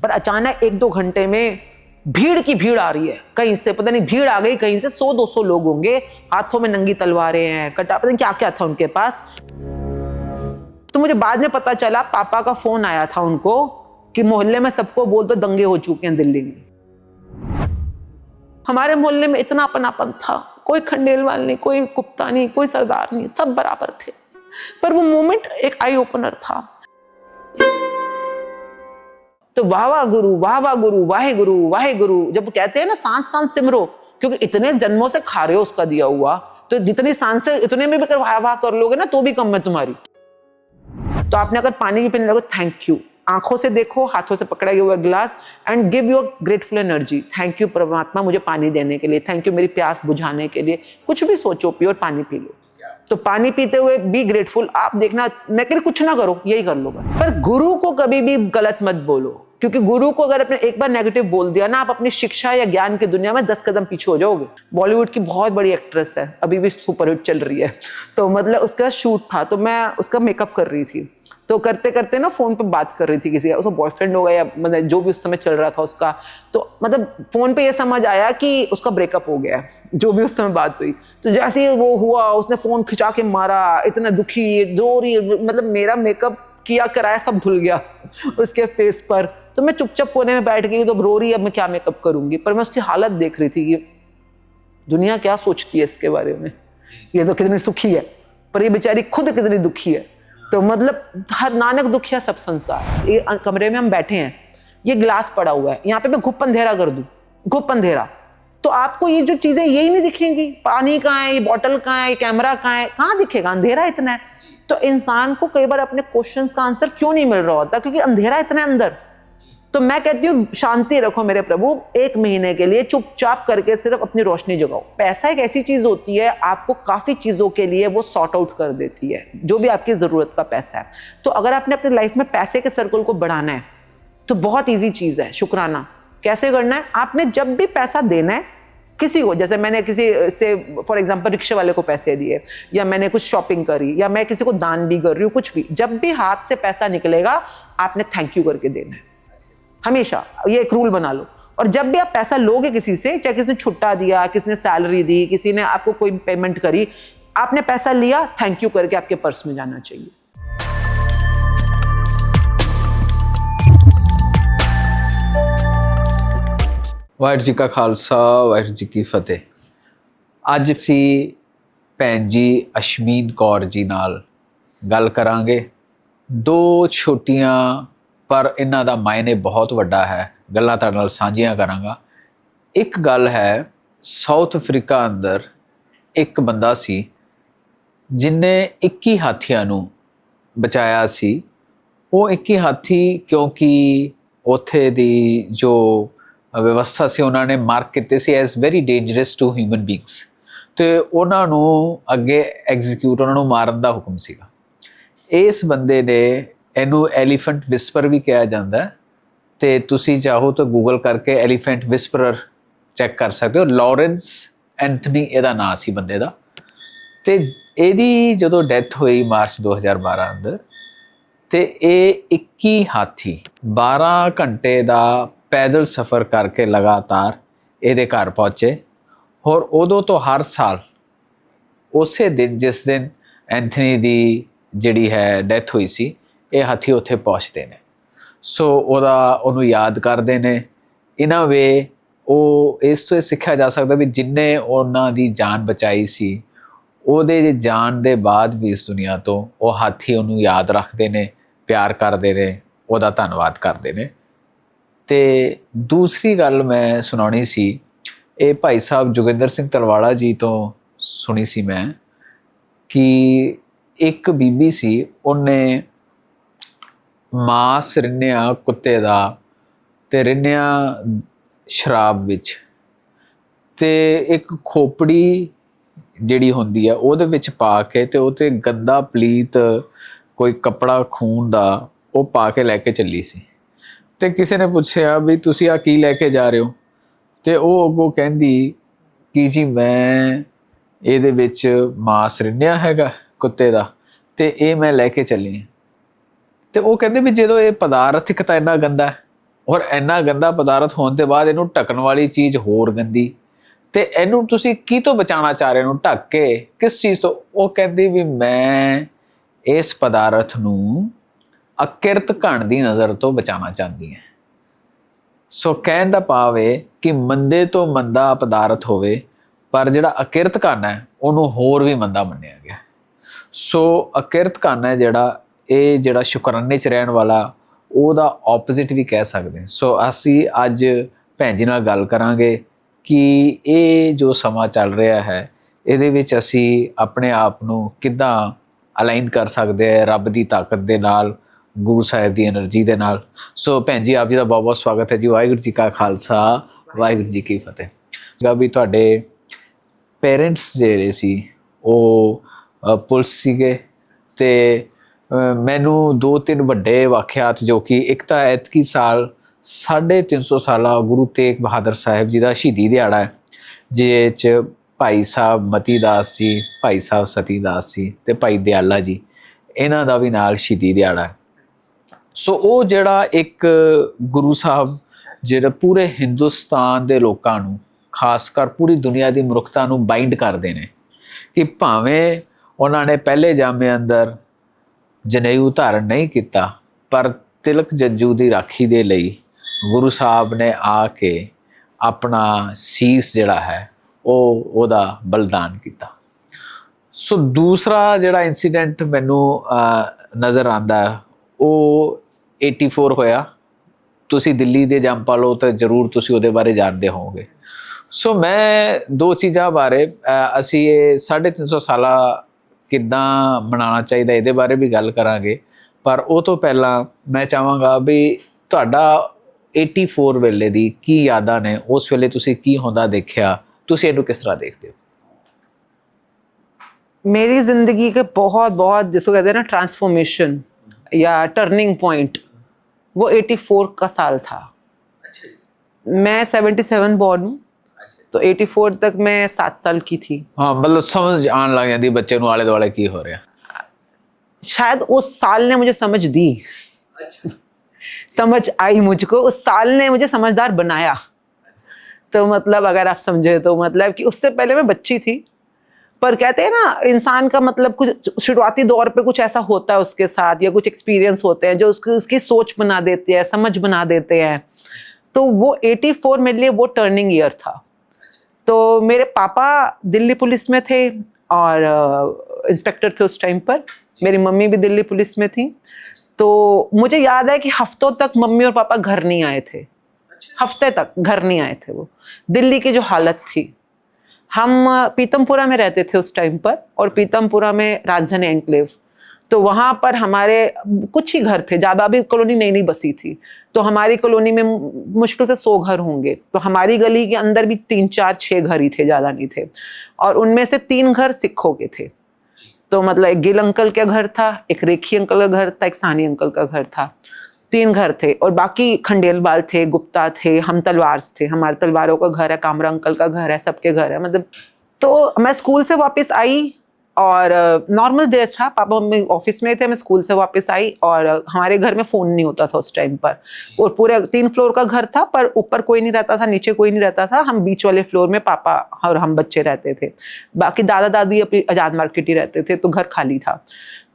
पर अचानक 1-2 घंटे में भीड़ की भीड़ आ रही है कहीं से, पता नहीं भीड़ आ गई कहीं से, 100-200 लोग होंगे, हाथों में नंगी तलवारें हैं, कटा, पता नहीं क्या क्या था उनके पास। तो मुझे बाद में पता चला पापा का फोन आया था उनको कि मोहल्ले में सबको बोल दो दंगे हो चुके हैं दिल्ली में। हमारे मोहल्ले में इतना अपनापन था, कोई खंडेलवाल नहीं, कोई गुप्ता नहीं, कोई सरदार नहीं, सब बराबर थे। पर वो मोमेंट एक आई ओपनर था। तो वाह वाह गुरु, वाह वाह गुरु, वाहे गुरु, वाहे गुरु, जब कहते हैं ना सांस सांस सिमरो, क्योंकि इतने जन्मों से खा रहे हो उसका दिया हुआ, तो जितनी सांसें इतने में भी अगर वाह वाह कर लोगे ना तो भी कम है तुम्हारी। तो आपने अगर पानी भी पीने लगो, थैंक यू, आंखों से देखो, हाथों से पकड़ा हुआ गिलास, and give your grateful energy. Thank you परमात्मा मुझे पानी देने के लिए, थैंक यू मेरी प्यास बुझाने के लिए। कुछ भी सोचो, पियो और पानी पी लो। तो पानी पीते हुए बी ग्रेटफुल। आप देखना, मैं कह रही कुछ ना करो, यही कर लो बस। पर गुरु को कभी भी गलत मत बोलो, क्योंकि गुरु को अगर आपने एक बार नेगेटिव बोल दिया ना, आप अपनी शिक्षा या ज्ञान की दुनिया में 10 कदम पीछे हो जाओगे। बॉलीवुड की बहुत बड़ी एक्ट्रेस है, अभी भी सुपरहिट चल रही है, तो मतलब उसका शूट था, तो मैं उसका मेकअप कर रही थी, तो करते करते ना फोन पे बात कर रही थी किसी का, उसका बॉयफ्रेंड होगा या मतलब जो भी उस समय चल रहा था उसका, तो मतलब फोन पे ये समझ आया कि उसका ब्रेकअप हो गया है, जो भी उस समय बात हुई। तो जैसे ही वो हुआ, उसने फोन खिंचा के मारा, इतना दुखी, रो रही, मतलब मेरा मेकअप किया कराया सब धुल गया उसके फेस पर। तो मैं चुपचाप कोने में बैठ गई, तो रो रही है, अब मैं क्या मेकअप करूंगी। पर मैं उसकी हालत देख रही थी कि दुनिया क्या सोचती है इसके बारे में, ये तो कितनी सुखी है, पर ये बेचारी खुद कितनी दुखी है। तो मतलब हर नानक दुखिया सब संसार। ये कमरे में हम बैठे हैं, ये गिलास पड़ा हुआ है, यहाँ पे मैं घुप अंधेरा कर दूं, घुप अंधेरा, तो आपको ये जो चीजें यही नहीं दिखेंगी, पानी कहाँ है, ये बॉटल कहाँ है, ये कैमरा कहाँ है, कहाँ दिखेगा, अंधेरा इतना है। तो इंसान को कई बार अपने क्वेश्चंस का आंसर क्यों नहीं मिल रहा होता, क्योंकि अंधेरा इतना अंदर। तो मैं कहती हूँ शांति रखो मेरे प्रभु, 1 महीने के लिए चुपचाप करके सिर्फ अपनी रोशनी जगाओ। पैसा एक ऐसी चीज होती है, आपको काफी चीजों के लिए वो सॉर्ट आउट कर देती है, जो भी आपकी जरूरत का पैसा है। तो अगर आपने अपनी लाइफ में पैसे के सर्कल को बढ़ाना है तो बहुत ईजी चीज है शुक्राना। कैसे करना है, आपने जब भी पैसा देना है किसी को, जैसे मैंने किसी से फॉर एग्जांपल रिक्शे वाले को पैसे दिए, या मैंने कुछ शॉपिंग करी, या मैं किसी को दान भी कर रही हूँ, कुछ भी, जब भी हाथ से पैसा निकलेगा आपने थैंक यू करके देना है हमेशा। ये एक रूल बना लो। और जब भी आप पैसा लोगे किसी से, चाहे किसी ने छुट्टा दिया, किसी ने सैलरी दी, किसी ने आपको कोई पेमेंट करी, आपने पैसा लिया, थैंक यू करके आपके पर्स में जाना चाहिए। वाहिगुरू जी का खालसा, वाहिगुरू जी की फतेह। ਅੱਜ ਅਸੀਂ ਭੈਣ ਜੀ ਅਸ਼ਮੀਨ ਕੌਰ ਜੀ ਨਾਲ ਗੱਲ ਕਰਾਂਗੇ। 2 ਛੋਟੀਆਂ ਪਰ ਇਹਨਾਂ ਦਾ ਮਾਇਨੇ ਬਹੁਤ ਵੱਡਾ ਹੈ, ਗੱਲਾਂ ਤੁਹਾਡੇ ਨਾਲ ਸਾਂਝੀਆਂ ਕਰਾਂਗਾ। ਇੱਕ ਗੱਲ ਹੈ, ਸਾਊਥ ਅਫਰੀਕਾ ਅੰਦਰ ਇੱਕ ਬੰਦਾ ਸੀ ਜਿਨੇ 21 ਹਾਥੀਆਂ ਨੂੰ ਬਚਾਇਆ ਸੀ। ਉਹ 21 ਹਾਥੀ ਕਿਉਂਕਿ ਉੱਥੇ ਦੀ ਜੋ ਵਿਵਸਥਾ ਸੀ ਉਹਨਾਂ ਨੇ ਮਾਰਕ ਕੀਤੇ ਸੀ as very dangerous to human beings, ਤੇ ਉਹਨਾਂ ਨੂੰ ਅੱਗੇ ਐਗਜ਼ੀਕਿਊਟ, ਉਹਨਾਂ ਨੂੰ ਮਾਰਨ ਦਾ ਹੁਕਮ ਸੀਗਾ। ਇਸ ਬੰਦੇ ਨੇ, ਇਹਨੂੰ ਐਲੀਫੈਂਟ ਵਿਸਪਰ ਵੀ ਕਿਹਾ ਜਾਂਦਾ ਹੈ, ਤੇ ਤੁਸੀਂ ਚਾਹੋ ਤਾਂ ਗੂਗਲ ਕਰਕੇ ਐਲੀਫੈਂਟ ਵਿਸਪਰਰ ਚੈੱਕ ਕਰ ਸਕਦੇ ਹੋ। ਲਾਰੈਂਸ ਐਂਥਨੀ ਇਹਦਾ ਨਾਂ ਸੀ ਬੰਦੇ ਦਾ। ਤੇ ਇਹਦੀ ਜਦੋਂ ਡੈਥ ਹੋਈ ਮਾਰਚ 2012 ਅੰਦਰ, ਤੇ ਇਹ 21 ਹਾਥੀ 12 ਘੰਟੇ ਦਾ ਪੈਦਲ ਸਫ਼ਰ ਕਰਕੇ ਲਗਾਤਾਰ ਇਹਦੇ ਘਰ ਪਹੁੰਚੇ। ਔਰ ਉਦੋਂ ਤੋਂ ਹਰ ਸਾਲ ਉਸੇ ਦਿਨ ਜਿਸ ਦਿਨ ਐਂਥਨੀ ਦੀ ਜਿਹੜੀ ਹੈ ਡੈਥ ਹੋਈ ਸੀ, ਇਹ ਹਾਥੀ ਉੱਥੇ ਪਹੁੰਚਦੇ ਨੇ। ਸੋ ਉਹਨੂੰ ਯਾਦ ਕਰਦੇ ਨੇ। ਇਨਾਂ ਵੇ ਉਹ ਇਸ ਤੋਂ ਇਹ ਸਿੱਖਿਆ ਜਾ ਸਕਦਾ ਵੀ ਜਿੰਨੇ ਉਹਨਾਂ ਦੀ ਜਾਨ ਬਚਾਈ ਸੀ, ਉਹਦੇ ਜਾਣ ਦੇ ਬਾਅਦ ਵੀ ਇਸ ਦੁਨੀਆ ਤੋਂ ਉਹ ਹਾਥੀ ਉਹਨੂੰ ਯਾਦ ਰੱਖਦੇ ਨੇ, ਪਿਆਰ ਕਰਦੇ ਨੇ, ਉਹਦਾ ਧੰਨਵਾਦ ਕਰਦੇ ਨੇ। ਤੇ ਦੂਸਰੀ ਗੱਲ ਮੈਂ ਸੁਣਾਉਣੀ ਸੀ, ਇਹ ਭਾਈ ਸਾਹਿਬ ਜੋਗਿੰਦਰ ਸਿੰਘ ਤਲਵਾੜਾ ਜੀ ਤੋਂ ਸੁਣੀ ਸੀ ਮੈਂ, ਕਿ ਇੱਕ ਬੀਬੀ ਸੀ, ਉਹਨੇ ਮਾਸ ਰਿੰਨਿਆ ਕੁੱਤੇ ਦਾ ਤੇ ਰਿੰਨਿਆ ਸ਼ਰਾਬ ਵਿੱਚ, ਤੇ ਇੱਕ ਖੋਪੜੀ ਜਿਹੜੀ ਹੁੰਦੀ ਹੈ ਉਹਦੇ ਵਿੱਚ ਪਾ ਕੇ, ਤੇ ਉਹ 'ਤੇ ਗੰਦਾ ਪਲੀਤ ਕੋਈ ਕੱਪੜਾ ਖੂਨ ਦਾ ਉਹ ਪਾ ਕੇ ਲੈ ਕੇ ਚੱਲੀ ਸੀ। ਤੇ ਕਿਸੇ ਨੇ ਪੁੱਛਿਆ ਵੀ ਤੁਸੀਂ ਆ ਕੀ ਲੈ ਕੇ ਜਾ ਰਹੇ ਹੋ, ਤੇ ਉਹ ਅੱਗੋਂ ਕਹਿੰਦੀ ਕਿ ਜੀ ਮੈਂ ਇਹਦੇ ਵਿੱਚ ਮਾਸ ਰਿੰਨਿਆ ਹੈਗਾ ਕੁੱਤੇ ਦਾ, ਤੇ ਇਹ ਮੈਂ ਲੈ ਕੇ ਚੱਲੀ ਹਾਂ। ਤੇ ਉਹ ਕਹਿੰਦੇ ਵੀ ਜਦੋਂ ਇਹ ਪਦਾਰਥ ਇੱਕ ਤਾਂ ਇੰਨਾ ਗੰਦਾ, ਔਰ ਇੰਨਾ ਗੰਦਾ ਪਦਾਰਥ ਹੋਣ ਤੋਂ ਬਾਅਦ ਇਹਨੂੰ ਢੱਕਣ ਵਾਲੀ ਚੀਜ਼ ਹੋਰ ਗੰਦੀ, ਤੇ ਇਹਨੂੰ ਤੁਸੀਂ ਕੀ ਤੋਂ ਬਚਾਉਣਾ ਚਾਹ ਰਹੇ ਹੋ? ਢੱਕ ਕੇ ਕਿਸ ਚੀਜ਼ ਤੋਂ? ਉਹ ਕਹਿੰਦੀ ਵੀ ਮੈਂ ਇਸ ਪਦਾਰਥ ਨੂੰ ਅਕਿਰਤ ਘਣ ਦੀ ਨਜ਼ਰ ਤੋਂ ਬਚਾਉਣਾ ਚਾਹੁੰਦੀ ਹਾਂ। ਸੋ ਕਹਿਣ ਦਾ ਭਾਵ ਹੈ ਕਿ ਮੰਦੇ ਤੋਂ ਮੰਦਾ ਪਦਾਰਥ ਹੋਵੇ, ਪਰ ਜਿਹੜਾ ਅਕਿਰਤ ਘਣ ਹੈ ਉਹਨੂੰ ਹੋਰ ਵੀ ਮੰਦਾ ਮੰਨਿਆ ਗਿਆ। ਸੋ ਅਕਿਰਤ ਘਣ ਹੈ ਜਿਹੜਾ, ਇਹ ਜਿਹੜਾ ਸ਼ੁਕਰਾਨੇ 'ਚ ਰਹਿਣ ਵਾਲਾ, ਉਹਦਾ ਆਪੋਜ਼ਿਟ ਵੀ ਕਹਿ ਸਕਦੇ। ਸੋ ਅਸੀਂ ਅੱਜ ਭੈਣ ਜੀ ਨਾਲ ਗੱਲ ਕਰਾਂਗੇ ਕਿ ਇਹ ਜੋ ਸਮਾਂ ਚੱਲ ਰਿਹਾ ਹੈ ਇਹਦੇ ਵਿੱਚ ਅਸੀਂ ਆਪਣੇ ਆਪ ਨੂੰ ਕਿੱਦਾਂ ਅਲਾਈਨ ਕਰ ਸਕਦੇ ਹਾਂ ਰੱਬ ਦੀ ਤਾਕਤ ਦੇ ਨਾਲ, ਗੁਰੂ ਸਾਹਿਬ ਦੀ એનર્ਜੀ ਦੇ ਨਾਲ। ਸੋ ਭੈਣ ਜੀ ਆਪ ਜੀ ਦਾ ਬਹੁਤ ਬਹੁਤ ਸਵਾਗਤ ਹੈ ਜੀ। ਵਾਹਿਗੁਰੂ ਜੀ ਕਾ ਖਾਲਸਾ, ਵਾਹਿਗੁਰੂ ਜੀ ਕੀ ਫਤਿਹ। ਵੀ ਤੁਹਾਡੇ ਪੇਰੈਂਟਸ ਜਿਹੜੇ ਸੀ ਉਹ ਪੁਲਿਸ ਸੀਗੇ, ਅਤੇ ਮੈਨੂੰ 2-3 ਵੱਡੇ ਵਾਕਿਆਤ ਜੋ ਕਿ ਇੱਕ ਤਾਂ ਐਤਕੀ ਸਾਲ 350 ਸਾਲਾ ਗੁਰੂ ਤੇਗ ਬਹਾਦਰ ਸਾਹਿਬ ਜੀ ਦਾ ਸ਼ਹੀਦੀ ਦਿਹਾੜਾ ਹੈ, ਜਿਸ 'ਚ ਭਾਈ ਸਾਹਿਬ ਮਤੀ ਦਾਸ ਜੀ, ਭਾਈ ਸਾਹਿਬ ਸਤੀ ਦਾਸ ਜੀ ਅਤੇ ਭਾਈ ਦਿਆਲਾ ਜੀ, ਇਹਨਾਂ ਦਾ ਵੀ ਨਾਲ ਸ਼ਹੀਦੀ ਦਿਹਾੜਾ ਹੈ। ਸੋ ਉਹ ਜਿਹੜਾ ਇੱਕ ਗੁਰੂ ਸਾਹਿਬ ਜਿਹੜਾ ਪੂਰੇ ਹਿੰਦੁਸਤਾਨ ਦੇ ਲੋਕਾਂ ਨੂੰ, ਖਾਸ ਕਰ ਪੂਰੀ ਦੁਨੀਆ ਦੀ ਮਨੁੱਖਤਾ ਨੂੰ ਬਾਈਂਡ ਕਰਦੇ ਨੇ, ਕਿ ਭਾਵੇਂ ਉਹਨਾਂ ਨੇ ਪਹਿਲੇ ਜਾਮੇ ਅੰਦਰ ਜਨੇਊ ਧਾਰਨ ਨਹੀਂ ਕੀਤਾ, ਪਰ ਤਿਲਕ ਜੱਜੂ ਦੀ ਰਾਖੀ ਦੇ ਲਈ ਗੁਰੂ ਸਾਹਿਬ ਨੇ ਆ ਕੇ ਆਪਣਾ ਸੀਸ ਜਿਹੜਾ ਹੈ ਉਹਦਾ ਬਲਿਦਾਨ ਕੀਤਾ। ਸੋ ਦੂਸਰਾ ਜਿਹੜਾ ਇਨਸੀਡੈਂਟ ਮੈਨੂੰ ਨਜ਼ਰ ਆਉਂਦਾ ਉਹ 84 ਹੋਇਆ। ਤੁਸੀਂ ਦਿੱਲੀ ਦੇ ਜੰਮਪਲ ਹੋ ਤਾਂ ਜ਼ਰੂਰ ਤੁਸੀਂ ਉਹਦੇ ਬਾਰੇ ਜਾਣਦੇ ਹੋਵੋਗੇ। ਸੋ ਮੈਂ 2 ਚੀਜ਼ਾਂ ਬਾਰੇ, ਅਸੀਂ ਇਹ 350 ਸਾਲਾ ਕਿੱਦਾਂ ਮਨਾਉਣਾ ਚਾਹੀਦਾ ਇਹਦੇ ਬਾਰੇ ਵੀ ਗੱਲ ਕਰਾਂਗੇ, ਪਰ ਉਹ ਤੋਂ ਪਹਿਲਾਂ ਮੈਂ ਚਾਹਾਂਗਾ ਵੀ ਤੁਹਾਡਾ 84 ਵੇਲੇ ਦੀ ਕੀ ਯਾਦਾਂ ਨੇ? ਉਸ ਵੇਲੇ ਤੁਸੀਂ ਕੀ ਹੁੰਦਾ ਦੇਖਿਆ, ਤੁਸੀਂ ਇਹਨੂੰ ਕਿਸ ਤਰ੍ਹਾਂ देखते हो? मेरी जिंदगी के बहुत जिसको कहते हैं ना ट्रांसफॉर्मेशन या टर्निंग पॉइंट, वो 84 का साल था। मैं 77 बॉर्न हूँ, तो 84 तक मैं 7 साल की थी। हाँ, मतलब समझ आने लग जाती बच्चे नू आले दुआले की हो रहा। शायद उस साल ने मुझे समझ दी। समझ आई मुझको, उस साल ने मुझे समझदार बनाया। तो मतलब अगर आप समझे तो मतलब कि उससे पहले मैं बच्ची थी, पर कहते हैं ना इंसान का मतलब कुछ शुरुआती दौर पे कुछ ऐसा होता है उसके साथ, या कुछ एक्सपीरियंस होते हैं जो उसकी सोच बना देते हैं, समझ बना देते हैं। तो वो 84 मेरे लिए वो टर्निंग ईयर था। तो मेरे पापा दिल्ली पुलिस में थे और इंस्पेक्टर थे उस टाइम पर। मेरी मम्मी भी दिल्ली पुलिस में थी। तो मुझे याद है कि हफ्तों तक मम्मी और पापा घर नहीं आए थे। हफ्ते तक घर नहीं आए थे। वो दिल्ली की जो हालत थी, हम पीतमपुरा में रहते थे उस टाइम पर, और पीतमपुरा में राजधानी एनक्लेव, तो वहाँ पर हमारे कुछ ही घर थे, ज़्यादा भी कॉलोनी नई बसी थी। तो हमारी कॉलोनी में मुश्किल से 100 घर होंगे। तो हमारी गली के अंदर भी 3, 4, 6 घर ही थे, ज़्यादा नहीं थे। और उनमें से 3 घर सिखों के थे। तो मतलब एक गिल अंकल का घर था, एक रेखी अंकल का घर था, एक सानी अंकल का घर था। 3 घर थे। और बाकी खंडेलवाल थे, गुप्ता थे, हम तलवार्स थे। हमारे तलवारों का घर है, कामरा अंकल का घर है, सबके घर है मतलब। तो मैं स्कूल से वापस आई और नॉर्मल डे था, पापा मम्मी ऑफिस में थे, मैं स्कूल से वापस आई, और हमारे घर में फ़ोन नहीं होता था उस टाइम पर। और पूरे 3 फ्लोर का घर था, पर ऊपर कोई नहीं रहता था, नीचे कोई नहीं रहता था। हम बीच वाले फ्लोर में पापा और हम बच्चे रहते थे। बाकी दादा दादी अपनी आज़ाद मार्केट ही रहते थे, तो घर खाली था।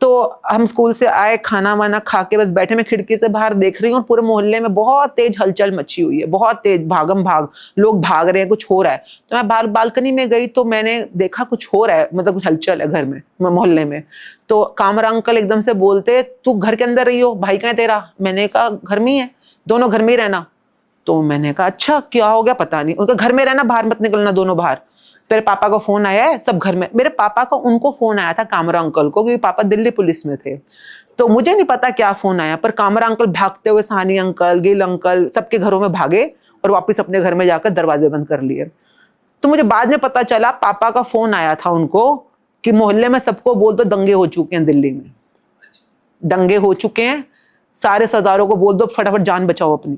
तो हम स्कूल से आए, खाना वाना खा के बस बैठे, मैं खिड़की से बाहर देख रही हूँ और पूरे मोहल्ले में बहुत तेज हलचल मची हुई है, बहुत तेज भागम भाग, लोग भाग रहे हैं, कुछ हो रहा है। तो मैं बाहर बालकनी में गई तो मैंने देखा कुछ हो रहा है, मतलब कुछ हलचल है घर में, मोहल्ले में। तो कामरा अंकल एकदम से बोलते, तू घर के अंदर रही हो, भाई कहाँ है तेरा? मैंने कहा घर में ही है, दोनों घर में ही रहना। तो मैंने कहा अच्छा क्या हो गया पता नहीं। उनका घर में रहना, बाहर मत निकलना, दोनों बाहर। तेरे पापा का फोन आया है, सब घर में। मेरे पापा का उनको फोन आया था, कामरा अंकल को, क्योंकि पापा दिल्ली पुलिस में थे। तो मुझे नहीं पता क्या फोन आया, पर कामरा अंकल भागते हुए सानी अंकल, गिल अंकल सबके घरों में भागे और वापस अपने घर में जाकर दरवाजे बंद कर लिए। तो मुझे बाद में पता चला पापा का फोन आया था उनको कि मोहल्ले में सबको बोल दो दंगे हो चुके हैं, दिल्ली में दंगे हो चुके हैं, सारे सरदारों को बोल दो फटाफट जान बचाओ अपनी,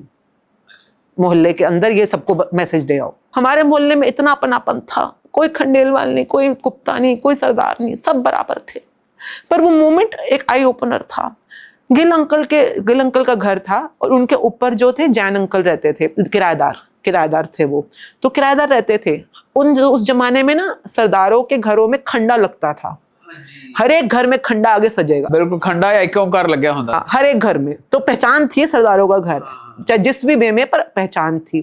मोहल्ले के अंदर ये सबको मैसेज दे आओ। हमारे मोहल्ले में इतना अपनापन था, कोई खंडेलवाल नहीं, कोई गुप्ता नहीं, कोई सरदार नहीं, सब बराबर थे। पर वो मोमेंट एक आई ओपनर था। गिल अंकल का घर था और उनके ऊपर जो थे जैन अंकल रहते थे, किराएदार थे वो। तो किराएदार रहते थे। उस जमाने में ना सरदारों के घरों में खंडा लगता था। हर एक घर में खंडा आगे सजेगा, बिल्कुल खंडा या एक ओंकार लग गया होता। हर एक घर में। तो पहचान थी सरदारों का घर, चाहे जिस भी वे में, पर पहचान थी।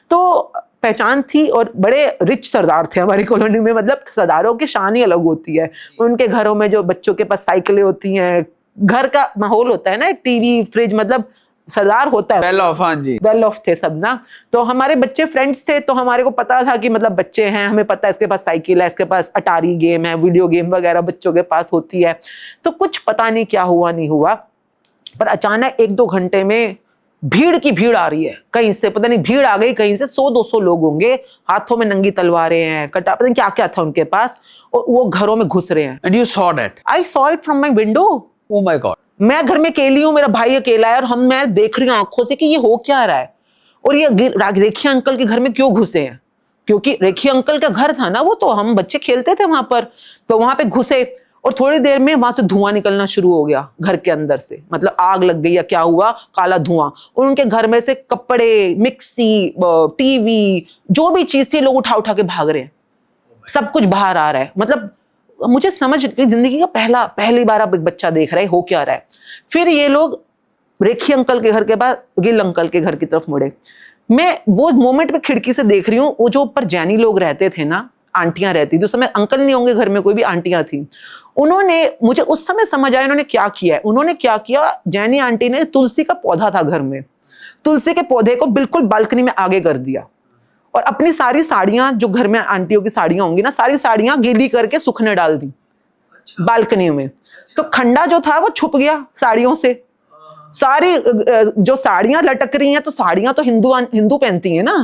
तो पहचान थी और बड़े रिच सरदार थे हमारी कॉलोनी में। मतलब सरदारों की शान ही अलग होती है। उनके घरों में जो बच्चों के पास साइकिलें होती हैं, घर का माहौल होता है ना, एक टीवी फ्रिज, मतलब सरदार होता है। वेल ऑफ, हाँ जी, वेल ऑफ थे सब ना। तो हमारे बच्चे फ्रेंड्स थे, तो हमारे को पता था कि मतलब बच्चे हैं, हमें पता है इसके पास साइकिल है, इसके पास अटारी गेम है, वीडियो गेम वगैरह बच्चों के पास होती है। तो कुछ पता नहीं क्या हुआ नहीं हुआ, पर अचानक 1-2 घंटे में भीड़ की भीड़ आ रही है कहीं से, पता नहीं भीड़ आ गई कहीं से, 100-200 लोग होंगे, हाथों में नंगी तलवारें हैं, कटा, पता नहीं क्या क्या था उनके पास, और वो घरों में घुस रहे हैं। And you saw that? I saw it from my window. Oh my God. मैं घर में अकेली हूँ, मेरा भाई अकेला है, और मैं देख रही हूँ आंखों से कि ये हो क्या रहा है, और ये रेखी अंकल के घर में क्यों घुसे हैं। क्योंकि रेखी अंकल का घर था ना वो, तो हम बच्चे खेलते थे वहां पर, तो वहां पे घुसे, और थोड़ी देर में वहां से धुआं निकलना शुरू हो गया घर के अंदर से। मतलब आग लग गई या क्या हुआ, काला धुआं, और उनके घर में से कपड़े, मिक्सी, टीवी, जो भी चीज थी, लोग उठा उठा के भाग रहे हैं, सब कुछ बाहर आ रहा है। मतलब मुझे समझ, जिंदगी का पहली बार आप एक बच्चा देख रहा है, हो क्या रहा है। फिर ये लोग रेखी अंकल के घर के बाद गिल अंकल के घर की तरफ मुड़े। मैं वो मोमेंट में खिड़की से देख रही हूँ, वो जो ऊपर जैनी लोग रहते थे ना, आंटियां रहती थी उस समय, अंकल नहीं होंगे घर में, कोई भी आंटियां थी। उन्होंने, मुझे उस समय समझ आया उन्होंने क्या किया है। उन्होंने क्या किया, जैनी आंटी ने, तुलसी का पौधा था घर में, तुलसी के पौधे को बिल्कुल बालकनी में आगे कर दिया, और अपनी सारी साड़ियां, जो घर में आंटियों की साड़ियां होंगी ना, सारी साड़ियां गीली करके सूखने डाल दी बालकनी में। तो खंडा जो था वो छुप गया साड़ियों से। सारी जो साड़ियां लटक रही हैं, तो साड़ियां तो हिंदू पहनती हैं ना,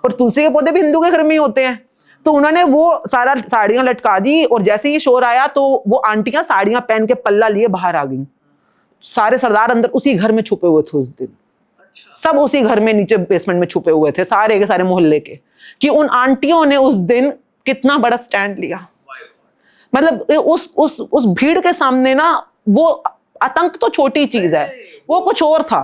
और तुलसी के पौधे भी हिंदू के घर में ही होते हैं। तो उन्होंने वो सारा साड़ियां लटका दी, और जैसे ही शोर आया तो वो आंटियां साड़ियां पहन के पल्ला लिए बाहर आ गई। सारे सरदार अंदर उसी घर में छुपे हुए थे उस दिन। सब उसी घर में नीचे बेसमेंट में छुपे हुए थे, सारे के सारे मोहल्ले के। कि उन आंटियों ने उस दिन कितना बड़ा स्टैंड लिया। मतलब उस भीड़ के सामने ना, वो आतंक तो छोटी चीज है, वो कुछ और था।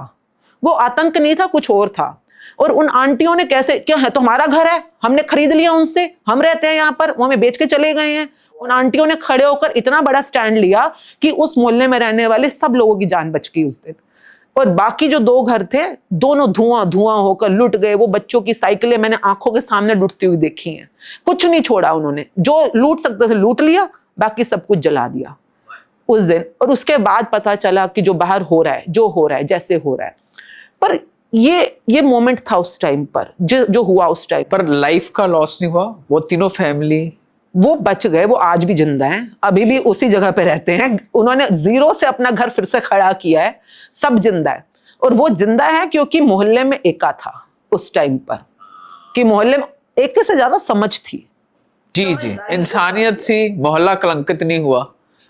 वो आतंक नहीं था, कुछ और था। और उन आंटियों ने कैसे, क्या है तो हमारा घर है, हमने खरीद लिया उनसे, हम रहते हैं यहाँ पर, वो हमें बेच के चले गए हैं। उन आंटियों ने खड़े होकर इतना बड़ा स्टैंड लिया कि उस मोहल्ले में रहने वाले सब लोगों की जान बच गई उस दिन। और बाकी जो 2 घर थे, दोनों धुआं होकर लुट गए। वो बच्चों की साइकिलें मैंने आंखों के सामने लुटती हुई देखी हैं। कुछ नहीं छोड़ा उन्होंने, जो लूट सकते थे लूट लिया, बाकी सब कुछ जला दिया उस दिन। और उसके बाद पता चला कि जो बाहर हो रहा है, जो हो रहा है, जैसे हो रहा है, पर ये मोमेंट था उस टाइम पर, जो हुआ उस टाइम पर। लाइफ का लॉस नहीं हुआ? वो तीनों फैमिली वो बच गए, वो आज भी जिंदा हैं, अभी भी उसी जगह पे रहते हैं। उन्होंने जीरो से अपना घर फिर से खड़ा किया है, सब जिंदा है। और वो जिंदा है क्योंकि मोहल्ले में एका था उस टाइम पर, कि मोहल्ले में एक से ज्यादा समझ थी। जी जी, इंसानियत थी, मोहल्ला कलंकित नहीं हुआ।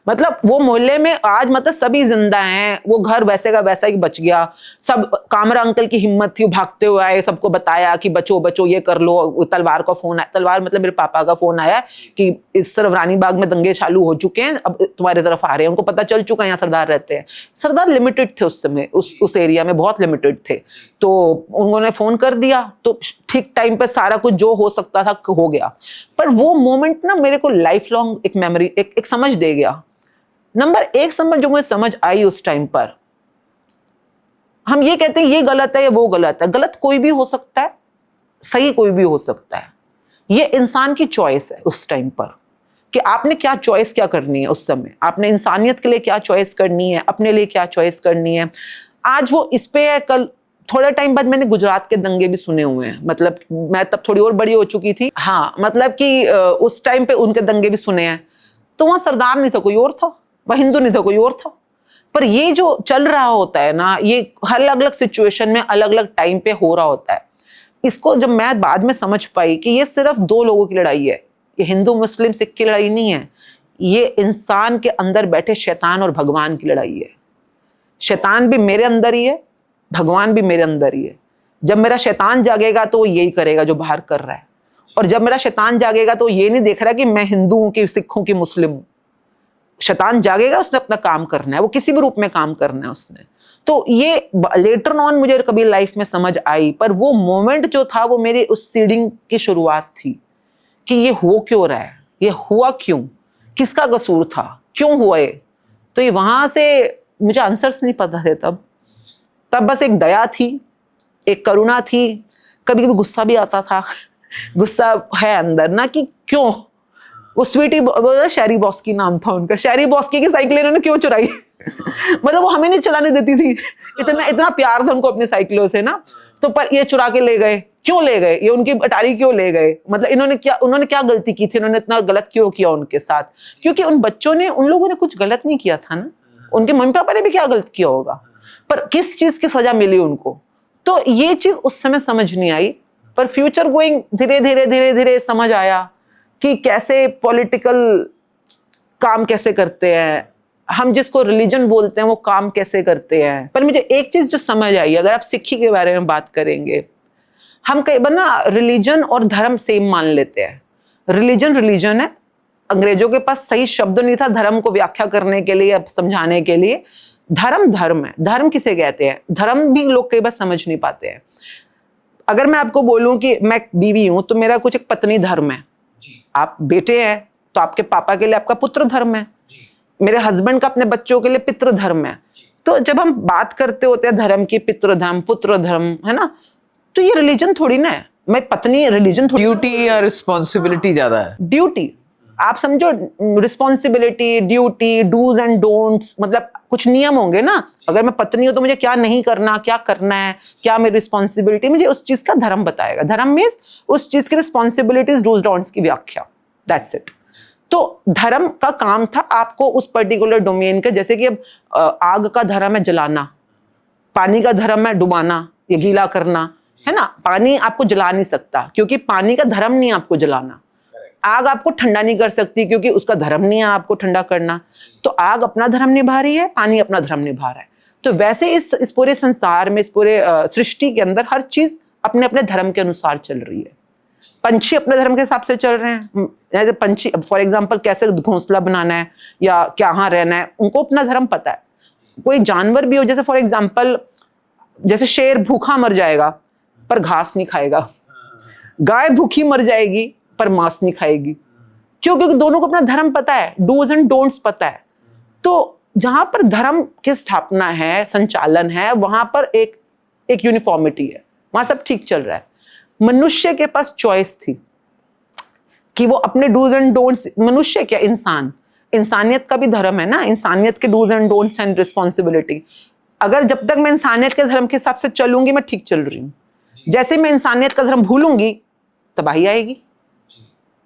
मतलब वो मोहल्ले में आज मतलब सभी जिंदा हैं। वो घर वैसे का वैसा ही बच गया। सब, कामरा अंकल की हिम्मत थी, भागते हुए आए, सबको बताया कि बचो बचो, ये कर लो। तलवार का फोन आया, तलवार मतलब मेरे पापा का फोन आया कि इस तरफ रानी बाग में दंगे चालू हो चुके हैं, अब तुम्हारे तरफ आ रहे हैं। उनको पता चल चुका है यहाँ सरदार रहते हैं। सरदार लिमिटेड थे उस समय, उस एरिया में बहुत लिमिटेड थे। तो उन्होंने फोन कर दिया, तो ठीक टाइम पे सारा कुछ जो हो सकता था हो गया। पर वो मोमेंट ना मेरे को लाइफ लॉन्ग एक मेमोरी, एक समझ दे गया। नंबर 1 समझ जो मुझे समझ आई उस टाइम पर, हम ये कहते हैं ये गलत है या वो गलत है। गलत कोई भी हो सकता है, सही कोई भी हो सकता है। ये इंसान की चॉइस है उस टाइम पर, कि आपने क्या चॉइस क्या करनी है उस समय। आपने इंसानियत के लिए क्या चॉइस करनी है, अपने लिए क्या चॉइस करनी है। आज वो इस पे है, कल थोड़ा टाइम बाद मैंने गुजरात के दंगे भी सुने हुए हैं। मतलब मैं तब थोड़ी और बड़ी हो चुकी थी। हाँ, मतलब कि उस टाइम पे उनके दंगे भी सुने हैं। तो वहां सरदार नहीं था, कोई और था, वह हिंदू नहीं था, कोई और था। पर ये जो चल रहा होता है ना, ये हर अलग अलग सिचुएशन में अलग अलग टाइम पे हो रहा होता है। इसको जब मैं बाद में समझ पाई कि ये सिर्फ 2 लोगों की लड़ाई है, ये हिंदू मुस्लिम सिख की लड़ाई नहीं है, ये इंसान के अंदर बैठे शैतान और भगवान की लड़ाई है। शैतान भी मेरे अंदर ही है, भगवान भी मेरे अंदर ही है। जब मेरा शैतान जागेगा तो वो यही करेगा जो बाहर कर रहा है, और जब मेरा शैतान जागेगा तो ये नहीं देख रहा कि मैं हिंदू हूं कि सिख हूं कि मुस्लिम हूं। शैतान जागेगा, उसने अपना काम करना है, वो किसी भी रूप में काम करना है उसने। तो ये लेटर ऑन मुझे कभी लाइफ में समझ आई, पर वो मोमेंट जो था वो मेरी उस सीडिंग की शुरुआत थी कि ये हो क्यों रहा है, ये हुआ क्यों, किसका कसूर था, क्यों हुआ ये। तो ये वहां से मुझे आंसर्स नहीं पता थे तब बस एक दया थी, एक करुणा थी, कभी कभी गुस्सा भी आता था गुस्सा है अंदर ना कि क्यों। वो स्वीटी शेरी बॉस्की नाम था उनका, शेरी बॉस्की की साइकिल इन्होंने क्यों चुराई मतलब वो हमें नहीं चलाने देती थी इतना प्यार था उनको अपने साइकिलों से ना, तो पर ये चुरा के ले गए, क्यों ले गए, ये उनकी अटारी क्यों ले गए, मतलब उन्होंने क्या गलती की थी, उन्होंने इतना गलत क्यों किया उनके साथ, क्योंकि उन बच्चों ने, उन लोगों ने कुछ गलत नहीं किया था ना, उनके मम्मी पापा ने भी क्या गलत किया होगा, पर किस चीज की सजा मिली उनको। तो ये चीज उस समय समझ नहीं आई, पर फ्यूचर गोइंग धीरे धीरे समझ आया कि कैसे पॉलिटिकल काम कैसे करते हैं, हम जिसको रिलीजन बोलते हैं वो काम कैसे करते हैं। पर मुझे एक चीज जो समझ आई, अगर आप सिक्खी के बारे में बात करेंगे, हम कई बार ना रिलीजन और धर्म सेम मान लेते हैं। रिलीजन है, अंग्रेजों के पास सही शब्द नहीं था धर्म को व्याख्या करने के लिए, समझाने के लिए। धर्म है, धर्म किसे कहते हैं, धर्म भी लोग कई बार समझ नहीं पाते हैं। अगर मैं आपको बोलूं कि मैं बीवी हूं तो मेरा कुछ एक पत्नी धर्म है, आप बेटे हैं तो आपके पापा के लिए आपका पुत्र धर्म है, मेरे हस्बैंड का अपने बच्चों के लिए पितृ धर्म है। तो जब हम बात करते होते हैं धर्म की, पितृ धर्म, पुत्र धर्म, है ना, तो ये रिलीजन थोड़ी ना है, मैं पत्नी रिलीजन थोड़ी। ड्यूटी या रिस्पॉन्सिबिलिटी ज्यादा है। ड्यूटी, आप समझो, responsibility, duty, dos and don'ts, मतलब कुछ नियम होंगे ना, अगर मैं पत्नी हूं तो मुझे क्या नहीं करना, क्या करना है, क्या मेरी रिस्पॉन्सिबिलिटी, मुझे उस चीज का धर्म बताएगा। धर्म मीन्स उस चीज की रिस्पॉन्सिबिलिटीज, डूज डोंट्स की व्याख्या, दैट्स इट। तो धर्म का काम था आपको उस पर्टिकुलर डोमेन के, जैसे कि अब आग का धर्म है जलाना, पानी का धर्म है डुबाना या गीला करना, है ना। पानी आपको जला नहीं सकता क्योंकि पानी का धर्म नहीं है आपको जलाना। आग आपको ठंडा नहीं कर सकती क्योंकि उसका धर्म नहीं है आपको ठंडा करना। तो आग अपना धर्म निभा रही है, पानी अपना धर्म निभा रहा है। तो वैसे इस पूरे संसार में, इस पूरे सृष्टि के अंदर हर चीज अपने अपने धर्म के अनुसार चल रही है। पंछी अपने धर्म के हिसाब से चल रहे हैं, जैसे पंछी फॉर एग्जांपल कैसे घोंसला बनाना है या कहाँ रहना है, उनको अपना धर्म पता है। कोई जानवर भी हो, जैसे फॉर एग्जांपल जैसे शेर भूखा मर जाएगा पर घास नहीं खाएगा, गाय भूखी मर जाएगी पर मांस नहीं खाएगी। क्यों? क्योंकि दोनों को अपना धर्म पता है, डूज एंड डोंट्स पता है। तो जहां पर धर्म की स्थापना है, संचालन है, वहां पर एक यूनिफॉर्मिटी है, वहां सब ठीक चल रहा है। मनुष्य के पास चॉइस थी कि वो अपने डूज एंड डोंट्स, मनुष्य क्या, इंसानियत का भी धर्म है ना, इंसानियत के dos and don'ts and responsibility. अगर जब तक मैं इंसानियत के धर्म के हिसाब से चलूंगी, मैं ठीक चल रही हूँ। जैसे मैं इंसानियत का धर्म भूलूंगी, तबाही आएगी,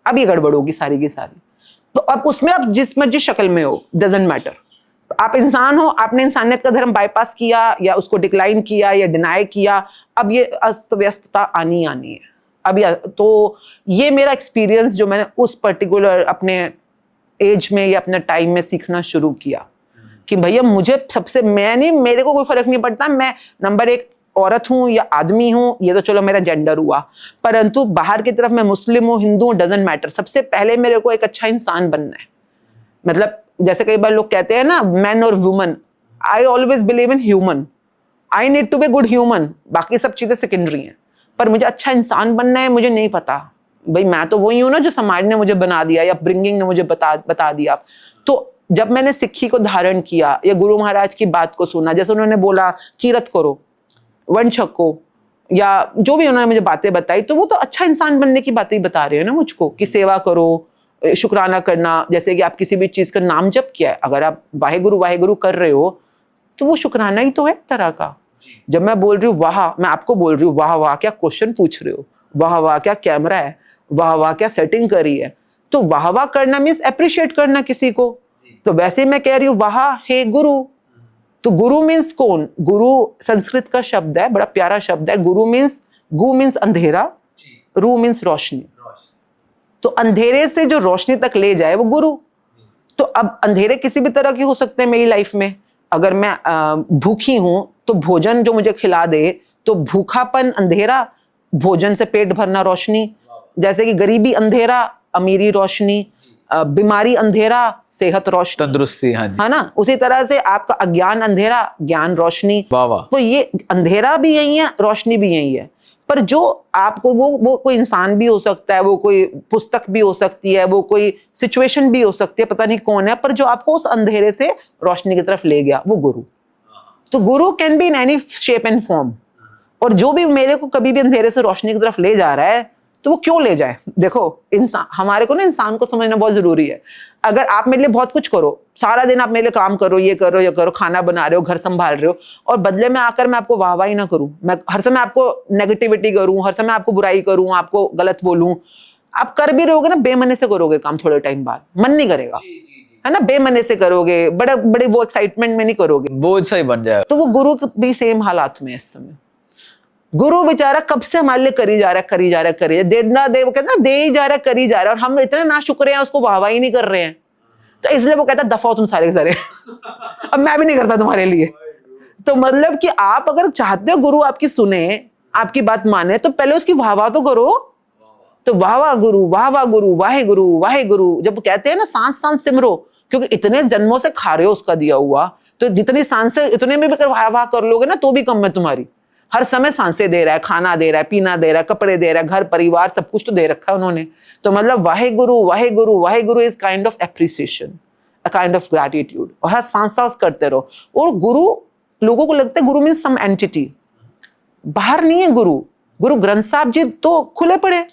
अब ये गड़बड़ होगी सारी की सारी। तो अब उसमें आप जिस मर्जी शक्ल में हो, डजंट मैटर, आप इंसान हो, आपने इंसानियत का धर्म बाईपास किया या उसको डिक्लाइन किया या डिनाई किया, अब ये अस्त व्यस्तता आनी है। अब तो ये मेरा एक्सपीरियंस जो मैंने उस पर्टिकुलर अपने एज में या अपने टाइम में सीखना शुरू किया कि भैया मुझे सबसे, मेरे को कोई फर्क नहीं पड़ता, मैं नंबर एक औरत हूं या आदमी हूं, ये तो चलो मेरा जेंडर हुआ, परंतु बाहर की तरफ मैं मुस्लिम हूं, हिंदू हूं, डजंट मैटर। सबसे पहले मेरे को एक अच्छा इंसान बनना है। मतलब जैसे कई बार लोग कहते हैं ना मैन और woman, I always believe in human, I need to be good human, बाकी सब चीजें सेकेंडरी हैं, पर मुझे अच्छा इंसान बनना है। मुझे नहीं पता भाई, मैं तो वही हूं ना जो समाज ने मुझे बना दिया या अपब्रिंगिंग ने मुझे बता दिया। तो जब मैंने सिक्खी को धारण किया या गुरु महाराज की बात को सुना, जैसे उन्होंने बोला कीरत करो, वन छको, या जो भी उन्होंने मुझे बातें बताई, तो वो तो अच्छा इंसान बनने की बातें ही बता रहे हैं ना मुझको, कि सेवा करो, शुक्राना करना। जैसे कि आप किसी भी चीज का नाम जप किया है, अगर आप वाहेगुरु कर रहे हो तो वो शुक्राना ही तो है एक तरह का। जब मैं बोल रही हूँ वाह, मैं आपको बोल रही हूँ वाह वाह क्या क्वेश्चन पूछ रहे हो, वाह वाह क्या कैमरा है, वाह वाह क्या सेटिंग करी है, तो वाह वाह करना मीन्स अप्रिशिएट करना किसी को। तो वैसे मैं कह रही हूँ वाह हे गुरु, तो गुरु मीन्स कौन? गुरु संस्कृत का शब्द है, बड़ा प्यारा शब्द है। गुरु मीन्स, गु मीन्स अंधेरा, रू मीन्स रोशनी। तो अंधेरे से जो रोशनी तक ले जाए वो गुरु। तो अब अंधेरे किसी भी तरह की हो सकते हैं मेरी लाइफ में। अगर मैं भूखी हूं तो भोजन जो मुझे खिला दे, तो भूखापन अंधेरा, भोजन से पेट भरना रोशनी। जैसे कि गरीबी अंधेरा, अमीरी रोशनी। बीमारी अंधेरा, सेहत रोशनी, तंदुरुस्ती, हाँ जी, है ना। उसी तरह से आपका अज्ञान अंधेरा, ज्ञान रोशनी। वाह वाह, तो ये अंधेरा भी यही है, रोशनी भी यही है। पर जो आपको वो कोई इंसान भी हो सकता है, वो कोई पुस्तक भी हो सकती है, वो कोई सिचुएशन भी हो सकती है, पता नहीं कौन है, पर जो आपको उस अंधेरे से रोशनी की तरफ ले गया वो गुरु। तो गुरु can be in any shape and form. और जो भी मेरे को कभी भी अंधेरे से रोशनी की तरफ ले जा रहा है, तो वो क्यों ले जाए। देखो इंसान, हमारे को ना इंसान को समझना बहुत जरूरी है। अगर आप मेरे लिए बहुत कुछ करो, सारा दिन आप मेरे लिए काम करो, ये करो ये करो, खाना बना रहे हो, घर संभाल रहे हो, और बदले में आकर मैं आपको वाहवाही ना करूं, मैं हर समय आपको नेगेटिविटी करूं, हर समय आपको बुराई करूं, आपको गलत बोलूं, आप कर भी रहोगे ना, बेमने से करोगे काम, थोड़े टाइम बाद मन नहीं करेगा, है ना, बेमने से करोगे, बड़े बड़े वो एक्साइटमेंट में नहीं करोगे, बोझ सा ही बन जाएगा। तो वो गुरु भी सेम हालात में है इस समय। गुरु बेचारा कब से हमारे लिए करी जा रहा है, करी जा रहा है, करी देना दे, वो कहते ना दे ही जा रहा है, करी जा रहा है, और हम इतने ना शुक्र हैं उसको वाहवाही नहीं कर रहे हैं, तो इसलिए वो कहता है दफा हो तुम सारे के सारे अब मैं भी नहीं करता तुम्हारे लिए। तो मतलब कि आप अगर चाहते हो गुरु आपकी सुने, आपकी बात माने, तो पहले उसकी वाह तो करो। तो वाह गुरु, वाह गुरु, वाहे गुरु, वाहे गुरु जब कहते हैं ना, सांस सांस सिमरो, क्योंकि इतने जन्मों से खा रहे हो उसका दिया हुआ, तो जितनी सांसें इतने में भी अगर वाह कर लोगे ना, तो भी कम है तुम्हारी। हर समय सांसें दे रहा है, खाना दे रहा है, पीना दे रहा है, कपड़े दे रहा है, घर परिवार सब कुछ तो दे रखा है उन्होंने। तो मतलब Wahe Guru, Wahe Guru, Wahe Guru is kind of appreciation, a kind of gratitude, और हर सांस सांस करते रहो। और गुरु, लोगों को लगता है गुरु मीन्स सम एंटिटी, बाहर नहीं है गुरु। गुरु ग्रंथ साहब जी तो खुले पड़े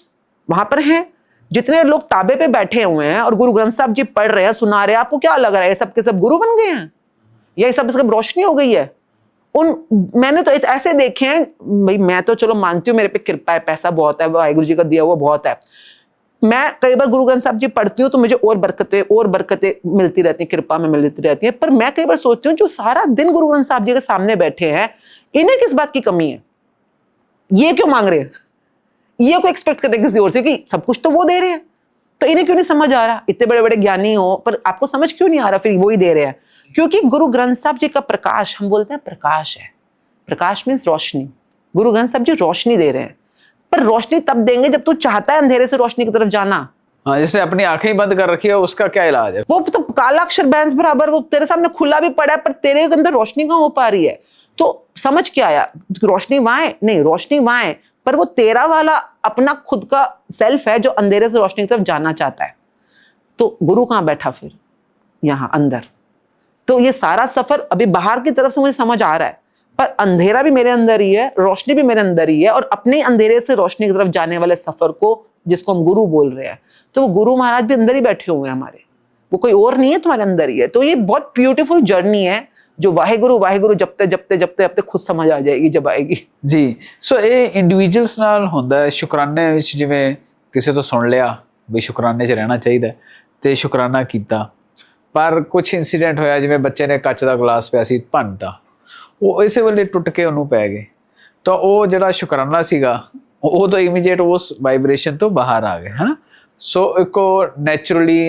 वहां पर हैं, जितने लोग ताबे पे बैठे हुए हैं और गुरु ग्रंथ साहब जी पढ़ रहे हैं, सुना रहे हैं, आपको क्या लग रहा है ये सब के सब गुरु बन गए हैं, ये सब रोशनी हो गई है। मैंने तो ऐसे देखे हैं भाई, मैं तो चलो मानती हूँ मेरे पे कृपा है, पैसा बहुत है, वाहिगुरु जी का दिया हुआ बहुत है, मैं कई बार गुरु ग्रंथ साहब जी पढ़ती हूँ तो मुझे और बरकतें मिलती रहती हैं, कृपा में मिलती रहती है। पर मैं कई बार सोचती हूँ जो सारा दिन गुरु ग्रंथ साहब जी के सामने बैठे हैं, इन्हें किस बात की कमी है, ये क्यों मांग रहे हैं, ये को एक्सपेक्ट करते किसी और से कि सब कुछ तो वो दे रहे हैं, तो इन्हें क्यों नहीं समझ आ रहा। इतने बड़े बड़े ज्ञानी हो पर आपको समझ क्यों नहीं आ रहा, फिर वो ही दे रहे हैं। क्योंकि गुरु ग्रंथ साहब जी का प्रकाश, हम बोलते हैं प्रकाश है, प्रकाश मीन्स रोशनी। गुरु ग्रंथ साहब जी रोशनी दे रहे हैं, पर रोशनी तब देंगे जब तू चाहता है अंधेरे से रोशनी की तरफ जाना। हाँ, जिसने अपनी आंखें बंद कर रखी है उसका क्या इलाज है। वो तो काला अक्षर बैंस बराबर, वो तेरे सामने खुला भी पड़ा है पर तेरे अंदर रोशनी कहाँ हो पा रही है। तो समझ क्या आया, रोशनी वहां है नहीं, रोशनी वहां है, पर वो तेरा वाला अपना खुद का सेल्फ है जो अंधेरे से रोशनी की तरफ जाना चाहता है। तो गुरु कहाँ बैठा फिर, यहाँ अंदर। तो ये सारा सफर अभी बाहर की तरफ से मुझे समझ आ रहा है, पर अंधेरा भी मेरे अंदर ही है, रोशनी भी मेरे अंदर ही है, और अपने अंधेरे से रोशनी की तरफ जाने वाले सफर को, जिसको हम गुरु बोल रहे हैं, तो वो गुरु महाराज भी अंदर ही बैठे हुए हैं हमारे, वो कोई और नहीं है, तुम्हारे अंदर ही है। तो ये बहुत ब्यूटीफुल जर्नी है जो वाहिगुरु जपते जपते जपते जपते खुद समझ आ जाएगी जब आएगी जी। सो ये इंडिविजुअल्स नाल ਹੁੰਦਾ है शुकराने विच, जिवें किसी तो सुन लिया भी शुकराने च रहना चाहिए ते शुकराना कीता, पर कुछ इंसीडेंट होया जिवें बच्चे ने कच दा गिलास पिया सी भंनता, वो इसे वेले टुट के उन्होंने पै गए, तो वो जिहड़ा शुकराना सीगा वो तो इमीडिएट उस वाइब्रेशन तो बाहर आ गए, है ना। सो एक नैचुरली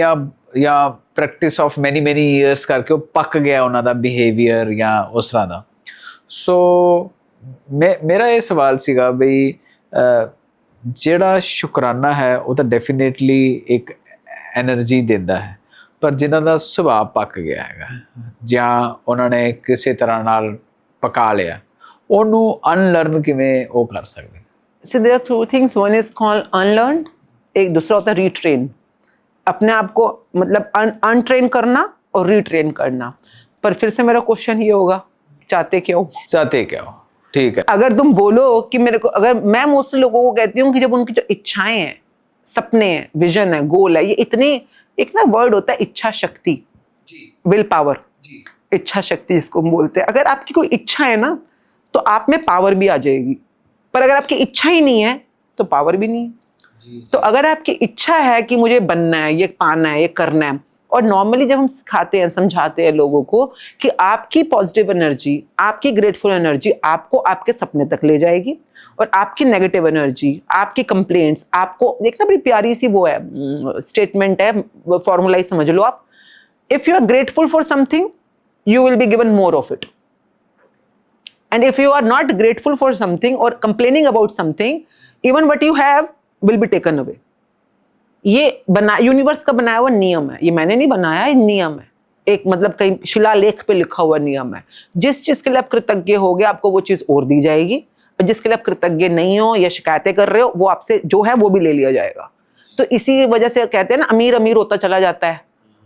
या प्रैक्टिस ऑफ मैनी ईयर्स करके वो पक गया उन्हों का बिहेवियर या उस तरह का। सो मेरा ये सवाल सीगा बई जिहड़ा शुकराना है वो तो डेफिनेटली एक एनर्जी देता है, पर जिन्हों का सुभाव पक गया है या उन्होंने किसी तरह नाल पका लिया, उन्होंने अनलर्न किवें वो कर सकते। So there are two things, one is called unlearned, एक दूसरा होता है रीट्रेन। अपने आप को मतलब अनट्रेन करना और रीट्रेन करना। पर फिर से मेरा क्वेश्चन ये होगा, चाहते क्या हो, चाहते क्या हो, ठीक है। अगर तुम बोलो कि मेरे को, अगर मैं मोस्टली लोगों को कहती हूँ कि जब उनकी जो इच्छाएं हैं, सपने हैं, विजन है, गोल है, ये इतनी, एक ना वर्ड होता है इच्छा शक्ति, विल पावर, इच्छा शक्ति जिसको हम बोलते हैं। अगर आपकी कोई इच्छा है ना तो आप में पावर भी आ जाएगी, पर अगर आपकी इच्छा ही नहीं है तो पावर भी नहीं है। तो अगर आपकी इच्छा है कि मुझे बनना है, ये पाना है, ये करना है, और नॉर्मली जब हम सिखाते हैं, समझाते हैं लोगों को कि आपकी पॉजिटिव एनर्जी, आपकी ग्रेटफुल एनर्जी आपको आपके सपने तक ले जाएगी, और आपकी नेगेटिव एनर्जी, आपकी कंप्लेंट्स आपको, देखना बड़ी प्यारी सी वो है स्टेटमेंट है, फॉर्मूला ही समझ लो आप, if you are grateful for something you will be given more of it, and if you are not grateful for something or complaining about something, even what you have will be taken away. ये बना universe का बनाया हुआ नियम है, ये मैंने नहीं बनाया, ये नियम है, एक मतलब कहीं शिलालेख पे लिखा हुआ नियम है। जिस चीज के लिए आप कृतज्ञ होगे आपको वो चीज और दी जाएगी, और जिसके लिए आप कृतज्ञ नहीं हो या शिकायतें कर रहे हो वो आपसे जो है वो भी ले लिया जाएगा। तो इसी वजह से कहते हैं ना, अमीर अमीर होता चला जाता है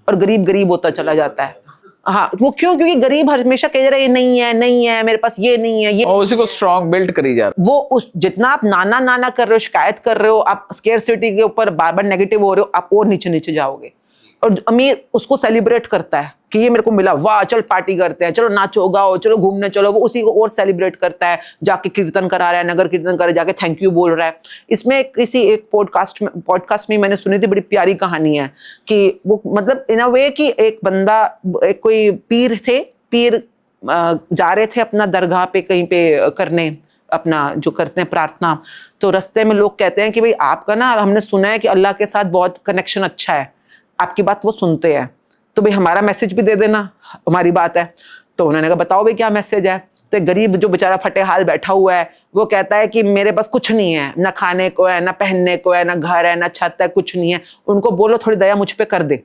और गरीब गरीब होता चला जाता है। हाँ, वो क्यों? क्योंकि गरीब हमेशा कह रहा है ये नहीं है, नहीं है, मेरे पास ये नहीं है, ये। और उसी को स्ट्रॉन्ग बिल्ड करी जा रहा वो उस जितना आप नाना नाना कर रहे हो, शिकायत कर रहे हो, आप स्केर्सिटी के ऊपर बार बार नेगेटिव हो रहे हो, आप और नीचे नीचे जाओगे। और अमीर उसको सेलिब्रेट करता है कि ये मेरे को मिला, वाह चल पार्टी करते हैं, चलो नाचो गाओ, चलो घूमने चलो, वो उसी को और सेलिब्रेट करता है, जाके कीर्तन करा रहा है, नगर कीर्तन कर जाके थैंक यू बोल रहा है। इसमें किसी एक पॉडकास्ट में मैंने सुनी थी, बड़ी प्यारी कहानी है कि वो मतलब इन अ वे कि एक बंदा, एक कोई पीर थे, पीर जा रहे थे अपना दरगाह पे कहीं पे करने अपना जो करते हैं प्रार्थना। तो रास्ते में लोग कहते हैं कि भाई आपका ना, हमने सुना है कि अल्लाह के साथ बहुत कनेक्शन अच्छा है, आपकी बात वो सुनते हैं, तो भाई हमारा मैसेज भी दे देना, हमारी बात है। तो उन्होंने कहा बताओ भाई क्या मैसेज है। तो गरीब जो बेचारा फटे हाल बैठा हुआ है वो कहता है कि मेरे पास कुछ नहीं है, ना खाने को है, ना पहनने को है, ना घर है, ना छत है, कुछ नहीं है, उनको बोलो थोड़ी दया मुझ पे कर दे।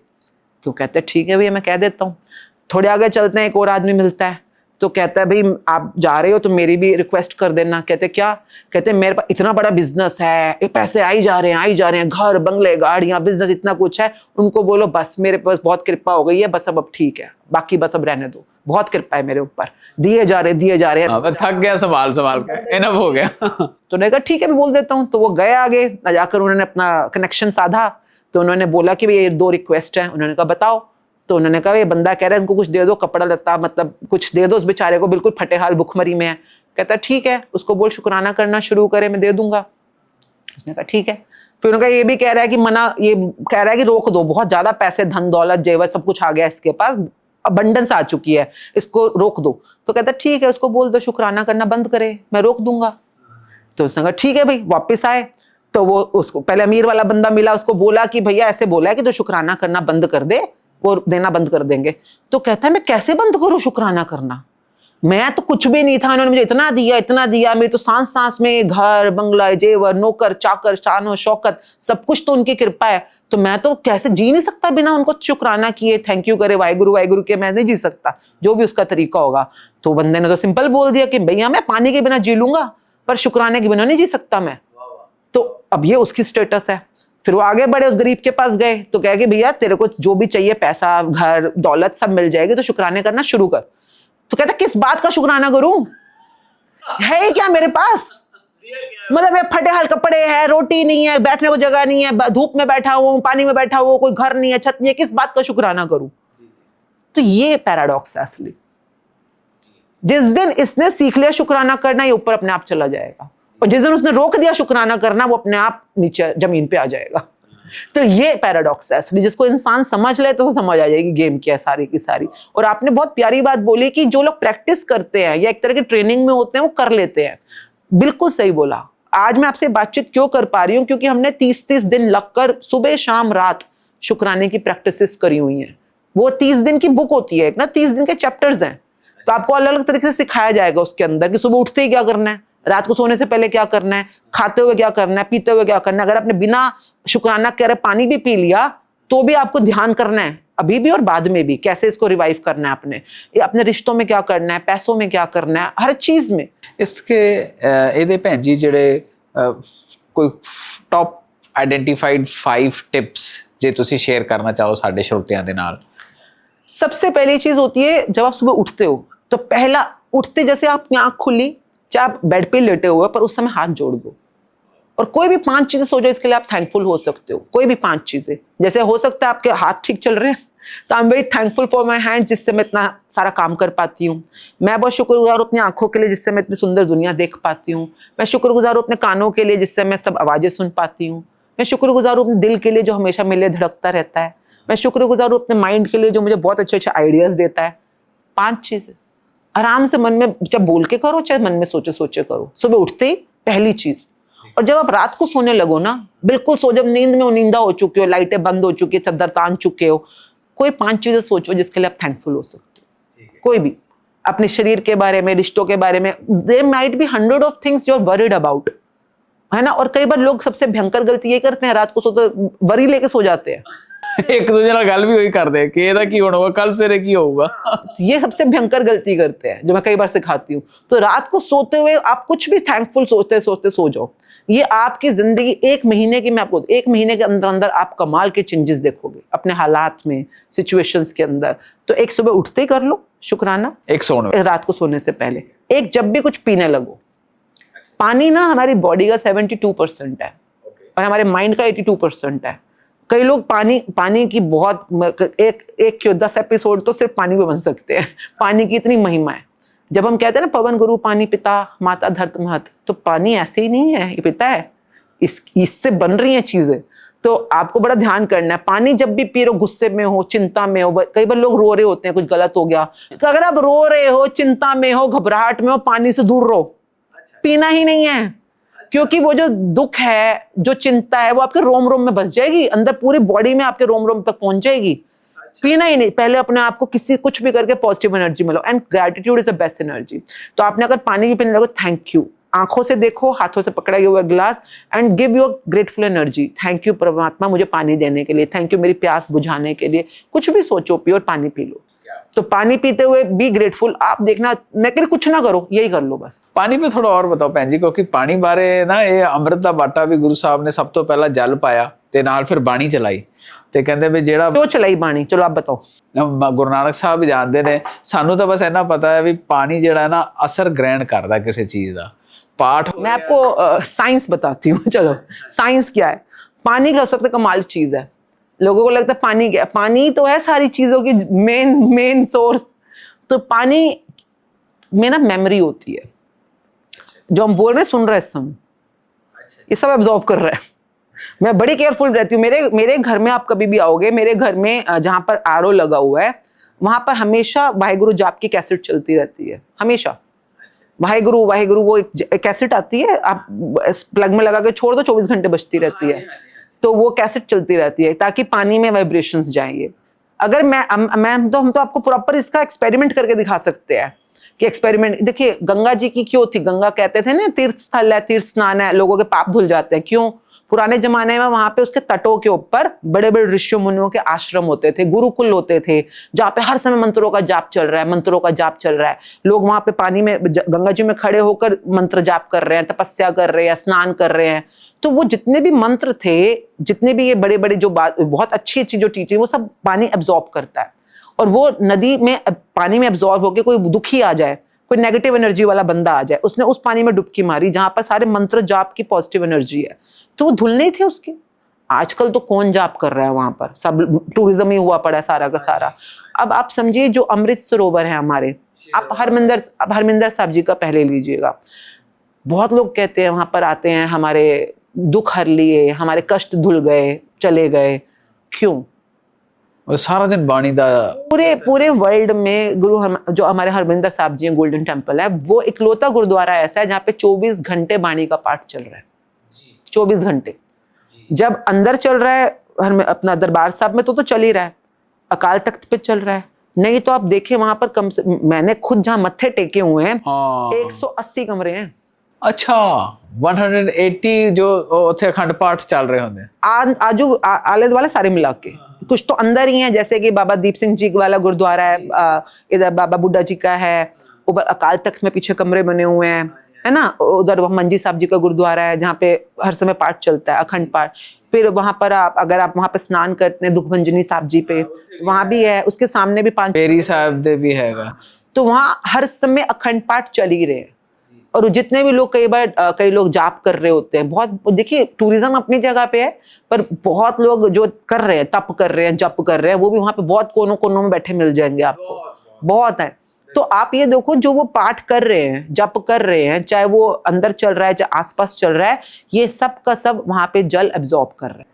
तो कहते हैं ठीक है भैया मैं कह देता हूँ। थोड़े आगे चलते हैं, एक और आदमी मिलता है, तो कहता है भाई आप जा रहे हो तो मेरी भी रिक्वेस्ट कर देना। कहते क्या? कहते मेरे पास इतना बड़ा बिजनेस है, ये पैसे आई जा रहे हैं, घर बंगले गाड़ियां बिजनेस इतना कुछ है, उनको बोलो बस मेरे पास बहुत कृपा हो गई है, बस अब ठीक है, बाकी बस अब रहने दो, बहुत कृपा है मेरे ऊपर, दिए जा रहे हैं। मैं थक गया संभाल के, इनफ हो गया। तो उन्होंने कहा ठीक है मैं बोल देता हूँ। तो वो गए आगे, ना जाकर उन्होंने अपना कनेक्शन साधा। तो उन्होंने बोला कि भाई ये 2 रिक्वेस्ट है। उन्होंने कहा बताओ। तो उन्होंने कहा ये बंदा कह रहा है इनको कुछ दे दो, कपड़ा लत्ता, मतलब कुछ दे दो उस बेचारे को, बिल्कुल फटे हाल भुखमरी में है। कहता ठीक है, उसको बोल शुक्राना करना शुरू करे, मैं दे दूंगा। उसने कहा ठीक है। फिर उन्होंने कहा ये भी कह रहा है कि ये कह रहा है कि रोक दो, बहुत ज्यादा पैसे धन दौलत जेवर सब कुछ आ गया इसके पास, अबंडेंस आ चुकी है, इसको रोक दो। तो कहता ठीक है, उसको बोल दो शुक्राना करना बंद करे, मैं रोक दूंगा। तो उसने कहा ठीक है भाई। वापस आए तो वो उसको पहले अमीर वाला बंदा मिला, उसको बोला कि भैया ऐसे बोला है कि तो शुक्राना करना बंद कर दे, वो देना बंद कर देंगे। तो कहता है मैं कैसे बंद करूं शुक्राना करना, मैं तो कुछ भी नहीं था, उन्होंने मुझे इतना दिया, मेरी तो सांस सांस में घर बंगला जेवर नौकर चाकर शान शौकत सब कुछ तो उनकी कृपा है, तो मैं तो कैसे जी नहीं सकता बिना उनको शुक्राना किए, थैंक यू करे वाहिगुरु के, मैं नहीं जी सकता, जो भी उसका तरीका होगा। तो बंदे ने तो सिंपल बोल दिया कि भैया मैं पानी के बिना जी लूंगा पर शुक्राने के बिना नहीं जी सकता मैं। तो अब ये उसकी स्टेटस है। फिर वो आगे बढ़े, उस गरीब के पास गए तो कहे कि भैया तेरे को जो भी चाहिए पैसा घर दौलत सब मिल जाएगी, तो शुक्राने करना शुरू कर। तो कहता किस बात का शुक्राना करूं, है क्या मेरे पास, मतलब ये फटे हाल कपड़े हैं, रोटी नहीं है, बैठने को जगह नहीं है, धूप में बैठा हूं, पानी में बैठा हुआ, कोई घर नहीं है, छत नहीं है, किस बात का शुक्राना करूं। तो ये पैराडॉक्स है असली। जिस दिन इसने सीख लिया शुक्राना करना, ये ऊपर अपने आप चला जाएगा, और जिस दिन उसने रोक दिया शुक्राना करना, वो अपने आप नीचे जमीन पे आ जाएगा। तो ये पैराडॉक्स है असली, जिसको इंसान समझ ले तो समझ आ जाएगी गेम क्या है सारी की सारी। और आपने बहुत प्यारी बात बोली कि जो लोग प्रैक्टिस करते हैं या एक तरह की ट्रेनिंग में होते हैं वो कर लेते हैं, बिल्कुल सही बोला। आज मैं आपसे बातचीत क्यों कर पा रही हूँ, क्योंकि हमने 30-30 दिन लगकर सुबह शाम रात शुक्राने की प्रैक्टिसेस करी हुई हैं। वो 30 दिन की बुक होती है ना, 30 दिन के चैप्टर्स हैं, तो आपको अलग अलग तरीके से सिखाया जाएगा उसके अंदर कि सुबह उठते ही क्या करना है, रात को सोने से पहले क्या करना है, खाते हुए क्या करना है, पीते हुए क्या करना है। अगर आपने बिना शुक्राना करे पानी भी पी लिया तो भी आपको ध्यान करना है, अभी भी और बाद में भी, कैसे इसको रिवाइव करना है आपने, अपने रिश्तों में क्या करना है, पैसों में क्या करना है, हर चीज में। इसके ਇਹਦੇ ਭੈਣ ਜੀ ਜਿਹੜੇ ਕੋਈ ਟੌਪ ਆਈਡੈਂਟੀਫਾਈਡ 5 टिप्स जे ਤੁਸੀਂ शेयर करना चाहो ਸਾਡੇ श्रोतियां ਦੇ ਨਾਲ। सबसे पहली चीज होती है जब आप सुबह उठते हो तो पहला उठते जैसे आपकी आंख खुली, चाहे आप बेड पे लेटे हुए पर उस समय हाथ जोड़ दो और कोई भी 5 चीजें सोचो, इसके लिए आप थैंकफुल हो सकते हो। कोई भी 5 चीजें, जैसे हो सकता है आपके हाथ ठीक चल रहे हैं तो I am very thankful for my hand जिससे मैं इतना सारा काम कर पाती हूँ। मैं बहुत शुक्रगुजार हूँ अपनी आंखों के लिए जिससे मैं इतनी सुंदर दुनिया देख पाती हूँ। मैं शुक्रगुजार हूँ अपने कानों के लिए जिससे मैं सब आवाजें सुन पाती हूँ। मैं शुक्रगुजार हूँ अपने दिल के लिए जो हमेशा मेरे लिए धड़कता रहता है। मैं शुक्रगुजार हूँ अपने माइंड के लिए जो मुझे बहुत अच्छे अच्छे आइडियाज देता है। 5 चीजें आराम से मन में चाहे बोल के करो चाहे मन में सोचे सोचे करो, सुबह उठते ही पहली चीज। और जब आप रात को सोने लगो ना, बिल्कुल सो, जब नींद में नींदा हो चुके हो, लाइटें बंद हो चुकी है, चद्दर तान चुके हो, कोई 5 चीजें सोचो जिसके लिए आप थैंकफुल हो सकते हो। कोई भी, अपने शरीर के बारे में, रिश्तों के बारे में, there might be 100 of things you are worried about, है ना। और कई बार लोग सबसे भयंकर गलती ये करते हैं, रात को सोते वरी लेके सो जाते हैं। एक दूजे ਨਾਲ ਗੱਲ ਵੀ ਉਹੀ ਕਰਦੇ ਕਿ ਇਹਦਾ ਕੀ ਹੋਣਾ ਕੱਲ ਸਵੇਰੇ ਕੀ ਹੋਊਗਾ। ये सबसे भयंकर गलती करते हैं, जो मैं कई बार सिखाती हूँ। तो रात को सोते हुए आप कुछ भी थैंकफुल सोचते सोचते सो जाओ। ये आपकी जिंदगी 1 महीने की, मैं आपको 1 महीने के अंदर अंदर आप कमाल के चेंजेस देखोगे अपने हालात में, सिचुएशंस के अंदर। तो एक सुबह उठते ही कर लो शुक्राना, एक सोने रात को सोने से पहले। एक जब भी कुछ पीने लगो, पानी ना हमारी बॉडी का 72% है और हमारे माइंड का 82% है। कई लोग पानी की बहुत एक क्यों 10 एपिसोड तो सिर्फ पानी पे बन सकते हैं। पानी की इतनी महिमा है। जब हम कहते हैं ना पवन गुरु पानी पिता माता धरत महत, तो पानी ऐसे ही नहीं है, ये पिता है, इससे बन रही हैं चीजें। तो आपको बड़ा ध्यान करना है। पानी जब भी पी रहे हो, गुस्से में हो, चिंता में हो, कई बार लोग रो रहे होते हैं कुछ गलत हो गया, तो अगर आप रो रहे हो, चिंता में हो, घबराहट में हो, पानी से दूर रहो। पीना ही नहीं है, क्योंकि वो जो दुख है, जो चिंता है, वो आपके रोम रोम में बस जाएगी, अंदर पूरी बॉडी में आपके रोम रोम तक पहुंच जाएगी। पीना ही नहीं। पहले अपने आप को कुछ भी करके पॉजिटिव एनर्जी मिलो, and gratitude is the best energy. तो आपने अगर पानी भी पीने लगो, थैंक यू, आंखों से देखो, हाथों से पकड़ा हुआ गिलास, and give your grateful energy. Thank you परमात्मा मुझे पानी देने के लिए, थैंक यू मेरी प्यास बुझाने के लिए। कुछ भी सोचो, पियो और पानी पी लो। तो पानी पीते हुए बी ग्रेटफुल। आप देखना, मैं कह रही कुछ ना करो, यही कर लो बस। पानी पे थोड़ा और बताओ ਭੈਣ ਜੀ, ਕਿਉਂਕਿ ਪਾਣੀ ਬਾਰੇ ਨਾ ਇਹ ਅੰਮ੍ਰਿਤ ਦਾ ਬਾਟਾ ਵੀ ਗੁਰੂ ਸਾਹਿਬ ਨੇ ਸਭ ਤੋਂ ਪਹਿਲਾਂ ਜਲ ਪਾਇਆ ਤੇ ਨਾਲ ਫਿਰ ਬਾਣੀ ਚਲਾਈ ਤੇ ਕਹਿੰਦੇ ਵੀ ਜਿਹੜਾ क्यों चलाई बाणी, चलो आप बताओ। ਗੁਰੂ ਨਾਨਕ ਸਾਹਿਬ ਜਾਣਦੇ ਨੇ, ਸਾਨੂੰ ਤਾਂ ਬਸ ਇੰਨਾ ਪਤਾ ਹੈ ਵੀ ਪਾਣੀ ਜਿਹੜਾ ਨਾ ਅਸਰ ਗ੍ਰਹਿਣ ਕਰਦਾ ਕਿਸੇ ਚੀਜ਼ ਦਾ। पाठ मैं आपको साइंस बताती हूँ। चलो, साइंस क्या है। पानी का सबसे कमाल चीज है। लोगों को लगता है पानी क्या है, पानी तो है सारी चीजों की मेन सोर्स। तो पानी में ना मेमोरी होती है, जो हम बोल रहे हैं, सुन रहे हैं इस समय, ये सब एब्जॉर्ब कर रहा है। मैं बड़ी केयरफुल रहती हूँ। मेरे घर में आप कभी भी आओगे, मेरे घर में जहाँ पर आरओ लगा हुआ है, वहां पर हमेशा वाहेगुरु जाप की कैसेट चलती रहती है, हमेशा। वाहेगुरु वाहेगुरु, वो एक कैसेट आती है, आप प्लग में लगा के छोड़ दो, 24 घंटे बजती रहती है। तो वो कैसेट चलती रहती है ताकि पानी में वाइब्रेशंस जाएंगे। अगर हम तो आपको प्रॉपर इसका एक्सपेरिमेंट करके दिखा सकते हैं कि एक्सपेरिमेंट देखिए। गंगा जी की क्यों थी, गंगा कहते थे ना तीर्थ स्थल है, तीर्थ स्नान है, लोगों के पाप धुल जाते हैं। क्यों? पुराने जमाने में वहां पे उसके तटों के ऊपर बड़े बड़े ऋषियों मुनियों के आश्रम होते थे, गुरुकुल होते थे, जहाँ पे हर समय मंत्रों का जाप चल रहा है, मंत्रों का जाप चल रहा है। लोग वहां पे पानी में, गंगा जी में खड़े होकर मंत्र जाप कर रहे हैं, तपस्या कर रहे हैं, स्नान कर रहे हैं। तो वो जितने भी मंत्र थे, जितने भी ये बड़े बड़े जो बात, बहुत अच्छी अच्छी जो टीचिंग, वो सब पानी एब्जॉर्ब करता है। और वो नदी में पानी में एब्जॉर्ब होकर कोई दुखी आ जाए, कोई नेगेटिव एनर्जी वाला बंदा आ जाए, उसने उस पानी में डुबकी मारी जहां पर सारे मंत्र जाप की पॉजिटिव एनर्जी है, तो वो धुल नहीं थे उसके। आजकल तो कौन जाप कर रहा है वहां पर, सब टूरिज्म ही हुआ पड़ा है सारा का सारा। अब आप समझिए, जो अमृत सरोवर है हमारे, आप हरमिंदर साहब जी का पहले लीजिएगा। बहुत लोग कहते हैं वहां पर आते हैं, हमारे दुख हर लिए, हमारे कष्ट धुल गए, चले गए। क्यों? सारा दिन बाणी दा पूरे वर्ल्ड में जो हमारे हरमिंदर साहब जी गोल्डन टेम्पल है, वो इकलौता गुरुद्वारा ऐसा है जहाँ पे 24 घंटे बाणी का पाठ चल रहा है। 24 घंटे जब अंदर चल रहा है अपना दरबार साहब में, तो चल ही रहा है, अकाल तख्त पे चल रहा है। नहीं तो आप देखें वहां पर कम से, मैंने खुद जहां मत्थे टेके हुए हैं, 180 कमरे हैं। अच्छा, 180 जो उथे अखंड पाठ चल रहे होंगे आजू आले दुआले सारे मिला के। कुछ तो अंदर ही है, जैसे कि बाबा दीप सिंह जी वाला गुरुद्वारा है, इधर बाबा बुड्ढा जी का है, ऊपर अकाल तख्त में पीछे कमरे बने हुए हैं, है ना। उधर मंजी साहब जी का गुरुद्वारा है जहाँ पे हर समय पाठ चलता है, अखंड पाठ। फिर वहां पर अगर आप वहां पे स्नान करते हैं, दुखभंजनी साहब जी पे, वहां भी है, उसके सामने भी 5 पेरी साहब दे भी हैगा। तो वहां हर समय अखंड पाठ चल ही रहे हैं। और जितने भी लोग, कई लोग जाप कर रहे होते हैं। बहुत देखिए, टूरिज्म अपनी जगह पे है, पर बहुत लोग जो कर रहे हैं, तप कर रहे हैं, जप कर रहे हैं, वो भी वहां पे बहुत कोनों कोनों में बैठे मिल जाएंगे आपको, बहुत है। तो आप ये देखो, जो वो पाठ कर रहे हैं, जप कर रहे हैं, चाहे वो अंदर चल रहा है, चाहे आसपास चल रहा है, ये सब का सब वहां पे जल एब्जॉर्ब कर रहे हैं।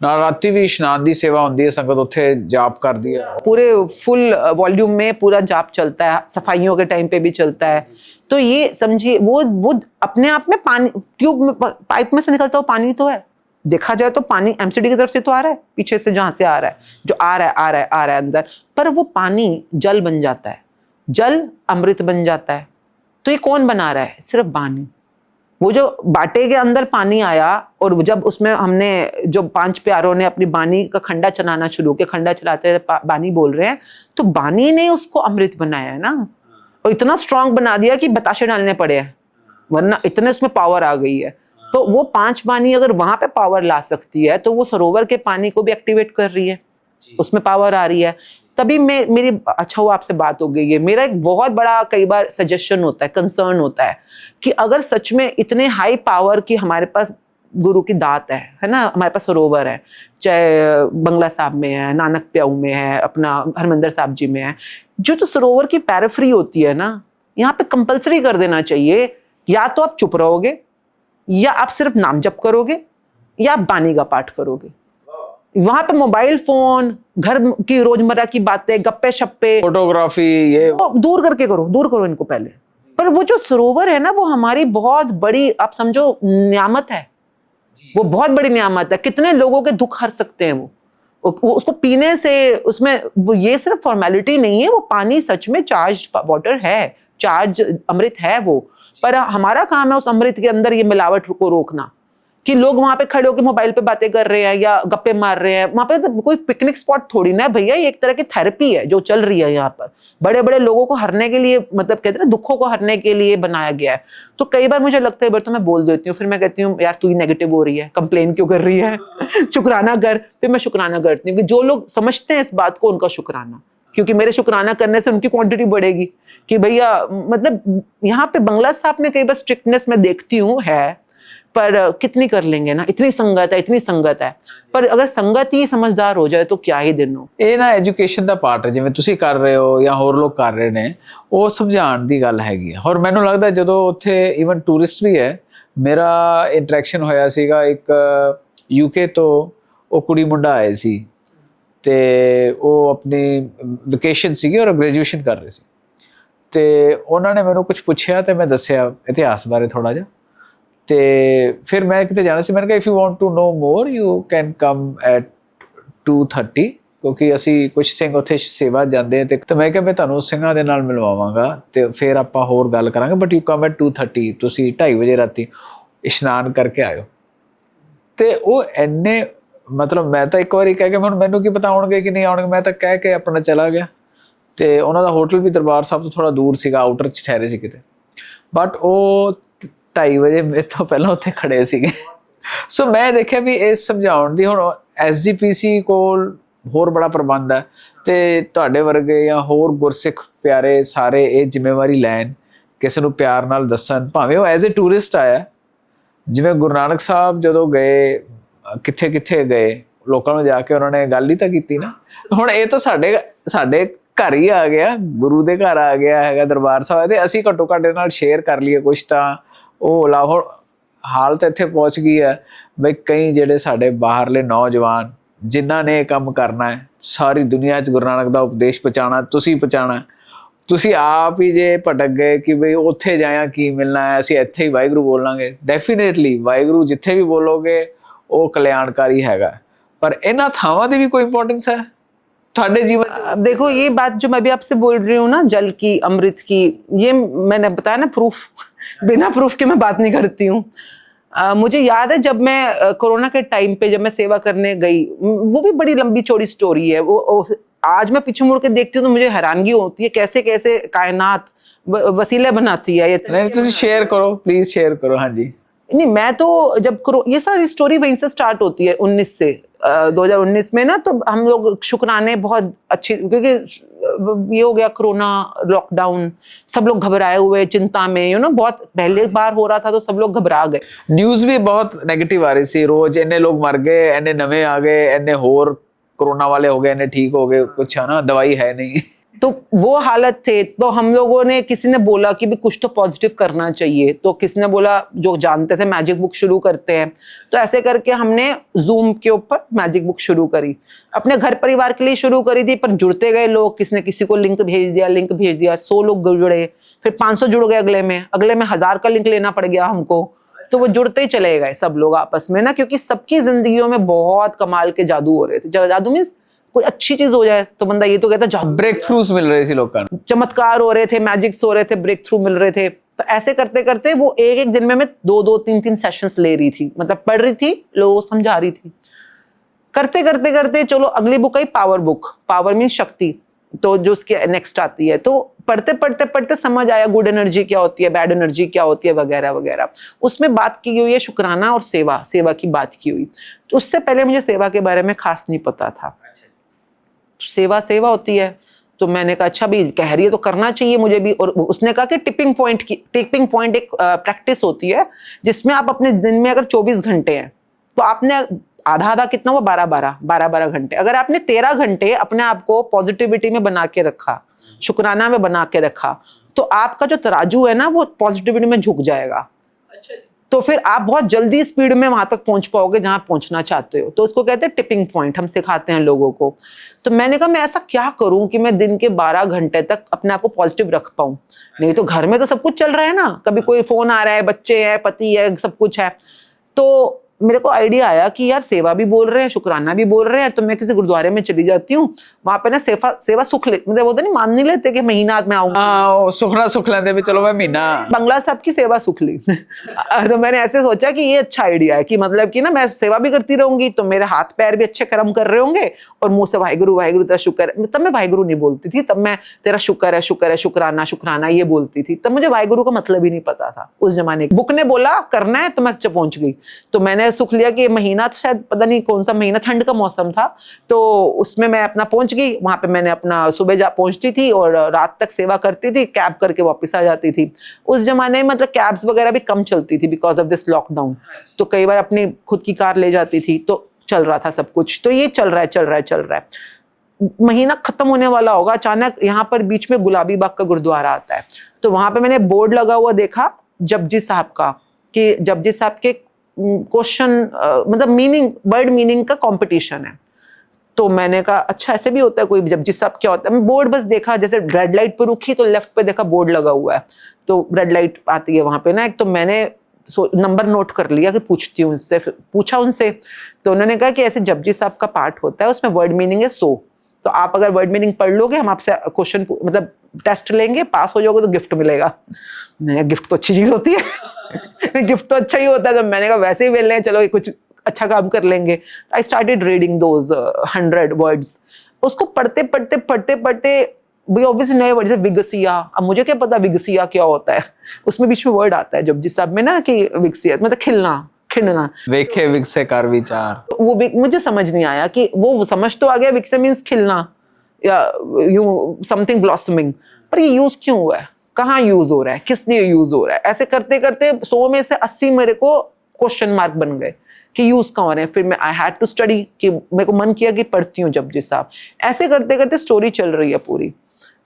ना राती भी इशनान दी सेवा होती है, संगत उत्थे जाप कर दी है, पूरे फुल वॉल्यूम में पूरा जाप चलता है, सफाइयों के टाइम पे भी चलता है। तो ये समझिए, वो अपने आप में पानी, ट्यूब में, पाइप में से निकलता हुआ पानी तो है। देखा जाए तो पानी एमसीडी की तरफ से तो आ रहा है, पीछे से जहां से आ रहा है, जो आ रहा है अंदर, पर वो पानी जल बन जाता है, जल अमृत बन जाता है। तो ये कौन बना रहा है? सिर्फ बानी। वो जो बाटे के अंदर पानी आया और जब उसमें हमने जो 5 प्यारों ने अपनी बानी का खंडा चलाना शुरू किया, खंडा चलाते बानी बोल रहे हैं, तो बानी ने उसको अमृत बनाया है ना, और इतना स्ट्रांग बना दिया कि बताशे डालने पड़े हैं, वरना इतने उसमें पावर आ गई है। तो वो 5 बानी अगर वहां पे पावर ला सकती है तो वो सरोवर के पानी को भी एक्टिवेट कर रही है, उसमें पावर आ रही है। तभी मेरी अच्छा हुआ आपसे बात हो गई है। मेरा एक बहुत बड़ा कई बार सजेशन होता है, कंसर्न होता है कि अगर सच में इतने हाई पावर की हमारे पास गुरु की दात है ना, हमारे पास सरोवर है, चाहे बंगला साहब में है, नानक प्याऊ में है, अपना हरमंदिर साहब जी में है, जो सरोवर की पैराफ्री होती है ना, यहाँ पे कंपलसरी कर देना चाहिए, या तो आप चुप रहोगे, या आप सिर्फ नाम जप करोगे, या आप बानी का पाठ करोगे। वहां पे मोबाइल फोन, घर की रोजमर्रा की बातें, गप्पे शप्पे, फोटोग्राफी, ये दूर करके करो, दूर करो इनको पहले। पर वो जो सरोवर है ना, वो हमारी बहुत बड़ी, आप समझो, नियामत है। वो बहुत बड़ी नियामत है। कितने लोगों के दुख हर सकते हैं वो उसको पीने से। उसमें वो ये सिर्फ फॉर्मेलिटी नहीं है, वो पानी सच में चार्ज वाटर है, चार्ज अमृत है वो। पर हमारा काम है उस अमृत के अंदर ये मिलावट को रोकना, कि लोग वहां पे खड़े होकर मोबाइल पे बातें कर रहे हैं या गप्पे मार रहे हैं। वहां पे तो कोई पिकनिक स्पॉट थोड़ी ना है भैया, ये एक तरह की थेरेपी है जो चल रही है यहाँ पर। बड़े बड़े लोगों को हरने के लिए, मतलब कहते हैं ना, दुखों को हरने के लिए बनाया गया है। तो कई बार मुझे लगता है, बार तो मैं बोल देती हूँ, फिर मैं कहती हूँ यार तू ही नेगेटिव हो रही है, कंप्लेन क्यों कर रही है शुक्राना कर। फिर मैं शुक्राना करती हूँ कि जो लोग समझते हैं इस बात को, उनका शुक्राना, क्योंकि मेरे शुक्राना करने से उनकी क्वांटिटी बढ़ेगी। कि भैया, मतलब यहाँ पे बंगला साहब में कई बार स्ट्रिक्टनेस मैं देखती हूँ है, पर कितनी कर लेंगे ना, इतनी संगत है, इतनी संगत है। पर अगर संगत ही समझदार हो जाए तो क्या ही दिन हो। ਇਹ ਨਾ ਐਜੂਕੇਸ਼ਨ ਦਾ ਪਾਰਟ ਹੈ, ਜਿਵੇਂ ਤੁਸੀਂ ਕਰ ਰਹੇ ਹੋ ਜਾਂ ਹੋਰ ਲੋਕ ਕਰ ਰਹੇ ਨੇ, ਉਹ ਸਮਝਾਉਣ ਦੀ ਗੱਲ ਹੈਗੀ ਹੈ। ਔਰ ਮੈਨੂੰ ਲੱਗਦਾ ਜਦੋਂ ਉੱਥੇ ਈਵਨ ਟੂਰਿਸਟ ਵੀ ਹੈ, ਮੇਰਾ ਇੰਟਰੈਕਸ਼ਨ ਹੋਇਆ ਸੀਗਾ ਇੱਕ ਯੂਕੇ ਤੋਂ, ਉਹ ਕੁੜੀ ਮੁੰਡਾ ਆਏ ਸੀ ਤੇ ਉਹ ਆਪਣੀ ਵਕੇਸ਼ਨ ਸੀਗੀ ਔਰ ਗ੍ਰੈਜੂਏਸ਼ਨ ਕਰ ਰਹੇ ਸੀ, ਤੇ ਉਹਨਾਂ ਨੇ ਮੈਨੂੰ ਕੁਝ ਪੁੱਛਿਆ ਤੇ ਮੈਂ ਦੱਸਿਆ ਇਤਿਹਾਸ ਬਾਰੇ ਥੋੜਾ ਜਿਹਾ। ਤੇ ਫਿਰ ਮੈਂ ਕਿਤੇ ਜਾਣਾ ਸੀ, ਮੈंने कहा if you want to know more you can come at 2:30, ਕਿਉਂਕਿ ਅਸੀਂ ਕੁਝ ਸਿੰਘ ਉੱਥੇ ਸੇਵਾ ਜਾਂਦੇ ਤੇ ਮੈਂ ਕਿਹਾ ਮੈਂ ਤੁਹਾਨੂੰ ਸਿੰਘਾਂ ਦੇ ਨਾਲ ਮਿਲਵਾਵਾਂਗਾ ਤੇ ਫਿਰ ਆਪਾਂ ਹੋਰ ਗੱਲ ਕਰਾਂਗੇ, ਬਟ ਯੂ ਕਮ ਐਟ 2:30, ਤੁਸੀਂ 2:30 ਵਜੇ ਰਾਤੀ ਇਸ਼ਨਾਨ ਕਰਕੇ ਆਇਓ। ਤੇ ਉਹ ਇੰਨੇ, ਮਤਲਬ ਮੈਂ ਤਾਂ ਇੱਕ ਵਾਰੀ ਕਹਿ ਕੇ, ਹੁਣ ਮੈਨੂੰ ਕੀ ਪਤਾ ਆਉਣਗੇ ਕਿ ਨਹੀਂ ਆਉਣਗੇ, ਮੈਂ ਤਾਂ ਕਹਿ ਕੇ ਆਪਣਾ ਚਲਾ ਗਿਆ। ਤੇ ਉਹਨਾਂ ਦਾ ਹੋਟਲ ਵੀ ਦਰਬਾਰ ਸਾਹਿਬ ਤੋਂ ਥੋੜਾ ਦੂਰ ਸੀਗਾ, ਆਊਟਰ 'ਚ ਠਹਿਰੇ ਸੀ ਕਿਤੇ, ਬਟ ਉਹ 2:30 ਵਜੇ ਮੇਰੇ ਤੋਂ ਪਹਿਲਾਂ ਉੱਥੇ ਖੜੇ ਸੀਗੇ। ਸੋ ਮੈਂ ਦੇਖਿਆ ਵੀ ਇਹ ਸਮਝਾਉਣ ਦੀ, ਹੁਣ SGPC ਕੋਲ ਹੋਰ ਬੜਾ ਪ੍ਰਬੰਧ ਹੈ ਤੇ ਤੁਹਾਡੇ ਵਰਗੇ ਜਾਂ ਹੋਰ ਗੁਰਸਿੱਖ ਪਿਆਰੇ ਸਾਰੇ ਇਹ ਜ਼ਿੰਮੇਵਾਰੀ ਲੈਣ, ਕਿਸੇ ਨੂੰ ਪਿਆਰ ਨਾਲ ਦੱਸਣ, ਭਾਵੇਂ ਉਹ ਐਜ਼ ਏ ਟੂਰਿਸਟ ਆਇਆ। ਜਿਵੇਂ ਗੁਰੂ ਨਾਨਕ ਸਾਹਿਬ ਜਦੋਂ ਗਏ, ਕਿੱਥੇ ਕਿੱਥੇ ਗਏ, ਲੋਕਾਂ ਨੂੰ ਜਾ ਕੇ ਉਹਨਾਂ ਨੇ ਗੱਲ ਹੀ ਤਾਂ ਕੀਤੀ ਨਾ। ਹੁਣ ਇਹ ਤਾਂ ਸਾਡੇ ਘਰ ਹੀ ਆ ਗਿਆ, ਗੁਰੂ ਦੇ ਘਰ ਆ ਗਿਆ ਹੈਗਾ ਦਰਬਾਰ ਸਾਹਿਬ, ਤੇ ਅਸੀਂ ਘੱਟੋ ਘੱਟ ਨਾਲ ਸ਼ੇਅਰ ਕਰ ਲਈਏ ਕੁਛ ਤਾਂ। ਉਹ ਲਾ ਹੁਣ ਹਾਲਤ ਇੱਥੇ ਪਹੁੰਚ ਗਈ ਹੈ ਬਈ ਕਈ ਜਿਹੜੇ ਸਾਡੇ ਬਾਹਰਲੇ ਨੌਜਵਾਨ ਜਿਨ੍ਹਾਂ ਨੇ ਇਹ ਕੰਮ ਕਰਨਾ ਹੈ, ਸਾਰੀ ਦੁਨੀਆ 'ਚ ਗੁਰੂ ਨਾਨਕ ਦਾ ਉਪਦੇਸ਼ ਪਹੁੰਚਾਉਣਾ, ਤੁਸੀਂ ਪਹੁੰਚਾਉਣਾ, ਤੁਸੀਂ ਆਪ ਹੀ ਜੇ ਭਟਕ ਗਏ ਕਿ ਬਈ ਉੱਥੇ ਜਾਇਆ ਕੀ ਮਿਲਣਾ ਹੈ, ਅਸੀਂ ਇੱਥੇ ਹੀ ਵਾਹਿਗੁਰੂ ਬੋਲਾਂਗੇ। ਡੈਫੀਨੇਟਲੀ ਵਾਹਿਗੁਰੂ ਜਿੱਥੇ ਵੀ ਬੋਲੋਗੇ ਉਹ ਕਲਿਆਣਕਾਰੀ ਹੈਗਾ, ਪਰ ਇਹਨਾਂ ਥਾਵਾਂ ਦੀ ਵੀ ਕੋਈ ਇੰਪੋਰਟੈਂਸ है ਤੁਹਾਡੇ जीवन। अब देखो, ये बात जो मैं भी आपसे बोल रही हूँ ना, जल की, अमृत की, ये मैंने बताया ना, प्रूफ बिना प्रूफ के मैं बात नहीं करती हूँ। मुझे याद है जब मैं कोरोना के टाइम पे जब मैं सेवा करने गई, वो भी बड़ी लंबी चौड़ी स्टोरी है वो। आज मैं पीछे मुड़ के देखती हूँ तो मुझे हैरानगी होती है कैसे कैसे कायनात वसीले बनाती है। नहीं, तुम शेयर करो प्लीज, शेयर करो। हाँ जी। नहीं, मैं तो जब ये सारी स्टोरी वहीं से स्टार्ट होती है 2019 में ना, तो हम लोग शुक्राने बहुत अच्छी, क्योंकि ये हो गया कोरोना लॉकडाउन, सब लोग घबराए हुए, चिंता में, बहुत पहले बार हो रहा था तो सब लोग घबरा गए। न्यूज़ भी बहुत नेगेटिव आ रही थी, रोज इन्ने लोग मर गए, इन्ने नवे आ गए, इन्ने होर कोरोना वाले हो गए, इन्ने ठीक हो गए, कुछ है ना, दवाई है नहीं। तो वो हालत थे। तो हम लोगों ने, किसी ने बोला कि भी कुछ तो पॉजिटिव करना चाहिए, तो किसी ने बोला, जो जानते थे, मैजिक बुक शुरू करते हैं। तो ऐसे करके हमने जूम के ऊपर मैजिक बुक शुरू करी, अपने घर परिवार के लिए शुरू करी थी, पर जुड़ते गए लोग, किसी ने किसी को लिंक भेज दिया, 100 लोग जुड़े, फिर 500 जुड़ गए, अगले में 1000 का लिंक लेना पड़ गया हमको। तो वो जुड़ते ही चले गए सब लोग आपस में ना, क्योंकि सबकी जिंदगियों में बहुत कमाल के जादू हो रहे थे। जादू मीन्स कोई अच्छी चीज हो जाए तो बंदा ये तो कहता है, ब्रेक थ्रूज मिल रहे थे, लोगों को चमत्कार हो रहे थे, मैजिक्स हो रहे थे, ब्रेक थ्रू मिल रहे थे। तो ऐसे करते करते वो एक एक दिन में मैं 2-2 3-3 सेशंस ले रही थी, मतलब पढ़ रही थी, लोगों को समझा रही थी। करते करते करते चलो अगली बुक आई पावर बुक, पावर मीन शक्ति, तो जो उसके नेक्स्ट आती है। तो पढ़ते पढ़ते पढ़ते समझ आया गुड एनर्जी क्या होती है, बैड एनर्जी क्या होती है, वगैरह वगैरह। उसमें बात की हुई है शुक्राना और सेवा, सेवा की बात की हुई। तो उससे पहले मुझे सेवा के बारे में खास नहीं पता था। सेवा सेवा होती है, तो मैंने कहा अच्छा भी कह रही है तो करना चाहिए मुझे भी। और उसने कहा कि टिपिंग पॉइंट एक प्रैक्टिस होती है जिसमें आप अपने दिन में अगर 24 घंटे हैं तो आपने आधा आधा कितना हुआ, 12 घंटे। अगर आपने 13 घंटे अपने आप को पॉजिटिविटी में बना के रखा, शुक्राना में बना के रखा, तो आपका जो तराजू है ना वो पॉजिटिविटी में झुक जाएगा। तो फिर आप बहुत जल्दी स्पीड में वहां तक पहुंच पाओगे जहां पहुंचना चाहते हो। तो उसको कहते हैं टिपिंग पॉइंट, हम सिखाते हैं लोगों को। तो मैंने कहा मैं ऐसा क्या करूं कि मैं दिन के 12 घंटे तक अपने आप को पॉजिटिव रख पाऊं। नहीं तो घर में तो सब कुछ चल रहा है ना, कभी कोई फोन आ रहा है, बच्चे हैं, पति है, सब कुछ है। तो मेरे को आइडिया आया कि यार सेवा भी बोल रहे हैं, शुक्राना भी बोल रहे हैं, तो मैं किसी गुरुद्वारे में चली जाती हूँ, वहां पे ना सेवा सुख ले, मतलब वो तो नहीं मान नहीं लेते कि महीना में आऊंगा। हाँ सुखना सुख लेंदे भी, चलो मैं महीना बंगला साहब की सेवा सुख ली। तो मैंने ऐसे सोचा कि ये अच्छा आइडिया है कि मतलब कि ना मैं सेवा भी करती रहूंगी तो मेरे हाथ पैर भी अच्छे कर्म कर रहे होंगे और मुंह से वाहिगुरु वाहिगुरु तेरा शुक्र है। तब मैं वाहिगुरु नहीं बोलती थी, तब मैं तेरा शुक्र है शुक्र है, शुक्राना शुक्राना ये बोलती थी। तब मुझे वाहिगुरु का मतलब ही नहीं पता था उस जमाने। बुक ने बोला करना है तो मैं पहुंच गई। तो मैंने सुख लिया कि महीना शायद पता नहीं कौन सा महीना, ठंड का मौसम था, तो उसमें मैं अपना पहुंच गई। वहां पे मैंने अपना सुबह जा पहुंचती थी और रात तक सेवा करती थी, कैब करके वापस आ जाती थी। उस जमाने में मतलब कैब्स वगैरह भी कम चलती थी बिकॉज ऑफ दिस लॉकडाउन। तो कई बार अपनी खुद की कार ले जाती थी, तो चल रहा था सब कुछ। तो ये चल रहा है। महीना खत्म होने वाला होगा, अचानक यहाँ पर बीच में गुलाबी बाग का गुरुद्वारा आता है। तो वहां पे मैंने बोर्ड लगा हुआ देखा जपजी साहब का, कि जपजी साहब के क्वेश्चन मतलब मीनिंग, वर्ड मीनिंग का कंपटीशन है। तो मैंने कहा अच्छा ऐसे भी होता है कोई, जपजी साहब क्या होता है। मैं बोर्ड बस देखा, जैसे रेड लाइट पे रुकी तो लेफ्ट पे देखा बोर्ड लगा हुआ है, तो रेड लाइट आती है वहां पे ना एक। तो मैंने नंबर नोट कर लिया कि पूछती हूँ उनसे, पूछा उनसे। तो उन्होंने कहा कि ऐसे जपजी साहब का पार्ट होता है, उसमें वर्ड मीनिंग है 100। तो आप अगर वर्ड मीनिंग पढ़ लोगे, हम आपसे क्वेश्चन मतलब टेस्ट लेंगे, पास हो जाओगे तो गिफ्ट मिलेगा। मैंने गिफ्ट तो अच्छी चीज होती है। गिफ्ट तो अच्छा ही होता है। तो मैंने कहा वैसे ही मिल रहे हैं, चलो कुछ अच्छा काम कर लेंगे। I started reading those 100 words. उसको पढ़ते पढ़ते पढ़ते पढ़ते भाई ऑब्वियसली नए वर्ड, जैसे विगसिया। अब मुझे क्या पता विगसिया क्या होता है, उसमें बीच में वर्ड आता है जपजी साहब में ना कि विगसिया मतलब खिलना, खिलना। वेखे विकसे कर विचार, वो मुझे समझ नहीं आया कि वो समझ तो आ गया विकसे मीन्स खिलना या यू समथिंग ब्लॉसमिंग, पर ये यूज क्यों हुआ है, कहाँ यूज हो रहा है, किस लिए यूज हो रहा है। ऐसे करते करते 100 में से 80 मेरे को क्वेश्चन मार्क बन गए कि यूज कहाँ हो रहे हैं। फिर मैं आई हैड टू स्टडी, कि मेरे को मन किया कि पढ़ती हूँ जपजी साहब। ऐसे करते करते स्टोरी चल रही है पूरी।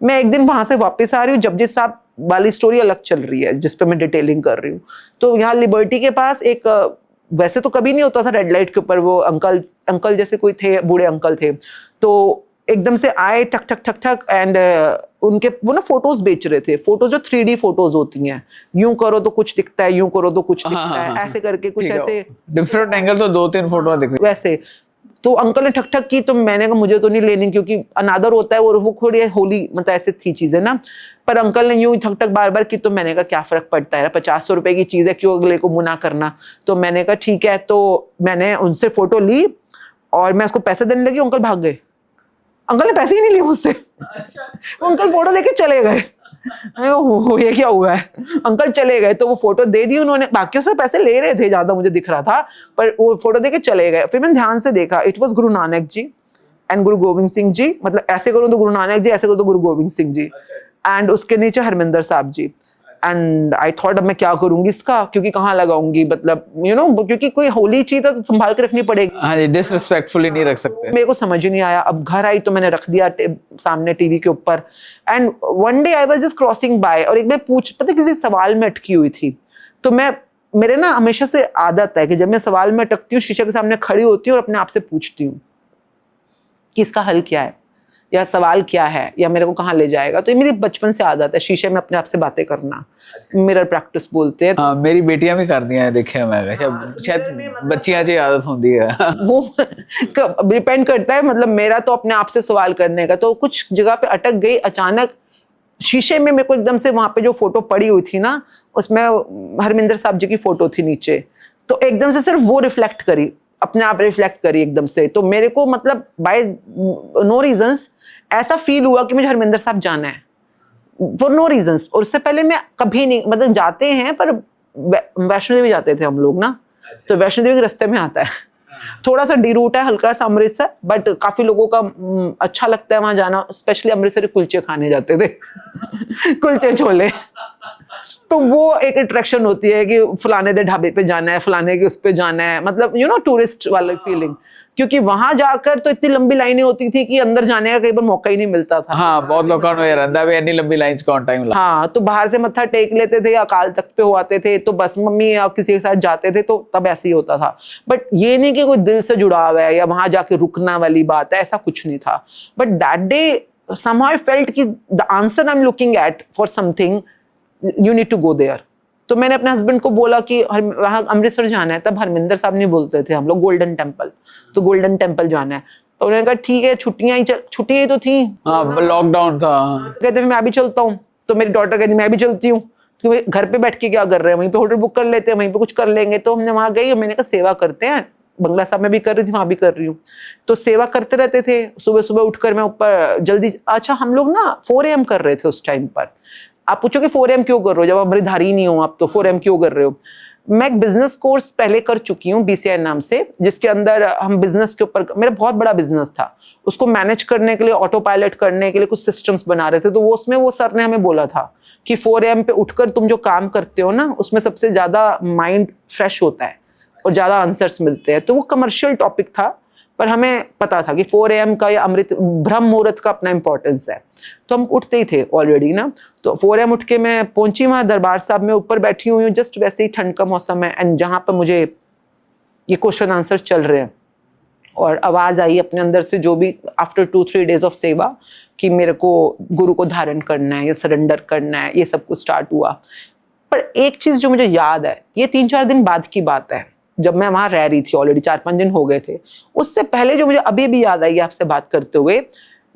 मैं एक दिन वहां से वापस आ रही हूँ, जपजी साहब वाली स्टोरी अलग चल रही है जिसपे मैं डिटेलिंग कर रही हूँ। तो यहाँ लिबर्टी के पास एक, वैसे तो कभी नहीं होता था रेड लाइट के ऊपर, वो अंकल जैसे कोई थे, बूढ़े अंकल थे। तो एकदम से आए ठक ठक ठक ठक एंड उनके वो ना फोटोज बेच रहे थे। फोटोज जो 3D फोटोज होती हैं, यूं करो तो कुछ दिखता है, यूं करो तो कुछ दिखता है, ऐसे करके कुछ ऐसे डिफरेंट एंगल तो 2-3 फोटो दिख रही वैसे। तो अंकल ने ठक ठक की, तो मैंने कहा मुझे तो नहीं लेनी, क्योंकि अनादर होता है और वो थोड़ी होली मतलब ऐसे थी चीजें ना। पर अंकल ने यूं ठक ठक बार बार की, तो मैंने कहा क्या फर्क पड़ता है, 50 रुपए की चीज है, क्यों अगले को मुना करना। तो मैंने कहा ठीक है। तो मैंने उनसे फोटो ली और मैं उसको पैसे देने लगी, अंकल भाग गए। अंकल ने पैसे ही नहीं लिए मुझसे। अंकल फोटो देके चले गए। ये क्या हुआ है, अंकल चले गए। तो वो फोटो दे दी उन्होंने, बाकियों से पैसे ले रहे थे, ज्यादा मुझे दिख रहा था, पर वो फोटो देके चले गए। फिर मैंने ध्यान से देखा, it was Guru Nanak ji and गुरु गोविंद सिंह जी, मतलब ऐसे करूँ तो गुरु नानक जी, ऐसे करूँ तो गुरु गोविंद सिंह जी, एंड उसके नीचे हरमिंदर साहब जी। एंड आई थॉट अब मैं क्या करूंगी इसका, क्योंकि कहाँ लगाऊंगी, मतलब यू नो, क्योंकि कोई होली चीज है तो संभाल के रखनी पड़ेगी। हाँ जी, डिसरिस्पेक्टफुली नहीं रख सकते। मेरे को समझ ही नहीं आया। अब घर आई तो मैंने रख दिया सामने टीवी के ऊपर। And one day I was just crossing by, और एक बार पता किसी सवाल में अटकी हुई थी। तो मेरे ना हमेशा से आदत है कि जब मैं सवाल में अटकती हूँ, शीशे के सामने खड़ी होती हूँ और अपने आप से पूछती हूँ कि इसका हल क्या है, या सवाल क्या है, या मेरे को कहाँ ले जाएगा। तो ये मेरी बचपन से आदत है, शीशे में अपने आप से बातें करना, मिरर प्रैक्टिस बोलते हैं। हाँ, मेरी बेटियां भी कर दिया है, देखे मैं शायद बच्चियां ची आदत होती है। वो डिपेंड करता है, मतलब मेरा तो अपने आप से सवाल करने का। तो कुछ जगह पे अटक गई अचानक, शीशे में मेरे को एकदम से वहां पे जो फोटो पड़ी हुई थी ना, उसमें हरमिंदर साहब जी की फोटो थी नीचे, तो एकदम से सिर्फ वो रिफ्लेक्ट करी, अपने आप रिफ्लेक्ट करी एकदम से। तो मेरे को मतलब बाय नो रीजंस ऐसा फील हुआ कि मुझे हरमिंदर साहब जाना है, फॉर नो रीजंस। और उससे पहले मैं कभी नहीं, मतलब जाते हैं पर वैष्णो देवी जाते थे हम लोग ना, तो वैष्णो देवी के रास्ते में आता है, थोड़ा सा डी रूट है हल्का सा अमृतसर, बट काफी लोगों का अच्छा लगता है वहां जाना, स्पेशली अमृतसर कुलचे खाने जाते थे कुलचे छोले। तो वो एक अट्रैक्शन होती है कि फलाने दे ढाबे पे जाना है, फलाने के उस पे जाना है, मतलब यू नो टूरिस्ट वाला फीलिंग। क्योंकि वहां जाकर तो इतनी लंबी लाइनें होती थी कि अंदर जाने का कई बार मौका ही नहीं मिलता था। हाँ, बहुत लोगों को ये रहता है इतनी लंबी लाइंस कौन टाइम लगा। हाँ, तो बाहर से मत्था टेक लेते थे, अकाल तख्त पे हो आते थे, तो बस मम्मी या किसी के साथ जाते थे, तो तब ऐसे ही होता था। बट ये नहीं कि कोई दिल से जुड़ाव है या वहां जाके रुकना वाली बात है, ऐसा कुछ नहीं था। But that day somehow I felt कि the answer I'm looking at for something you need to go there। तो मैंने अपने हस्बैंड को बोला कि वहाँ अमृतसर जाना है, तब हरमिंदर साहब नहीं बोलते थे हम लोग, गोल्डन टेम्पल, तो गोल्डन टेम्पल जाना है। तो उन्होंने कहा ठीक है, छुट्टियां ही तो थी, हाँ, लॉकडाउन था। कहते मैं भी चलता हूँ। तो मेरी डॉटर कहती मैं भी चलती हूँ, तो घर पे बैठ के क्या कर रहे हैं, वहीं पे होटल बुक कर लेते हैं, वहीं पे कुछ कर लेंगे। तो हमने वहां गई और मैंने कहा सेवा करते हैं, बंगला साहब में भी कर रही थी, वहां भी कर रही हूँ, तो सेवा करते रहते थे। सुबह सुबह उठकर मैं ऊपर जल्दी, अच्छा हम लोग ना 4 AM कर रहे थे उस टाइम पर। आप पूछोगे 4 AM क्यों कर रहे हो, जब आप अमृतधारी नहीं हो आप, तो 4 AM क्यों कर रहे हो? मैं एक बिजनेस कोर्स पहले कर चुकी हूँ BCI नाम से, जिसके अंदर हम बिजनेस के ऊपर, मेरा बहुत बड़ा बिजनेस था, उसको मैनेज करने के लिए, ऑटो पायलट करने के लिए कुछ सिस्टम्स बना रहे थे। तो वो उसमें वो सर ने हमें बोला था कि 4 AM पे उठकर तुम जो काम करते हो ना, उसमें सबसे ज्यादा माइंड फ्रेश होता है और ज्यादा आंसर्स मिलते हैं। तो वो कमर्शियल टॉपिक था, पर हमें पता था कि 4 AM का या अमृत ब्रह्म मुहूर्त का अपना इंपॉर्टेंस है, तो हम उठते ही थे ऑलरेडी ना। तो 4 AM उठ के मैं पहुंची वहां दरबार साहब में, ऊपर बैठी हुई हूँ, जस्ट वैसे ही ठंड का मौसम है, एंड जहां पर मुझे ये क्वेश्चन आंसर चल रहे हैं, और आवाज आई अपने अंदर से, जो भी आफ्टर 2-3 डेज ऑफ सेवा, कि मेरे को गुरु को धारण करना है या सरेंडर करना है, ये सब कुछ स्टार्ट हुआ। पर एक चीज जो मुझे याद है, ये 3-4 दिन बाद की बात है, जब मैं वहां रह रही थी, ऑलरेडी 4-5 दिन हो गए थे। उससे पहले जो मुझे अभी भी याद आई आपसे बात करते हुए,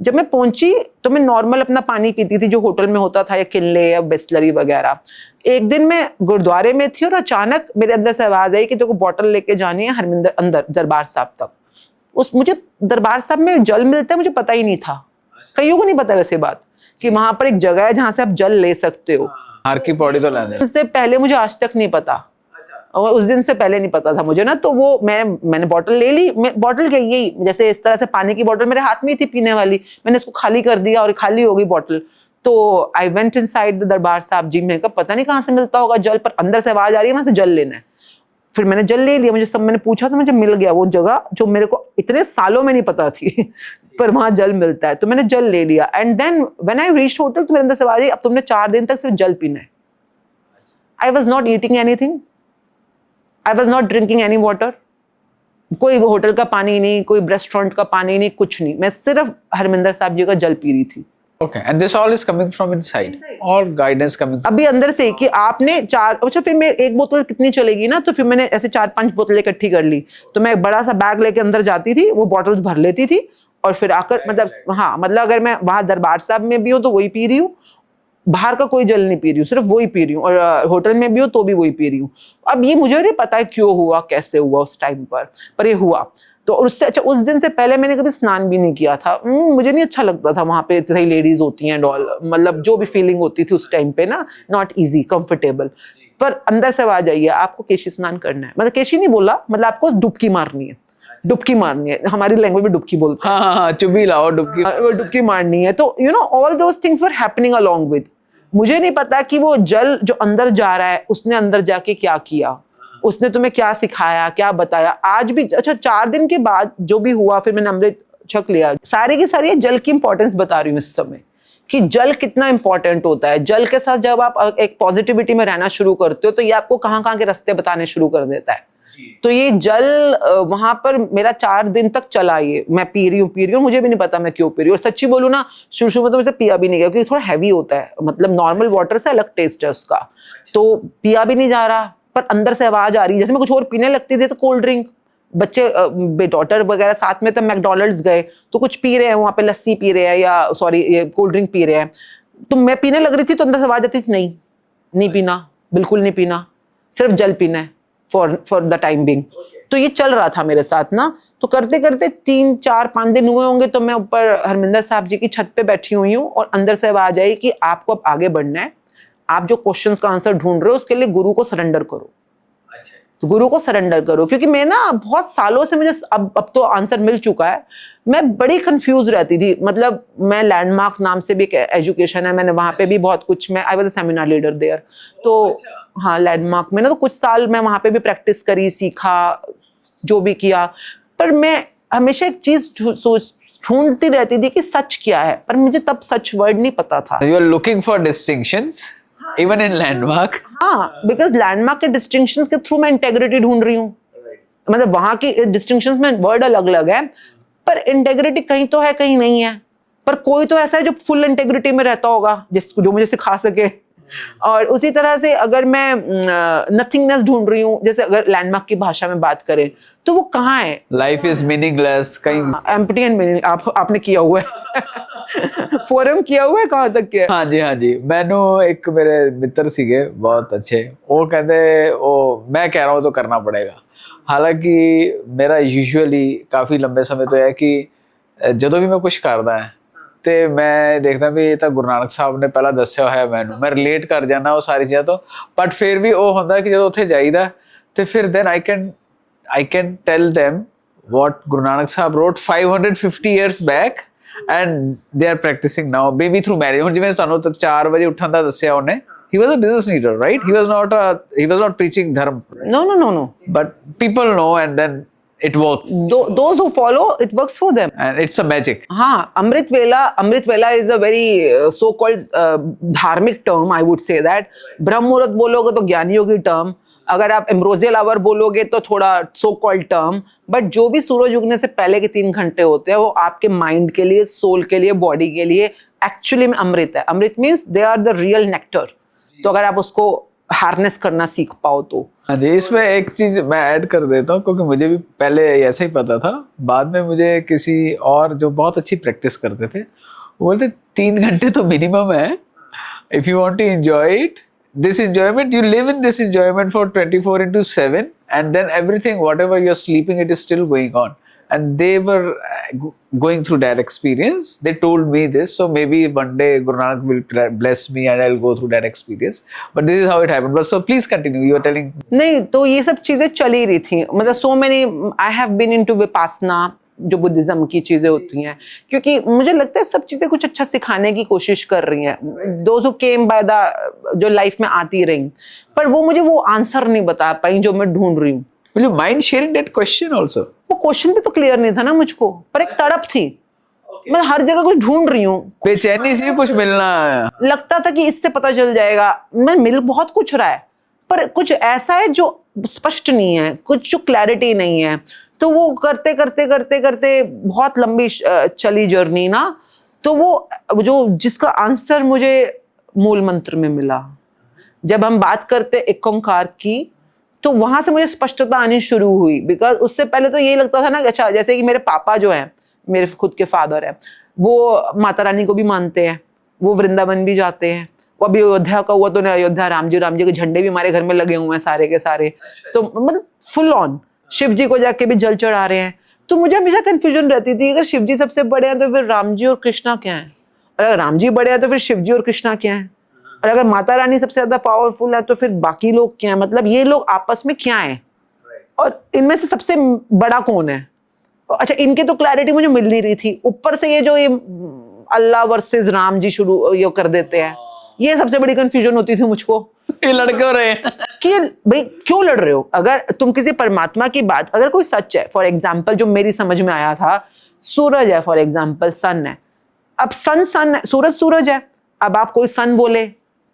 जब मैं पहुंची तो मैं नॉर्मल अपना पानी पीती थी जो होटल में होता था, या किनले या बिस्लरी वगैरह। एक दिन मैं गुरुद्वारे में थी और अचानक मेरे अंदर से आवाज आई कि तेरे को बॉटल लेके जानी है हरमिंदर अंदर दरबार साहब तक। मुझे दरबार साहब में जल मिलता है, मुझे पता ही नहीं था, कईयों को नहीं पता वैसे बात, कि वहां पर एक जगह है जहां से आप जल ले सकते हो। हर की पौड़ी तो लेने। उससे पहले मुझे आज तक नहीं पता, और उस दिन से पहले नहीं पता था मुझे ना। तो वो मैंने बॉटल ले ली, बॉटल क्या, यही जैसे इस तरह से पानी की बॉटल मेरे हाथ में ही थी पीने वाली, मैंने इसको खाली कर दिया और खाली हो गई बॉटल। तो आई वेंट इनसाइड द दरबार साहब जी में, पता नहीं कहाँ से मिलता होगा जल, पर अंदर से आवाज आ रही है वहां से जल लेना है। फिर मैंने जल ले लिया, मुझे सब मैंने पूछा तो मुझे मिल गया वो जगह जो मेरे को इतने सालों में नहीं पता थी पर वहां जल मिलता है, तो मैंने जल ले लिया। And then when I reached hotel, तो मेरे अंदर से आवाज आई, अब तुमने 4 दिन तक सिर्फ जल पीना है। I was not eating anything, I was not drinking any water, कोई होटल का पानी नहीं, कोई रेस्टोरेंट का पानी नहीं, कुछ नहीं, मैं सिर्फ हरमिंदर साहब जी का जल पी रही थी। Okay, and this all is coming from inside. All guidance coming from अभी अंदर से कि आपने 4, अच्छा फिर मैं एक बोतल कितनी चलेगी ना, तो फिर मैंने ऐसे 4-5 बोतलें इकट्ठी कर ली। तो मैं एक बड़ा सा बैग लेके अंदर जाती थी, वो बॉटल्स भर लेती थी, और फिर आकर मतलब हाँ, मतलब अगर मैं वहां दरबार साहब में भी हूँ तो वही पी रही हूँ, बाहर का कोई जल नहीं पी रही हूँ, सिर्फ वही पी रही हूँ, और होटल में भी हो तो भी वही पी रही हूँ। अब ये मुझे नहीं पता है क्यों हुआ, कैसे हुआ उस टाइम पर ये हुआ। तो उससे अच्छा, उस दिन से पहले मैंने कभी स्नान भी नहीं किया था, मुझे नहीं अच्छा लगता था, वहां पे इतनी लेडीज होती हैं डॉल, मतलब जो भी फीलिंग होती थी उस टाइम पे ना, नॉट इजी कंफर्टेबल। पर अंदर से आवाज आई है आपको केशी स्नान करना है, मतलब केशी नहीं बोला, मतलब आपको डुबकी मारनी है, डुबकी मारनी है, हमारी लैंग्वेज में डुबकी बोलते हैं। हाँ, चुबी लाओ डुबकी, वो डुबकी मारनी है। तो you know all those things were happening along with, मुझे नहीं पता कि वो जल जो अंदर जा रहा है, उसने अंदर जाके क्या किया, उसने तुम्हें क्या सिखाया, क्या बताया। आज भी अच्छा 4 दिन के बाद जो भी हुआ, फिर मैंने अमृत छक लिया, सारी की सारी जल की इंपॉर्टेंस बता रही हूँ इस समय, कि जल कितना इंपॉर्टेंट होता है। जल के साथ जब आप एक पॉजिटिविटी में रहना शुरू करते हो, तो ये आपको कहाँ कहाँ के रास्ते बताने शुरू कर देता है। तो ये जल वहां पर मेरा 4 दिन तक चला, ये मैं पी रही हूँ, मुझे भी नहीं पता मैं क्यों पी रही हूँ। और सच्ची बोलूँ ना, शुरू में तो मुझे पिया भी नहीं गया, क्योंकि थोड़ा हैवी होता है, मतलब नॉर्मल वाटर से अलग टेस्ट है उसका, तो पिया भी नहीं जा रहा। पर अंदर से आवाज आ रही है, जैसे मैं कुछ और पीने लगती थी, जैसे कोल्ड ड्रिंक, बच्चे डॉटर वगैरह साथ में, तब मैकडॉनल्ड्स गए तो कुछ पी रहे हैं वहां पे, लस्सी पी रहे हैं या सॉरी ये कोल्ड ड्रिंक पी रहे हैं, तो मैं पीने लग रही थी तो अंदर से आवाज आती थी, नहीं पीना, बिल्कुल नहीं पीना, सिर्फ जल पीना है फॉर द टाइम बिंग। तो ये चल रहा था मेरे साथ ना। तो करते करते 3 4 5 दिन हुए होंगे, तो मैं ऊपर हरमिंदर साहब जी की छत पे बैठी हुई हूँ और अंदर से आवाज आई कि आपको अब आगे बढ़ना है, आप जो क्वेश्चंस का आंसर ढूंढ रहे हो उसके लिए गुरु को सरेंडर करो। तो गुरु को सरेंडर करो, क्योंकि मैं ना बहुत सालों से मुझे अब तो आंसर मिल चुका है। मैं बड़ी कंफ्यूज रहती थी। मतलब मैं लैंडमार्क नाम से भी एक एजुकेशन है, मैंने वहां पे भी बहुत कुछ, मैं I was a seminar leader there. तो हाँ, लैंडमार्क में ना तो कुछ साल मैं वहां पे भी प्रैक्टिस करी, सीखा, जो भी किया। पर मैं हमेशा एक चीज ढूंढती रहती थी कि सच क्या है, पर मुझे तब सच वर्ड नहीं पता था। You are looking for distinctions even in landmark. हाँ, बिकॉज लैंडमार्क के डिस्टिंक्शंस के थ्रू मैं इंटेग्रिटी ढूंढ रही हूँ। मतलब वहां की डिस्टिंक्शंस में वर्ड अलग अलग है, पर इंटेग्रिटी कहीं तो है कहीं नहीं है। पर कोई तो ऐसा है जो फुल इंटेग्रिटी में रहता होगा, जो मुझे सिखा सके। और उसी तरह से अगर मैं नथिंगनेस ढूंढ रही हूँ, जैसे अगर लैंडमार्क की भाषा में बात करें तो वो कहाँ है? Life is meaningless. कहीं एम्प्टी एंड मीनिंग। आपने किया हुआ है फोरम किया हुआ है, कहाँ तक किया? हाँ जी, हाँ जी। मैंने एक मेरे मित्र सीगे बहुत अच्छे, वो कहते वो मैं कह रहा हूँ तो करना पड़ेगा। हालांकि मेरा यूजुअली काफ़ी लंबे समय तो है कि ਜਦੋਂ भी मैं कुछ करदा है ਤੇ मैं देखदा भी ਇਹ ਤਾਂ ਗੁਰੂ ਨਾਨਕ ਸਾਹਿਬ ਨੇ ਪਹਿਲਾਂ ਦੱਸਿਆ ਹੋਇਆ ਮੈਨੂੰ, मैं रिलेट कर जाना वो सारी चीज़ां तो। बट फिर भी वो ਹੁੰਦਾ कि ਜਦੋਂ ਉੱਥੇ ਜਾਈਦਾ ਤੇ ਫਿਰ then I can tell them what Guru Nanak Sahib wrote 550 years back and they are practicing now, maybe through marriage। ਹੁਣ ਜਿਵੇਂ ਤੁਹਾਨੂੰ ਤਾਂ 4 ਵਜੇ ਉੱਠਣ ਦਾ ਦੱਸਿਆ ਉਹਨੇ, he was a business leader, right? He was not preaching dharma, No. but people know and then it works, Those who follow, it works for them. and it's a magic. हाँ, अमृत वेला is a very so called धार्मिक term, I would say that। ब्रह्म मुहूर्त बोलोगे तो ज्ञानियों की term, अगर आप एम्ब्रोजियल आवर बोलोगे तो थोड़ा सो कॉल्ड टर्म। बट जो भी सूरज उगने से पहले के 3 घंटे होते हैं वो आपके माइंड के लिए, सोल के लिए, बॉडी के लिए एक्चुअली में अमृत है। Amrit means they are the real nectar. तो अगर आप उसको हार्नेस करना सीख पाओ तो। हाँ जी, इसमें एक चीज मैं ऐड कर देता हूँ, क्योंकि मुझे भी पहले ऐसा ही पता था। बाद में मुझे किसी और जो बहुत अच्छी प्रैक्टिस करते थे वो बोलते 3 घंटे तो मिनिमम है। If you want to enjoy it, this enjoyment, you live in this enjoyment for 24/7, and then everything, whatever you're sleeping, it is still going on. And they were going through that experience. They told me this, so maybe one day Guru Nanak will bless me and I'll go through that experience. But this is how it happened. But so please continue. You were telling. नहीं, तो ये सब चीजें चली रही थी। मतलब so many, I have been into Vipassana, जो बुद्धिज्म की चीजें होती हैं, क्योंकि मुझे लगता है सब चीजें कुछ अच्छा सिखाने की कोशिश कर रही हैं। Those who came by the, जो लाइफ में आती रही, पर वो मुझे वो आंसर नहीं बता पाई जो मैं ढूंढ रही हूँ। Will you mind sharing that question also? वो क्वेश्चन भी तो क्लियर नहीं था ना मुझको, पर एक तड़प थी। मैं हर जगह कुछ ढूंढ रही हूँ, बेचैनी से कुछ मिलना है। लगता था कि इससे पता चल जाएगा। मैं मिल बहुत कुछ रहा है, पर कुछ ऐसा है जो स्पष्ट नहीं है, कुछ जो क्लैरिटी नहीं है। तो वो करते करते करते करते बहुत लंबी चली जर्नी ना। तो वो जो जिसका आंसर मुझे मूल मंत्र में मिला, जब हम बात करते एक ओंकार की, तो वहां से मुझे स्पष्टता आनी शुरू हुई। बिकॉज उससे पहले तो यही लगता था ना, अच्छा जैसे कि मेरे पापा जो हैं, मेरे खुद के फादर हैं, वो माता रानी को भी मानते हैं, वो वृंदावन भी जाते हैं। वो अभी अयोध्या का हुआ तो नहीं, अयोध्या राम जी के झंडे भी हमारे घर में लगे हुए हैं सारे के सारे। तो मतलब फुल ऑन शिव जी को जाके भी जल चढ़ा रहे हैं। तो मुझे हमेशा कंफ्यूजन रहती थी, अगर शिव जी सबसे बड़े हैं तो फिर राम जी और कृष्णा क्या है, और अगर राम जी बड़े हैं तो फिर शिव जी और कृष्णा क्या है, और अगर माता रानी सबसे ज्यादा पावरफुल है तो फिर बाकी लोग क्या है, मतलब ये लोग आपस में क्या है, और इनमें से सबसे बड़ा कौन है। अच्छा, इनकी तो क्लैरिटी मुझे मिल नहीं रही थी। ऊपर से ये जो ये अल्लाह वर्सेस राम जी शुरू ये कर देते हैं, ये सबसे बड़ी कंफ्यूजन होती थी मुझको। ये लड़के हो रहे हैं कि भाई क्यों लड़ रहे हो? अगर तुम किसी परमात्मा की बात, अगर कोई सच है, फॉर एग्जाम्पल जो मेरी समझ में आया था, सूरज है फॉर एग्जाम्पल, सन है। अब सन है, सूरज है। अब आप कोई सन बोले,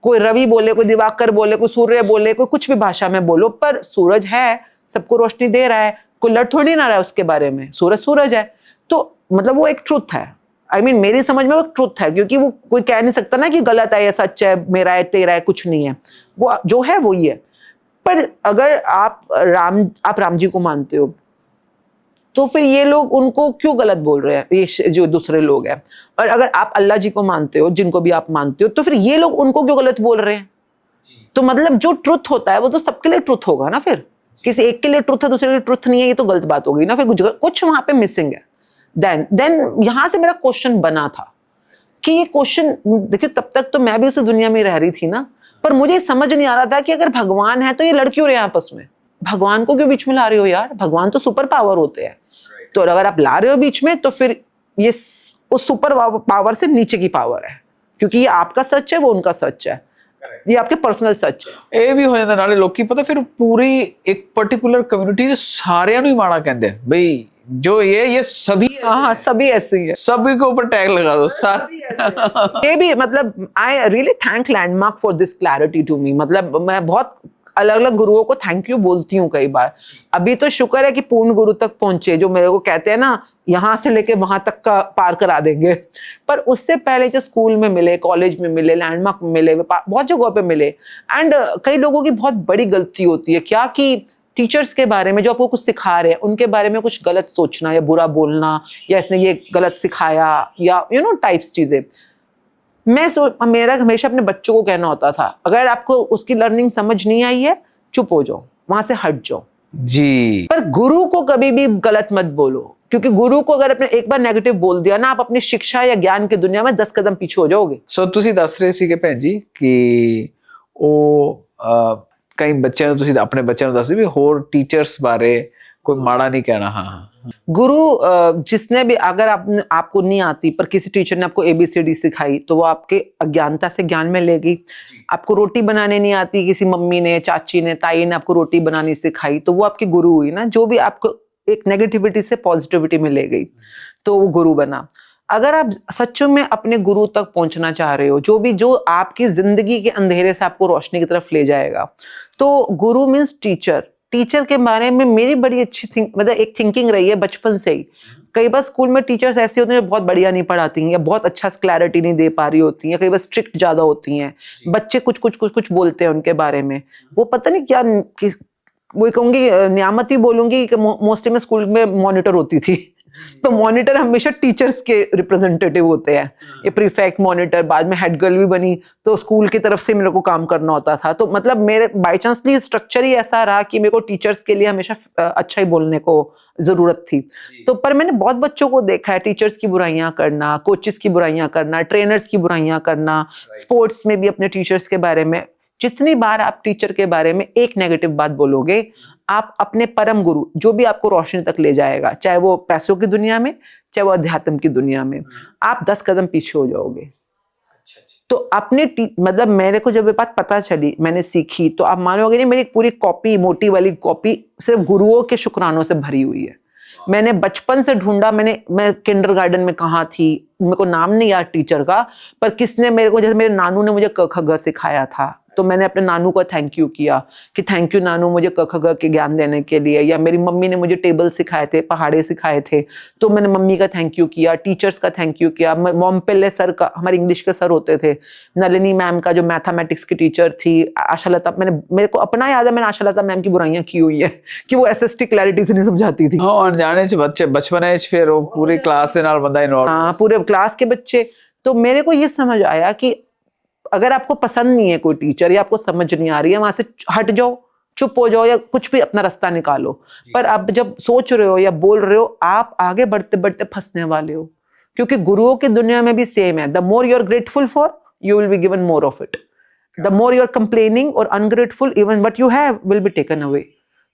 कोई रवि बोले, कोई दिवाकर बोले, कोई सूर्य बोले, कोई कुछ भी भाषा में बोलो, पर सूरज है, सबको रोशनी दे रहा है, कोई लड़ थोड़ी ना रहा है उसके बारे में। सूरज है, तो मतलब वो एक ट्रुथ है। I mean, मेरी समझ में वो ट्रुथ है, क्योंकि वो कोई कह नहीं सकता ना कि गलत है या सच है, मेरा है तेरा है, कुछ नहीं है। वो जो है वो ही है। पर अगर आप राम जी को मानते हो, तो फिर ये लोग उनको क्यों गलत बोल रहे हैं, ये जो दूसरे लोग हैं? और अगर आप अल्लाह जी को मानते हो, जिनको भी आप मानते हो, तो फिर ये लोग उनको क्यों गलत बोल रहे हैं? तो मतलब जो ट्रुथ होता है वो तो सबके लिए ट्रुथ होगा ना। फिर किसी एक के लिए ट्रुथ है, दूसरे के लिए ट्रुथ नहीं है, ये तो गलत बात हो गई ना। फिर कुछ वहां पे मिसिंग है। देन यहां से मेरा क्वेश्चन बना था कि ये क्वेश्चन, देखिए तब तक तो मैं भी उस दुनिया में रह रही थी ना, पर मुझे समझ नहीं आ रहा था कि अगर भगवान है तो ये लड़ क्यों रहे हैं आपस में? भगवान को क्यों बीच में ला रहे हो यार? भगवान तो सुपर पावर होते हैं। तो अगर आप ला रहे हो बीच में, तो फिर ये उस सुपर पावर से नीचे की पावर है, क्योंकि ये आपका सच है, वो उनका सच है, ये आपके पर्सनल सच है। ਇਹ ਵੀ ਹੋ ਜਾਂਦਾ ਨਾਲੇ ਲੋਕੀ ਪਤਾ ਫਿਰ ਪੂਰੀ ਇੱਕ ਪਾਰਟਿਕੂਲਰ ਕਮਿਊਨਿਟੀ ਦੇ ਸਾਰਿਆਂ ਨੂੰ ਹੀ ਮਾੜਾ ਕਹਿੰਦੇ ਬਈ जो ये सभी हाँ, सभी ऐसे ही है, सभी के ऊपर टैग लगा दो सारे। ये भी मतलब I really thank Landmark for this clarity to me. मतलब मैं बहुत अलग अलग गुरुओं को थैंक यू बोलती हूँ कई बार। अभी तो शुक्र है कि पूर्ण गुरु तक पहुंचे, जो मेरे को कहते हैं ना यहाँ से लेके वहां तक का पार करा देंगे। पर उससे पहले जो स्कूल में मिले, कॉलेज में मिले, लैंडमार्क में मिले, बहुत जगहों पे मिले। एंड कई लोगों की बहुत बड़ी गलती होती है क्या कि टीचर्स के बारे में जो आपको कुछ सिखा रहे हैं उनके बारे में कुछ गलत सोचना या बुरा बोलना, या इसने ये गलत सिखाया, या टाइप्स चीजें। मेरा हमेशा अपने बच्चों को कहना होता था, अगर आपको उसकी लर्निंग समझ नहीं आई है, चुप हो जाओ, वहां से हट जाओ जी। पर गुरु को कभी भी गलत मत बोलो, क्योंकि गुरु को अगर आपने एक बार नेगेटिव बोल दिया ना, आप अपनी शिक्षा या ज्ञान की दुनिया में 10 कदम पीछे हो जाओगे। ਸੋ ਤੁਸੀਂ ਦੱਸ ਰਹੇ ਸੀਗੇ ਭੈਣ ਜੀ ਕਿ ਉਹ ਕਈ ਬੱਚਿਆਂ ਨੂੰ ਤੁਸੀਂ ਆਪਣੇ ਬੱਚਿਆਂ ਨੂੰ ਦੱਸਦੇ ਵੀ ਹੋਰ ਟੀਚਰਸ ਬਾਰੇ कोई माड़ा नहीं कहना। हाँ, गुरु जिसने भी, अगर आपको नहीं आती पर किसी टीचर ने आपको ABCD सिखाई, तो वो आपके अज्ञानता से ज्ञान में लेगी। आपको रोटी बनाने नहीं आती, किसी मम्मी ने, चाची ने, ताई ने आपको रोटी बनानी सिखाई, तो वो आपकी गुरु हुई ना, जो भी आपको एक नेगेटिविटी से पॉजिटिविटी में ले गई, तो वो गुरु बना। अगर आप सच में अपने गुरु तक पहुंचना चाह रहे हो, जो आपकी जिंदगी के अंधेरे से आपको रोशनी की तरफ ले जाएगा, तो गुरु मीन्स टीचर। टीचर के बारे में मेरी बड़ी अच्छी मतलब एक थिंकिंग रही है बचपन से ही। कई बार स्कूल में टीचर्स ऐसी होती हैं जो बहुत बढ़िया नहीं पढ़ाती हैं, या बहुत अच्छा क्लैरिटी नहीं दे पा रही होती हैं, कई बार स्ट्रिक्ट ज्यादा होती हैं, बच्चे कुछ बोलते हैं उनके बारे में, वो पता नहीं क्या, वो कहूंगी नियामत ही बोलूंगी कि मोस्टली मैं स्कूल में मॉनिटर होती थी, तो मॉनिटर हमेशा टीचर्स के रिप्रेजेंटेटिव होते हैं, ये प्रीफेक्ट, मॉनिटर, बाद में हेड गर्ल भी बनी, तो स्कूल की तरफ से मेरे को काम करना होता था। तो मतलब मेरे बाई चांसली स्ट्रक्चर ही ऐसा रहा कि मेरे को टीचर्स के लिए हमेशा अच्छा ही बोलने को जरूरत थी। तो पर मैंने बहुत बच्चों को देखा है टीचर्स की बुराइयां करना, कोचेस की बुराइयां करना, ट्रेनर्स की बुराइयां करना, स्पोर्ट्स में भी अपने टीचर्स के बारे में। जितनी बार आप टीचर के बारे में एक नेगेटिव बात बोलोगे, आप अपने परम गुरु, जो भी आपको रोशनी तक ले जाएगा, चाहे वो पैसों की दुनिया में, चाहे वो अध्यात्म की दुनिया में, आप 10 कदम पीछे हो जाओगे। तो अपने मतलब मेरे को जब ये बात पता चली, मैंने सीखी, तो आप मानोगे नहीं, मेरी पूरी कॉपी, मोटी वाली कॉपी सिर्फ गुरुओं के शुक्रानों से भरी हुई है। मैंने बचपन से ढूंढा, मैं किंडरगार्टन में कहाँ थी, मेरे को नाम नहीं याद टीचर का, पर किसने मेरे को, जैसे मेरे नानू ने मुझे क ख ग सिखाया था, तो मैंने अपने नानू को थैंक यू किया कि थैंक यू नानू मुझे क ख ग के ज्ञान देने के लिए। या मेरी मम्मी ने मुझे टेबल सिखाए थे, पहाड़े सिखाए थे, तो मैंने मम्मी का थैंक यू किया, टीचर्स का थैंक यू किया। मॉम पिल्ले सर का, हमारे इंग्लिश के सर होते थे, नलिनी मैम का जो मैथमेटिक्स की टीचर थी, आशालता, मेरे को अपना याद है मैंने आशालता मैम की बुराइयां की हुई है कि वो SST क्लैरिटी से नहीं समझाती थी। और जाने से बच्चे बचपन फिर वो पूरी क्लास के नाल बंदा इन्वॉल्व, हाँ, पूरे क्लास के बच्चे। तो मेरे को ये समझ आया कि अगर आपको पसंद नहीं है कोई टीचर, या आपको समझ नहीं आ रही है, वहां से हट जाओ, चुप हो जाओ, या कुछ भी अपना रास्ता निकालो। पर अब जब सोच रहे हो या बोल रहे हो, आप आगे बढ़ते बढ़ते फंसने वाले हो, क्योंकि गुरुओं की दुनिया में भी सेम है। The more you are grateful for, you will be given more of it. The more you are complaining और ungrateful, even what you have will be taken away.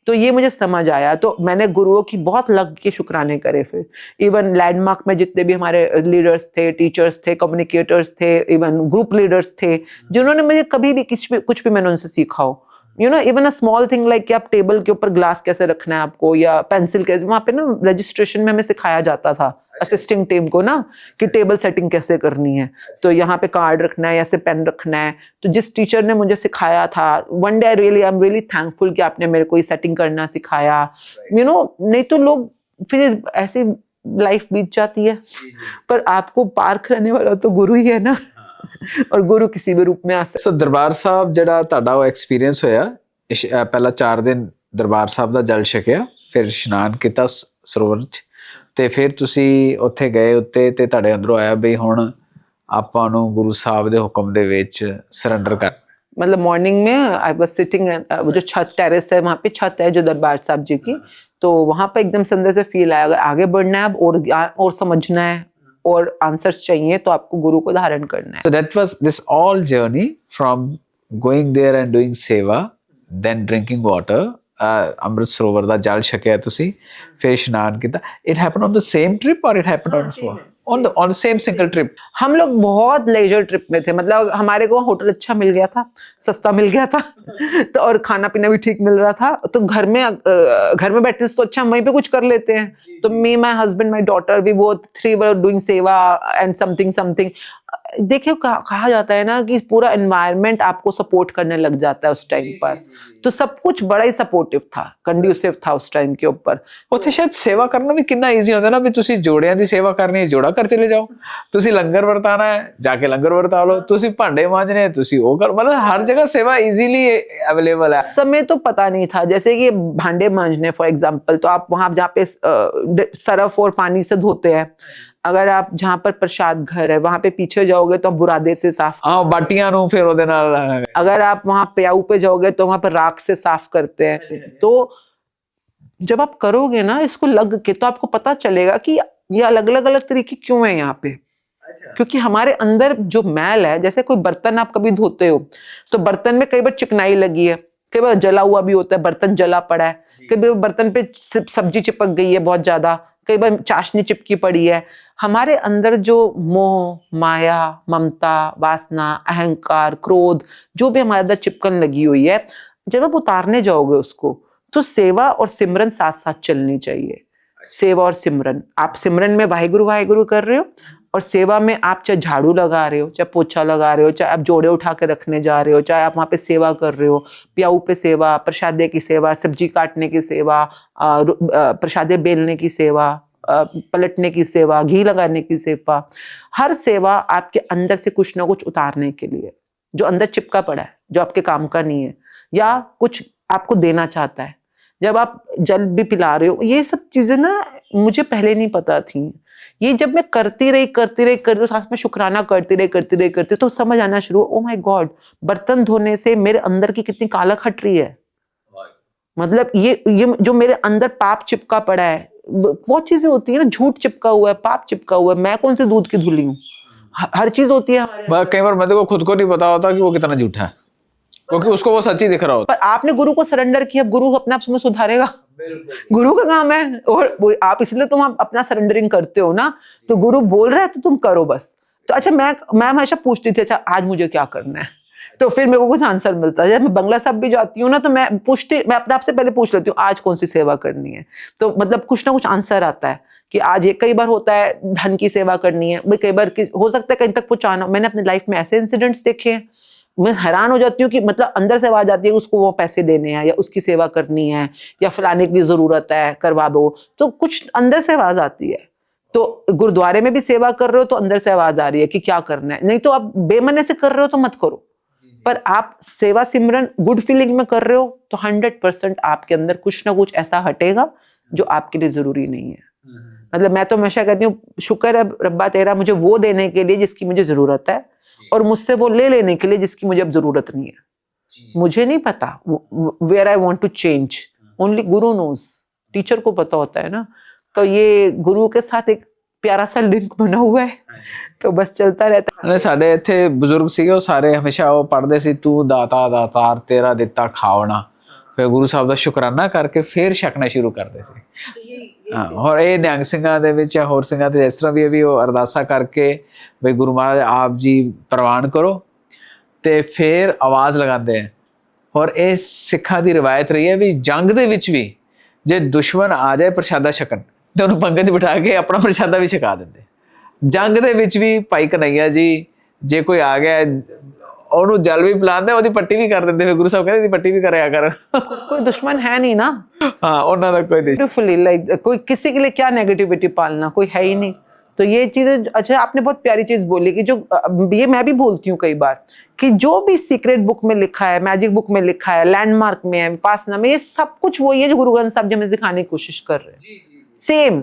तो ये मुझे समझ आया, तो मैंने गुरुओं की बहुत लग के शुक्राने करे। फिर इवन लैंडमार्क में जितने भी हमारे लीडर्स थे, टीचर्स थे, कम्युनिकेटर्स थे, इवन ग्रुप लीडर्स थे, जिन्होंने मुझे कभी भी कुछ भी मैंने उनसे सीखा हो। Even a small thing like कि आप टेबल के ऊपर ग्लास कैसे रखना है आपको, या पेंसिल कैसे, वहां पे ना रजिस्ट्रेशन में हमें सिखाया जाता था असिस्टिंग टीम को ना, कि टेबल सेटिंग कैसे करनी है, तो यहाँ पे कार्ड रखना है, ऐसे पेन रखना है। तो जिस टीचर ने मुझे सिखाया था, one day I am really thankful कि आपने मेरे को ये सेटिंग करना सिखाया। नहीं तो लोग फिर ऐसी लाइफ बीत जाती है, पर आपको पार करने वाला तो गुरु ही है ना। और गुरु किसी भी रूप में आ सकता। सो दरबार साहब ਜਿਹੜਾ ਤੁਹਾਡਾ ਉਹ ਐਕਸਪੀਰੀਅੰਸ ਹੋਇਆ, ਪਹਿਲਾ 4 ਦਿਨ ਦਰਬਾਰ ਸਾਹਿਬ ਦਾ ਜਲ ਛਕਿਆ, ਫਿਰ ਇਸ਼ਨਾਨ ਕੀਤਾ ਸਰੋਵਰ 'ਚ, ਤੇ ਫਿਰ ਤੁਸੀਂ ਉੱਥੇ ਗਏ ਉੱਤੇ ਤੇ ਤੁਹਾਡੇ ਅੰਦਰੋਂ ਆਇਆ ਵੀ ਹੁਣ ਆਪਾਂ ਨੂੰ ਗੁਰੂ ਸਾਹਿਬ ਦੇ ਹੁਕਮ ਦੇ ਵਿੱਚ ਸਰੈਂਡਰ कर। मतलब मॉर्निंग में आई वाज सिटिंग, वो जो छत टेरेस है वहाँ पे छत है जो दरबार साहब जी की, तो वहाँ पे एकदम से अंदर से फील आया अगर आगे बढ़ना है अब और समझना है और आंसर्स चाहिए तो आपको गुरु को धारण करना है। So that was this all journey from going there and doing seva, then drinking water, Amrit Sarovar ਦਾ ਜਲ ਛਕਿਆ ਤੁਸੀਂ, ਫਿਰ ਇਸ਼ਨਾਨ ਕੀਤਾ। It happened on the same trip or it happened on the same single trip? हम लोग बहुत लेजर ट्रिप में थे, मतलब हमारे को होटल अच्छा मिल गया था, सस्ता मिल गया था तो और खाना पीना भी ठीक मिल रहा था, तो घर में बैठने से तो अच्छा हम वहीं पे कुछ कर लेते हैं। तो me my husband my daughter we both 3 were doing seva and something. देखिए कहा जाता है ना कि पूरा एनवायरनमेंट आपको सपोर्ट करने लग जाता है उस टाइम पर, तो सब कुछ बड़ा ही सपोर्टिव था, कंड्यूसिव था उस टाइम के ऊपर। ਉੱਥੇ ਸ਼ਾਇਦ ਸੇਵਾ ਕਰਨਾ ਵੀ ਕਿੰਨਾ ਈਜ਼ੀ ਹੁੰਦਾ ਨਾ, ਵੀ ਤੁਸੀਂ ਜੋੜਿਆਂ ਦੀ ਸੇਵਾ ਕਰਨੀ ਹੈ ਜੋੜਾ ਕਰ ਚਲੇ ਜਾਓ, ਤੁਸੀਂ ਲੰਗਰ ਵਰਤਾਣਾ ਹੈ ਜਾ ਕੇ ਲੰਗਰ ਵਰਤਾ ਲਓ, ਤੁਸੀਂ ਭਾਂਡੇ ਮਾਂਜਣੇ ਹੈ ਤੁਸੀਂ ਉਹ ਕਰ, मतलब हर जगह सेवा इजीली अवेलेबल है। समय तो पता नहीं था, जैसे कि भांडे मांजने फॉर एग्जांपल, तो आप वहां जहाँ पे सरफ और पानी से धोते हैं, अगर आप जहाँ पर प्रसाद घर है वहां पे पीछे जाओगे तो आप बुरादे से साफ, हाँ बाटियां ਨੂੰ ਫਿਰ ਉਹਦੇ ਨਾਲ, अगर आप वहां प्याऊ पे जाओगे तो वहां पर राख से साफ करते हैं। तो जब आप करोगे ना इसको लग के तो आपको पता चलेगा कि ये अलग अलग तरीके क्यों है यहाँ पे। क्योंकि हमारे अंदर जो मैल है, जैसे कोई बर्तन आप कभी धोते हो तो बर्तन में कई बार चिकनाई लगी है, कई बार जला हुआ भी होता है, बर्तन जला पड़ा है, कई बार बर्तन पे सब्जी चिपक गई है बहुत ज्यादा, कई बार चाशनी चिपकी पड़ी है। हमारे अंदर जो मोह माया ममता वासना अहंकार क्रोध जो भी हमारे अंदर चिपकन लगी हुई है, जब आप उतारने जाओगे उसको तो सेवा और सिमरन साथ साथ चलनी चाहिए। सेवा और सिमरन, आप सिमरन में वाहिगुरु वाहिगुरु कर रहे हो और सेवा में आप चाहे झाड़ू लगा रहे हो, चाहे पोछा लगा रहे हो, चाहे आप जोड़े उठा के रखने जा रहे हो, चाहे आप वहाँ पे सेवा कर रहे हो, प्याऊ पे सेवा, प्रसादे की सेवा, सब्जी काटने की सेवा, प्रसादे बेलने की सेवा, पलटने की सेवा, घी लगाने की सेवा, हर सेवा आपके अंदर से कुछ ना कुछ उतारने के लिए, जो अंदर चिपका पड़ा है, जो आपके काम का नहीं है या कुछ आपको देना चाहता है। जब आप जल भी पिला रहे हो, ये सब चीजें ना मुझे पहले नहीं पता थी। ये जब मैं करती रही साथ में शुक्राना करती रही तो समझ आना शुरू, ओ माय गॉड, बर्तन धोने से मेरे अंदर की कितनी कालक हट रही है। मतलब ये जो मेरे अंदर पाप चिपका पड़ा है, बहुत चीजें होती है ना, झूठ चिपका हुआ है, पाप चिपका हुआ है, मैं कौन से दूध की धुली हूँ, हर चीज होती है। कई बार मेरे को खुद को नहीं पता होता कि वो कितना झूठा है, क्योंकि उसको वो सच्ची दिख रहा होता। पर आपने गुरु को सरेंडर किया, गुरु अपने आप में सुधारेगा, गुरु का काम है। और आप इसलिए तुम अपना सरेंडरिंग करते हो ना, तो गुरु बोल रहा है तो तुम करो बस। तो अच्छा मैं हमेशा पूछती थी, अच्छा आज मुझे क्या करना है, तो फिर मेरे को कुछ आंसर मिलता है। जब मैं बंगला साहब भी जाती हूँ ना तो मैं अपने आप से पहले पूछ लेती हूँ आज कौन सी सेवा करनी है, तो मतलब कुछ ना कुछ आंसर आता है कि आज ये। कई बार होता है धन की सेवा करनी है भाई, कई बार हो सकता है कहीं तक पहुंचाना। मैंने अपनी लाइफ में ऐसे इंसिडेंट्स देखे हैं, मैं हैरान हो जाती हूँ कि मतलब अंदर से आवाज आती है उसको वो पैसे देने हैं या उसकी सेवा करनी है या फलाने की जरूरत है करवा दो, तो कुछ अंदर से आवाज आती है। तो गुरुद्वारे में भी सेवा कर रहे हो तो अंदर से आवाज आ रही है कि क्या करना है, नहीं तो आप बेमने से कर रहे हो तो मत करो। पर आप सेवा सिमरन गुड फीलिंग में कर रहे हो तो 100% आपके अंदर कुछ ना कुछ ऐसा हटेगा जो आपके लिए जरूरी नहीं है। मतलब मैं तो हमेशा कहती हूँ शुक्र है रब्बा तेरा मुझे वो देने के लिए जिसकी मुझे जरूरत है, और मुझसे वो ले लेने के लिए जिसकी मुझे अब जरूरत नहीं है। मुझे नहीं पता where I want to change, only guru knows, teacher को पता होता है ना। तो ये गुरु के साथ एक प्यारा सा लिंक बना हुआ है, तो बस चलता रहता है। ਸਾਡੇ ਇੱਥੇ ਬਜ਼ੁਰਗ ਸੀਗੇ, ਉਹ ਸਾਰੇ ਹਮੇਸ਼ਾ ਉਹ ਪੜ੍ਹਦੇ ਸੀ, ਤੂੰ ਦਾਤਾ ਦਾਤਾਰ ਤੇਰਾ ਦਿੱਤਾ ਖਾਵਣਾ। ਫਿਰ ਗੁਰੂ ਸਾਹਿਬ ਦਾ ਸ਼ੁਕਰਾਨਾ ਕਰਕੇ ਫਿਰ ਛਕਣਾ ਸ਼ੁਰੂ ਕਰਦੇ ਸੀ। ਹਾਂ, ਔਰ ਇਹ ਨਿਹੰਗ ਸਿੰਘਾਂ ਦੇ ਵਿੱਚ ਜਾਂ ਹੋਰ ਸਿੰਘਾਂ ਤੇ ਇਸ ਤਰ੍ਹਾਂ ਵੀ ਉਹ ਅਰਦਾਸਾ ਕਰਕੇ ਵੀ ਗੁਰੂ ਮਹਾਰਾਜ ਆਪ ਜੀ ਪ੍ਰਵਾਨ ਕਰੋ ਤੇ ਫਿਰ ਆਵਾਜ਼ ਲਗਾਉਂਦੇ ਹੈ। ਔਰ ਇਹ ਸਿੱਖਾਂ ਦੀ ਰਵਾਇਤ ਰਹੀ ਹੈ ਵੀ ਜੰਗ ਦੇ ਵਿੱਚ ਵੀ ਜੇ ਦੁਸ਼ਮਣ ਆ ਜਾਏ ਪ੍ਰਸ਼ਾਦਾ ਛਕਣ ਤੇ ਉਹਨੂੰ ਪੰਗਤ 'ਚ ਬਿਠਾ ਕੇ ਆਪਣਾ ਪ੍ਰਸ਼ਾਦਾ ਵੀ ਛਕਾ ਦਿੰਦੇ। ਜੰਗ ਦੇ ਵਿੱਚ ਵੀ ਭਾਈ ਕਨਈਆ ਜੀ ਜੇ ਕੋਈ ਆ ਗਿਆ ਉਹਨੂੰ ਜਲ ਵੀ ਪਿਲਾਉਂਦੇ, ਉਹਦੀ ਪੱਟੀ ਵੀ ਕਰ ਦਿੰਦੇ। ਫਿਰ ਗੁਰੂ ਸਾਹਿਬ ਕਹਿੰਦੇ ਇਹਦੀ ਪੱਟੀ ਵੀ ਕਰਿਆ ਕਰ। कोई दुश्मन है नहीं ना, हाँ ਉਹਨਾਂ ਦਾ ਕੋਈ ब्यूटीफुली लाइक कोई किसी के लिए क्या नेगेटिविटी पालना, कोई है ही नहीं। तो ये चीजें, अच्छा आपने बहुत प्यारी चीज बोली कि जो ये मैं भी बोलती हूँ कई बार कि जो भी सीक्रेट बुक में लिखा है, मैजिक बुक में लिखा है, लैंडमार्क में है, विपासना में, ये सब कुछ वही है जो गुरु ग्रंथ साहब जी हमें सिखाने की कोशिश कर रहे हैं। सेम,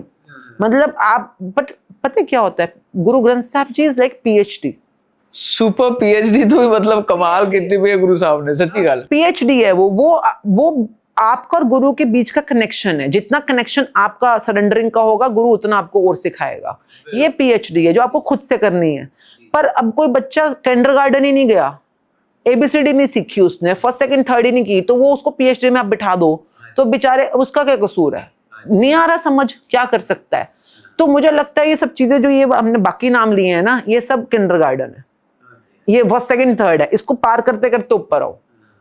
मतलब आप, बट पता है क्या होता है, Guru Granth Sahib ji is like PhD. Super PhD तो मतलब कमाल की हुई है गुरु साहब ने, सच्ची गल। पीएचडी है वो आपका और गुरु के बीच का कनेक्शन है। जितना कनेक्शन आपका सरेंडरिंग का होगा, गुरु उतना आपको और सिखाएगा। ये पीएचडी है जो आपको खुद से करनी है। पर अब कोई बच्चा किंडरगार्टन ही नहीं गया, एबीसीडी नहीं सीखी उसने, फर्स्ट सेकंड थर्ड ही नहीं की, तो वो उसको पीएचडी में आप बिठा दो तो बेचारे उसका क्या कसूर है? नहीं आ रहा समझ, क्या कर सकता है? तो मुझे लगता है ये सब चीजें जो ये हमने बाकी नाम लिए हैं ना, ये सब किंडरगार्टन है, ये फर्स्ट सेकंड थर्ड है। इसको पार करते करते ऊपर आओ,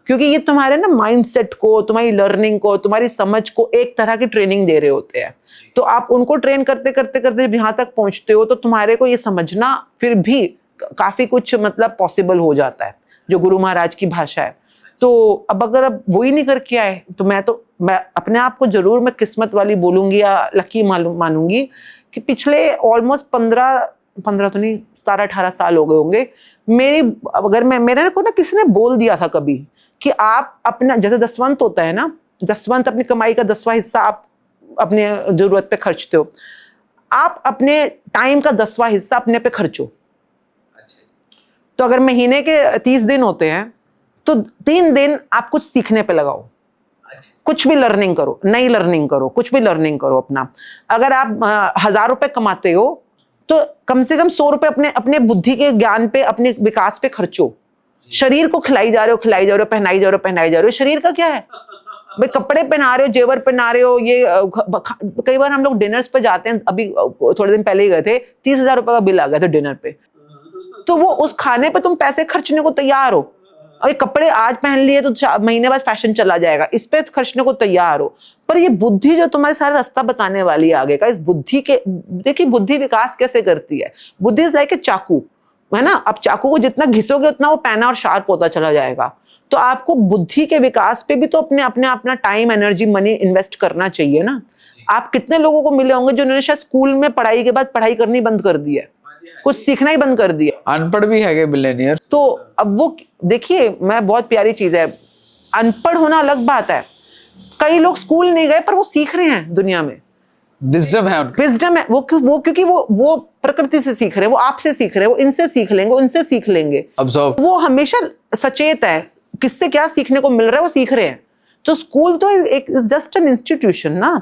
क्योंकि ये तुम्हारे ना माइंडसेट को, तुम्हारी लर्निंग को, तुम्हारी समझ को एक तरह की ट्रेनिंग दे रहे होते हैं। तो आप उनको ट्रेन करते करते करते जब यहाँ तक पहुंचते हो तो तुम्हारे को ये समझना फिर भी काफी कुछ मतलब पॉसिबल हो जाता है, जो गुरु महाराज की भाषा है। तो अब अगर अब वही नहीं करके आए तो मैं अपने आप को जरूर मैं किस्मत वाली बोलूंगी या लकी मानूंगी कि पिछले ऑलमोस्ट 15 तो नहीं 17-18 साल हो गए होंगे मेरे को ना किसी ने बोल दिया था कभी कि आप अपना, जैसे दसवंत होता है ना, दसवंत अपनी कमाई का 10वां हिस्सा आप अपने जरूरत पे खर्चते हो, आप अपने टाइम का 10वां हिस्सा अपने पे खर्चो। तो अगर महीने के 30 दिन होते हैं तो 3 दिन आप कुछ सीखने पे लगाओ, कुछ भी लर्निंग करो, नई लर्निंग करो, कुछ भी लर्निंग करो अपना। अगर आप 1000 रुपए कमाते हो तो कम से कम 100 रुपए अपने बुद्धि के ज्ञान पे, अपने विकास पे खर्चो। शरीर को खिलाई जा रहे हो, पहनाई जा रहे हो, शरीर का क्या है भाई? कपड़े पहना रहे हो, जेवर पहना रहे हो, ये कई बार हम लोग डिनर्स पे जाते हैं, अभी थोड़े दिन पहले ही गए थे, 30,000 रुपए का बिल आ गया था डिनर पे। तो वो उस खाने पे तुम पैसे खर्चने को तैयार हो, अरे कपड़े आज पहन लिए तो महीने बाद फैशन चला जाएगा, इस पे खर्चने को तैयार हो। पर ये बुद्धि जो तुम्हारे सारा रास्ता बताने वाली है आगे का, इस बुद्धि के, देखिए बुद्धि विकास कैसे करती है। बुद्धि इज लाइक ए चाकू, है ना? अब चाकू को जितना घिसोगे उतना वो पैना और शार्प होता चला जाएगा। तो आपको बुद्धि के विकास पे भी तो अपना टाइम, एनर्जी, मनी इन्वेस्ट करना चाहिए ना। आप कितने लोगों को मिले होंगे जिन्होंने शायद स्कूल में पढ़ाई के बाद पढ़ाई करनी बंद कर दी है, कुछ सीखना ही बंद कर दिया, अनपढ़ भी है बिलियनियर। तो अब वो देखिए, मैं बहुत प्यारी चीज है, अनपढ़ होना अलग बात है। कई लोग स्कूल नहीं गए पर वो सीख रहे हैं दुनिया में, विजडम है उनकी, विजडम है वो क्योंकि वो प्रकृति से सीख रहे हैं, वो आपसे सीख रहे हैं, वो इनसे सीख लेंगे, उनसे सीख लेंगे। ऑब्जर्व, वो हमेशा सचेत है, किससे क्या सीखने को मिल रहा है वो सीख रहे हैं। तो स्कूल तो एक जस्ट एन इंस्टीट्यूशन ना,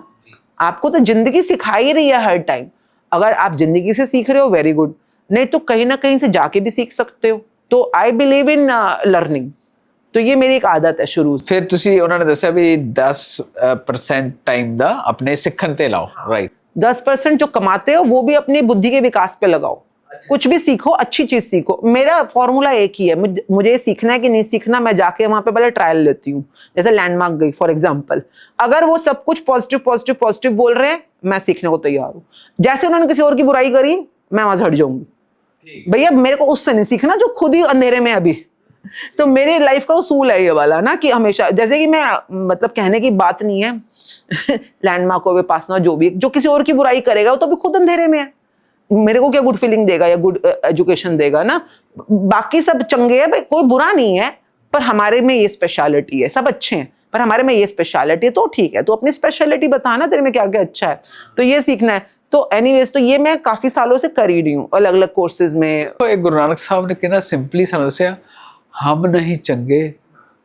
आपको तो जिंदगी सिखा ही रही है हर टाइम। अगर आप जिंदगी से सीख रहे हो वेरी गुड, नहीं तो कहीं ना कहीं से जाके भी सीख सकते हो। तो आई बिलीव इन लर्निंग, तो ये मेरी एक आदत है शुरू से। फिर तुसी उन्होंने दस्या भी 10% टाइम दा अपने सीखण ते लाओ, राइट? 10% जो कमाते हो वो भी अपनी बुद्धि के विकास पे लगाओ। कुछ भी सीखो, अच्छी चीज सीखो। मेरा फॉर्मूला एक ही है, मुझे सीखना है कि नहीं सीखना, मैं जाके वहां पे पहले ट्रायल लेती हूँ। जैसे लैंडमार्क गई फॉर एग्जांपल, अगर वो सब कुछ पॉजिटिव पॉजिटिव पॉजिटिव बोल रहे हैं, मैं सीखने को तैयार हूँ। जैसे उन्होंने किसी और की बुराई करी, मैं वहां से हट जाऊंगी। भैया मेरे को उससे नहीं सीखना जो खुद ही अंधेरे में अभी। तो मेरी लाइफ का उसूल है ये वाला ना, कि हमेशा, जैसे कि मैं, मतलब कहने की बात नहीं है लैंडमार्क हो, विपासना, जो भी, जो किसी और की बुराई करेगा वो तो भी खुद अंधेरे में है। मेरे को क्या गुड फीलिंग देगा या गुड एजुकेशन देगा ना? बाकी सब चंगे हैं भाई, कोई बुरा नहीं है, पर हमारे में ये स्पेशलिटी है। सब अच्छे हैं पर हमारे में ये स्पेशलिटी है, तो ठीक है, तो अपनी स्पेशलिटी बताना तेरे में क्या क्या अच्छा है, तो ये सीखना है। तो एनीवेज, तो ये मैं काफी सालों से कर ही रही हूँ अलग अलग कोर्सेज में। तो एक गुरु नानक साहब ने कहना सिंपली समझिया, हम नहीं चंगे,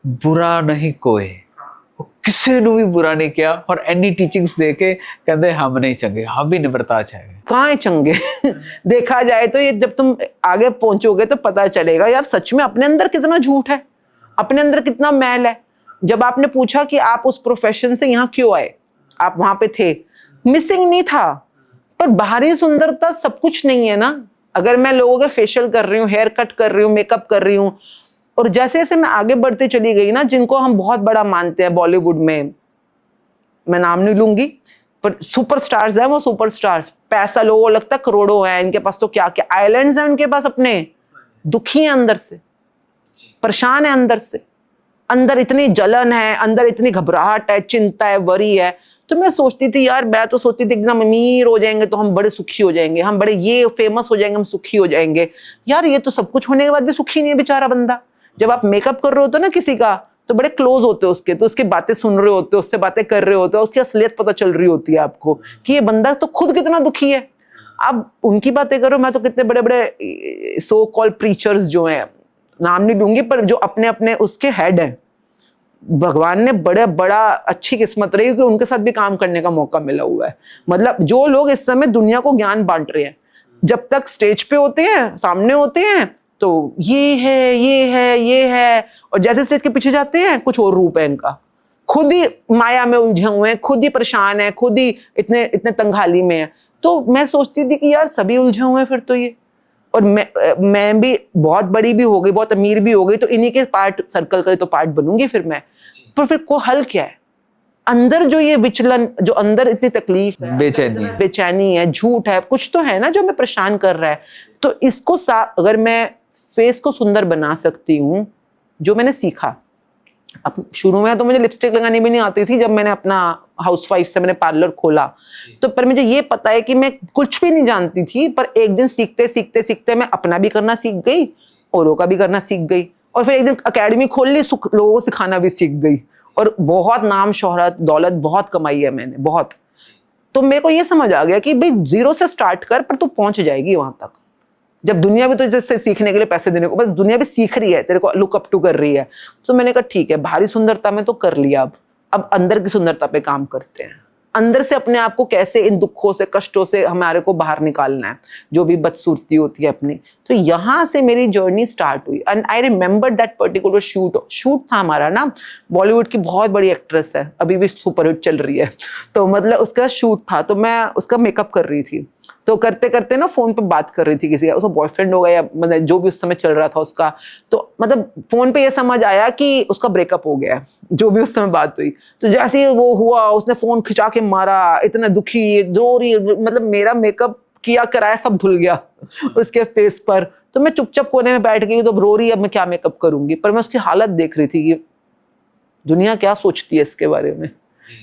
बुरा नहीं कोई, किसी ने भी बुरा नहीं किया, और एनी टीचिंग्स दे के कहते हम नहीं चंगे, हम भी निम्रता चाहिए। कहाँ है चंगे? देखा जाए तो ये जब तुम आगे पहुंचोगे तो पता चलेगा यार सच में अपने अंदर कितना झूठ है, अपने अंदर कितना मैल है। जब आपने पूछा कि आप उस प्रोफेशन से यहाँ क्यों आए, आप वहां पे थे, मिसिंग नहीं था, पर बाहरी सुंदरता सब कुछ नहीं है ना। अगर मैं लोगों के फेशियल कर रही हूँ, हेयर कट कर रही हूँ, मेकअप कर रही हूँ, और जैसे जैसे मैं आगे बढ़ती चली गई ना, जिनको हम बहुत बड़ा मानते हैं बॉलीवुड में, मैं नाम नहीं लूंगी, पर सुपरस्टार्स हैं वो, सुपरस्टार्स, पैसा लोगों को लगता है करोड़ों है इनके पास, तो क्या क्या आइलैंड्स हैं उनके पास अपने, दुखी है अंदर से, परेशान है अंदर से, अंदर इतनी जलन है, अंदर इतनी घबराहट है, चिंता है, वरी है। तो मैं सोचती थी यार, मैं तो सोचती थी एकदम हम अमीर हो जाएंगे तो हम बड़े सुखी हो जाएंगे, हम बड़े ये फेमस हो जाएंगे हम सुखी हो जाएंगे। यार ये तो सब कुछ होने के बाद भी सुखी नहीं है बेचारा बंदा। जब आप मेकअप कर रहे होते हो ना किसी का, तो बड़े क्लोज होते हो उसके, तो उसकी बातें सुन रहे होते हो, उससे बातें कर रहे होते हो, उसकी असलियत पता चल रही होती है आपको कि ये बंदा तो खुद कितना दुखी है। अब उनकी बातें करो, मैं तो कितने बड़े बड़े सो कॉल्ड प्रीचर्स जो हैं, नाम नहीं लूंगी, पर जो अपने अपने उसके हेड हैं, भगवान ने बड़ा अच्छी किस्मत रही कि उनके साथ भी काम करने का मौका मिला हुआ है। मतलब जो लोग इस समय दुनिया को ज्ञान बांट रहे हैं, जब तक स्टेज पे होते हैं, सामने होते हैं, तो ये है ये है ये है, और जैसे स्टेज के पीछे जाते हैं कुछ और रूप है इनका, खुद ही माया में उलझे हुए हैं, खुद ही परेशान है, खुद ही इतने इतने तंगहाली में है। तो मैं सोचती थी कि यार सभी उलझे हुए हैं फिर तो ये, और मैं भी बहुत बड़ी भी हो गई, बहुत अमीर भी हो गई, तो इन्हीं के पार्ट सर्कल का तो पार्ट बनूंगी फिर मैं। पर फिर को हल क्या है? अंदर जो ये विचलन, जो अंदर इतनी तकलीफ है, बेचैनी है, झूठ है, कुछ तो है ना जो मैं परेशान कर रहा है। तो इसको अगर मैं फेस को सुंदर बना सकती हूँ, जो मैंने सीखा, अब शुरू में तो मुझे लिपस्टिक लगानी भी नहीं आती थी, जब मैंने अपना हाउसवाइफ से मैंने पार्लर खोला, तो पर मुझे ये पता है कि मैं कुछ भी नहीं जानती थी, पर एक दिन सीखते सीखते सीखते मैं अपना भी करना सीख गई, औरों का भी करना सीख गई, और फिर एक दिन अकेडमी खोल ली, लोगों को सिखाना भी सीख गई, और बहुत नाम शोहरत दौलत बहुत कमाई है मैंने, बहुत। तो मेरे को ये समझ आ गया कि भाई जीरो से स्टार्ट कर, पर तू पहुंच जाएगी वहां तक। जब दुनिया भी तो इससे सीखने के लिए पैसे देने को, बस दुनिया भी सीख रही है, तेरे को लुक अप टू कर रही है। तो मैंने कहा ठीक है, बाहरी सुंदरता में तो कर लिया, अब अंदर की सुंदरता पे काम करते हैं। अंदर से अपने आप को कैसे इन दुखों से, कष्टों से हमारे को बाहर निकालना है, जो भी बदसूरती होती है अपनी। तो यहाँ से मेरी जर्नी स्टार्ट हुई। And I remember that particular shoot था हमारा ना, बॉलीवुड की बहुत बड़ी एक्ट्रेस है, अभी भी सुपरहिट चल रही है, तो मतलब उसका शूट था, तो मैं उसका मेकअप कर रही थी। तो करते करते ना फोन पे बात कर रही थी किसी का, उसका बॉयफ्रेंड हो गया या मतलब जो भी उस समय चल रहा था उसका, तो मतलब फोन पे ये समझ आया कि उसका ब्रेकअप हो गया है, जो भी उस समय बात हुई। तो जैसे ही वो हुआ, उसने फोन खिंचा के मारा, इतना दुखी, रो रही, मतलब मेरा मेकअप किया कराया सब धुल गया उसके फेस पर। तो मैं चुपचाप कोने में बैठ गई, तो रो रही, अब मैं क्या मेकअप करूंगी। पर मैं उसकी हालत देख रही थी कि दुनिया क्या सोचती है इसके बारे में,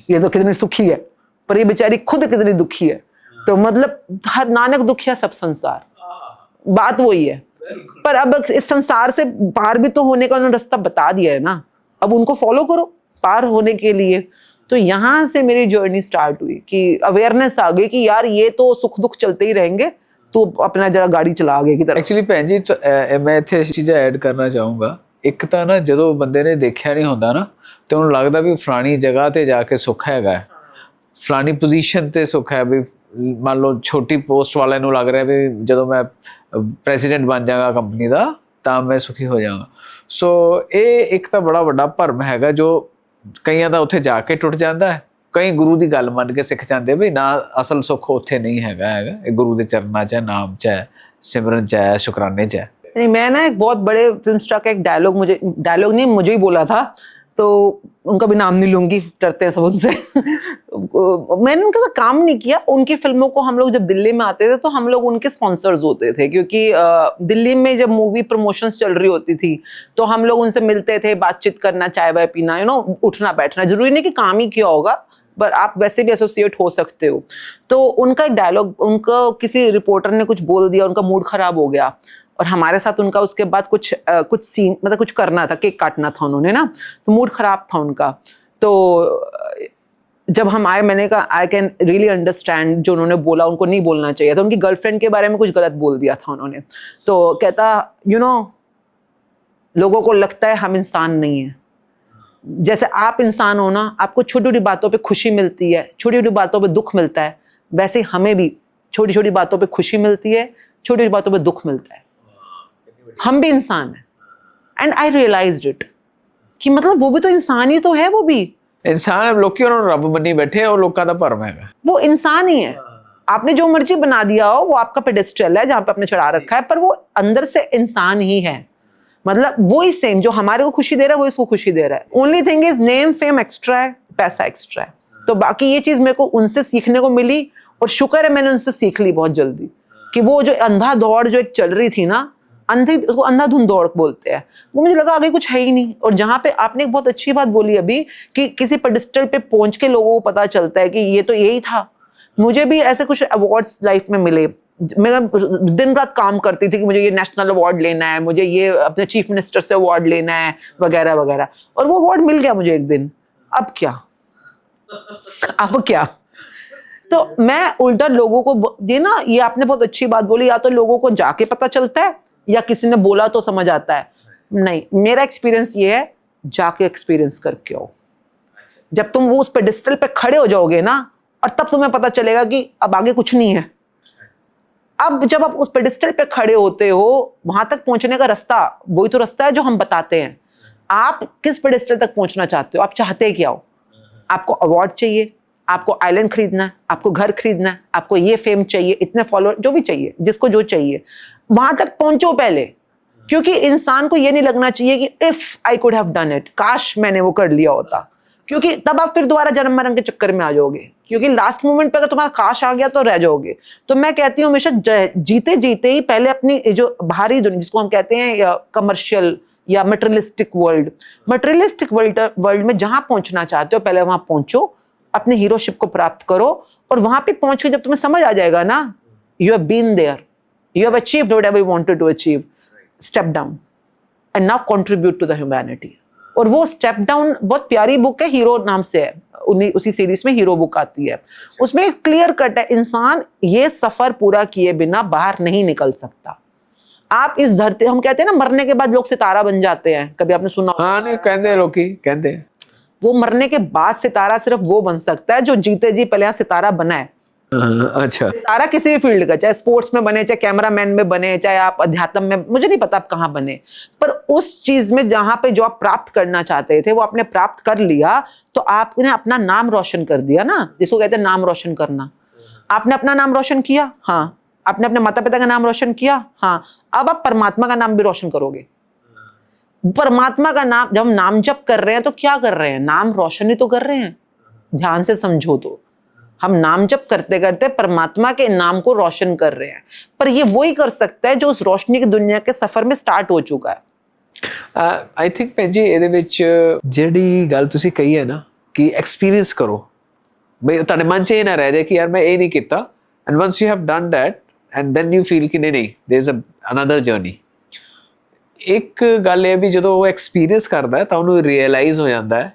ये तो कितनी सुखी है, पर ये बेचारी खुद कितनी दुखी है। तो मतलब हर नानक दुखिया सब संसार, बात वही है। पर अब इस संसार से पार भी तो होने का उन्होंने रास्ता बता दिया है ना, अब उनको फॉलो करो पार होने के लिए। तो यहाँ से मेरी जर्नी स्टार्ट हुई कि अवेयरनेस आ गई कि यार ये तो सुख दुख चलते ही रहेंगे, तो अपना जरा गाड़ी चला आगे की तरफ। एक्चुअली भैन जी मैं इत्थे चीज़ां ऐड करना चाहूँगा। एक ਤਾਂ ਨਾ ਜਦੋਂ ਬੰਦੇ ਨੇ ਦੇਖਿਆ ਨਹੀਂ ਹੁੰਦਾ ਨਾ, ਤੇ ਉਹਨੂੰ ਲੱਗਦਾ ਵੀ ਫਲਾਣੀ ਜਗ੍ਹਾ ਤੇ ਜਾ ਕੇ ਸੁੱਖ ਹੈਗਾ, ਫਲਾਣੀ ਪੋਜੀਸ਼ਨ ਤੇ ਸੁੱਖ ਹੈ। ਵੀ ਮੰਨ ਲਓ ਛੋਟੀ ਪੋਸਟ ਵਾਲੇ ਨੂੰ ਲੱਗ ਰਿਹਾ ਵੀ ਜਦੋਂ ਮੈਂ ਪ੍ਰੈਜ਼ੀਡੈਂਟ ਬਣ ਜਾਵਾਂਗਾ ਕੰਪਨੀ ਦਾ ਤਾਂ ਮੈਂ ਸੁਖੀ ਹੋ ਜਾਵਾਂਗਾ। ਸੋ ਇਹ ਇੱਕ ਤਾਂ ਬੜਾ ਵੱਡਾ ਭਰਮ ਹੈਗਾ ਜੋ ਕਈਆਂ ਦਾ ਉੱਥੇ ਜਾ ਕੇ ਟੁੱਟ ਜਾਂਦਾ ਹੈ। ਕਈ ਗੁਰੂ ਦੀ ਗੱਲ ਮੰਨ ਕੇ ਸਿੱਖ ਜਾਂਦੇ ਵੀ ਨਾ, ਅਸਲ ਸੁੱਖ ਉੱਥੇ ਨਹੀਂ ਹੈਗਾ, ਇਹ ਗੁਰੂ ਦੇ ਚਰਨਾਂ 'ਚ ਹੈ, ਨਾਮ 'ਚ ਹੈ, सिमरन च है, शुक्राने च है। नहीं, मैं ना एक बहुत बड़े फिल्म स्टार का एक डायलॉग नहीं मुझे ही बोला था, तो उनका भी नाम नहीं लूंगी, डरते हैं सब उनसे मैंने उनके साथ काम नहीं किया। उनकी फिल्मों को हम लोग जब दिल्ली में आते थे तो हम लोग उनके स्पॉन्सर्स होते थे, क्योंकि दिल्ली में जब मूवी प्रमोशंस चल रही होती थी तो हम लोग उनसे मिलते थे, बातचीत करना, चाय वाय पीना, उठना बैठना, जरूरी नहीं कि काम ही किया होगा, पर आप वैसे भी एसोसिएट हो सकते हो। तो उनका एक डायलॉग, उनका किसी रिपोर्टर ने कुछ बोल दिया, उनका मूड खराब हो गया, और हमारे साथ उनका उसके बाद कुछ सीन, मतलब कुछ करना था, केक काटना था उन्होंने ना, तो मूड खराब था उनका। तो जब हम आए, मैंने कहा आई कैन रियली अंडरस्टैंड, जो उन्होंने बोला उनको नहीं बोलना चाहिए था, उनकी गर्लफ्रेंड के बारे में कुछ गलत बोल दिया था उन्होंने। तो कहता लोगों को लगता है हम इंसान नहीं है, जैसे आप इंसान हो ना, आपको छोटी छोटी बातों पे खुशी मिलती है, छोटी छोटी बातों पे दुख मिलता है, वैसे हमें भी छोटी छोटी बातों पे खुशी मिलती है, छोटी छोटी बातों पे दुख मिलता है, हम भी इंसान हैं। एंड आई रियलाइज्ड इट कि मतलब वो भी तो इंसान ही तो है, वो भी इंसान, लोकी उन्होंने रब बनी बैठे और लोगों का भरम है, वो इंसान ही है। आपने जो मर्जी बना दिया हो, वो आपका पेडेस्ट्रल है जहां पे आपने चढ़ा रखा है, पर वो अंदर से इंसान ही है। मतलब वो ही सेम जो हमारे को खुशी दे रहा है, वो इसको खुशी दे रहा है। Only thing is name fame extra है, पैसा एक्स्ट्रा है। तो बाकी ये चीज मेरे को उनसे सीखने को मिली, और शुक्र है मैंने उनसे सीख ली बहुत जल्दी, कि वो जो अंधा दौड़ जो एक चल रही थी ना, अंधी, उसको अंधाधुंध दौड़ बोलते हैं। वो मुझे लगा आगे कुछ है ही नहीं। और जहाँ पे आपने एक बहुत अच्छी बात बोली अभी कि किसी पेडिस्टल पे पहुंच के लोगों को पता चलता है कि ये तो यही था। मुझे भी ऐसे कुछ अवार्ड्स लाइफ में मिले। मैं दिन रात काम करती थी कि मुझे ये नेशनल अवार्ड लेना है, मुझे ये अपने चीफ मिनिस्टर से अवार्ड लेना है, वगैरह वगैरह, और वो अवार्ड मिल गया मुझे एक दिन। अब क्या, अब क्या? तो मैं उल्टा लोगों को ये ना, ये आपने बहुत अच्छी बात बोली, या तो लोगों को जाके पता चलता है या किसी ने बोला तो समझ आता है। नहीं, मेरा एक्सपीरियंस ये है, जाके एक्सपीरियंस करके आओ। जब तुम वो उस पेडिस्टल पे खड़े हो जाओगे ना, और तब तुम्हें पता चलेगा कि अब आगे कुछ नहीं है। अब जब आप उस पेडिस्टल पे खड़े होते हो, वहां तक पहुंचने का रास्ता वही तो रास्ता है जो हम बताते हैं। आप किस पेडिस्टल तक पहुंचना चाहते हो? आप चाहते क्या हो? आपको अवार्ड चाहिए, आपको आइलैंड खरीदना है, आपको घर खरीदना है, आपको ये फेम चाहिए, इतने फॉलोअर, जो भी चाहिए, जिसको जो चाहिए, वहां तक पहुंचो पहले। क्योंकि इंसान को ये नहीं लगना चाहिए कि if I could have done it, काश मैंने वो कर लिया होता, क्योंकि तब आप फिर दोबारा जन्म मरण के चक्कर में आ जाओगे। क्योंकि लास्ट मोमेंट पे अगर तुम्हारा काश आ गया तो रह जाओगे। तो मैं कहती हूँ हमेशा जीते जीते ही पहले अपनी जो बाहरी दुनिया, जिसको हम कहते हैं कमर्शियल या मटेरियलिस्टिक वर्ल्ड में जहां पहुंचना चाहते हो, पहले वहां पहुंचो, अपने हीरोशिप को प्राप्त करो। और वहां पे पहुंच के जब तुम्हें समझ आ जाएगा ना, you have been there, you have achieved whatever you wanted to achieve, step down and now contribute to the humanity. और वो स्टेप डाउन बहुत प्यारी बुक है, हीरो नाम से है, उसी सीरीज में हीरो बुक आती है। उसमें क्लियर कट है, इंसान ये सफर पूरा किए बिना बाहर नहीं निकल सकता। आप इस धरती, हम कहते हैं ना मरने के बाद लोग सितारा बन जाते हैं, कभी आपने सुना? हाँ, नहीं कहते हैं, लोग कहते हैं वो मरने के बाद सितारा सिर्फ वो बन सकता है जो जीते जी पहले यहाँ सितारा बना है। अच्छा, सितारा किसी भी फील्ड का, चाहे स्पोर्ट्स में बने, चाहे कैमरामैन में बने, चाहे आप अध्यात्म में, मुझे नहीं पता आप कहाँ बने, पर उस चीज में जहां पे जो आप प्राप्त करना चाहते थे वो आपने प्राप्त कर लिया, तो आपने अपना नाम रोशन कर दिया ना, जिसको कहते हैं नाम रोशन करना। आपने अपना नाम रोशन किया, हाँ। आपने अपने माता पिता का नाम रोशन किया, हाँ। अब आप परमात्मा का नाम भी रोशन करोगे। परमात्मा का नाम जब हम नाम जप कर रहे हैं तो क्या कर रहे हैं? नाम रोशन ही तो कर रहे हैं। ध्यान से समझो तो हम नाम जप करते करते परमात्मा के नाम को रोशन कर रहे हैं। पर ये वही कर सकता है जो उस रोशनी की दुनिया के सफर में स्टार्ट हो चुका है। आई थिंक ਭੈਣ ਜੀ ਇਹਦੇ ਵਿੱਚ ਜਿਹੜੀ ਗੱਲ ਤੁਸੀਂ ਕਹੀ ਹੈ ਨਾ ਕਿ ਐਕਸਪੀਰੀਅੰਸ ਕਰੋ, ਬਈ ਤੁਹਾਡੇ ਮਨ 'ਚ ਇਹ ਨਾ ਰਹਿ ਜਾਏ ਕਿ ਯਾਰ ਮੈਂ ਇਹ ਨਹੀਂ ਕੀਤਾ, and once you have done that and then you feel ਕਿ ਨਹੀਂ ਦੇयर इज ਅਨਦਰ ਜਰਨੀ। ਇੱਕ ਗੱਲ ਇਹ ਵੀ ਜਦੋਂ ਉਹ ਐਕਸਪੀਰੀਅੰਸ ਕਰਦਾ ਹੈ ਤਾਂ ਉਹਨੂੰ ਰਿਅਲਾਈਜ਼ ਹੋ ਜਾਂਦਾ ਹੈ,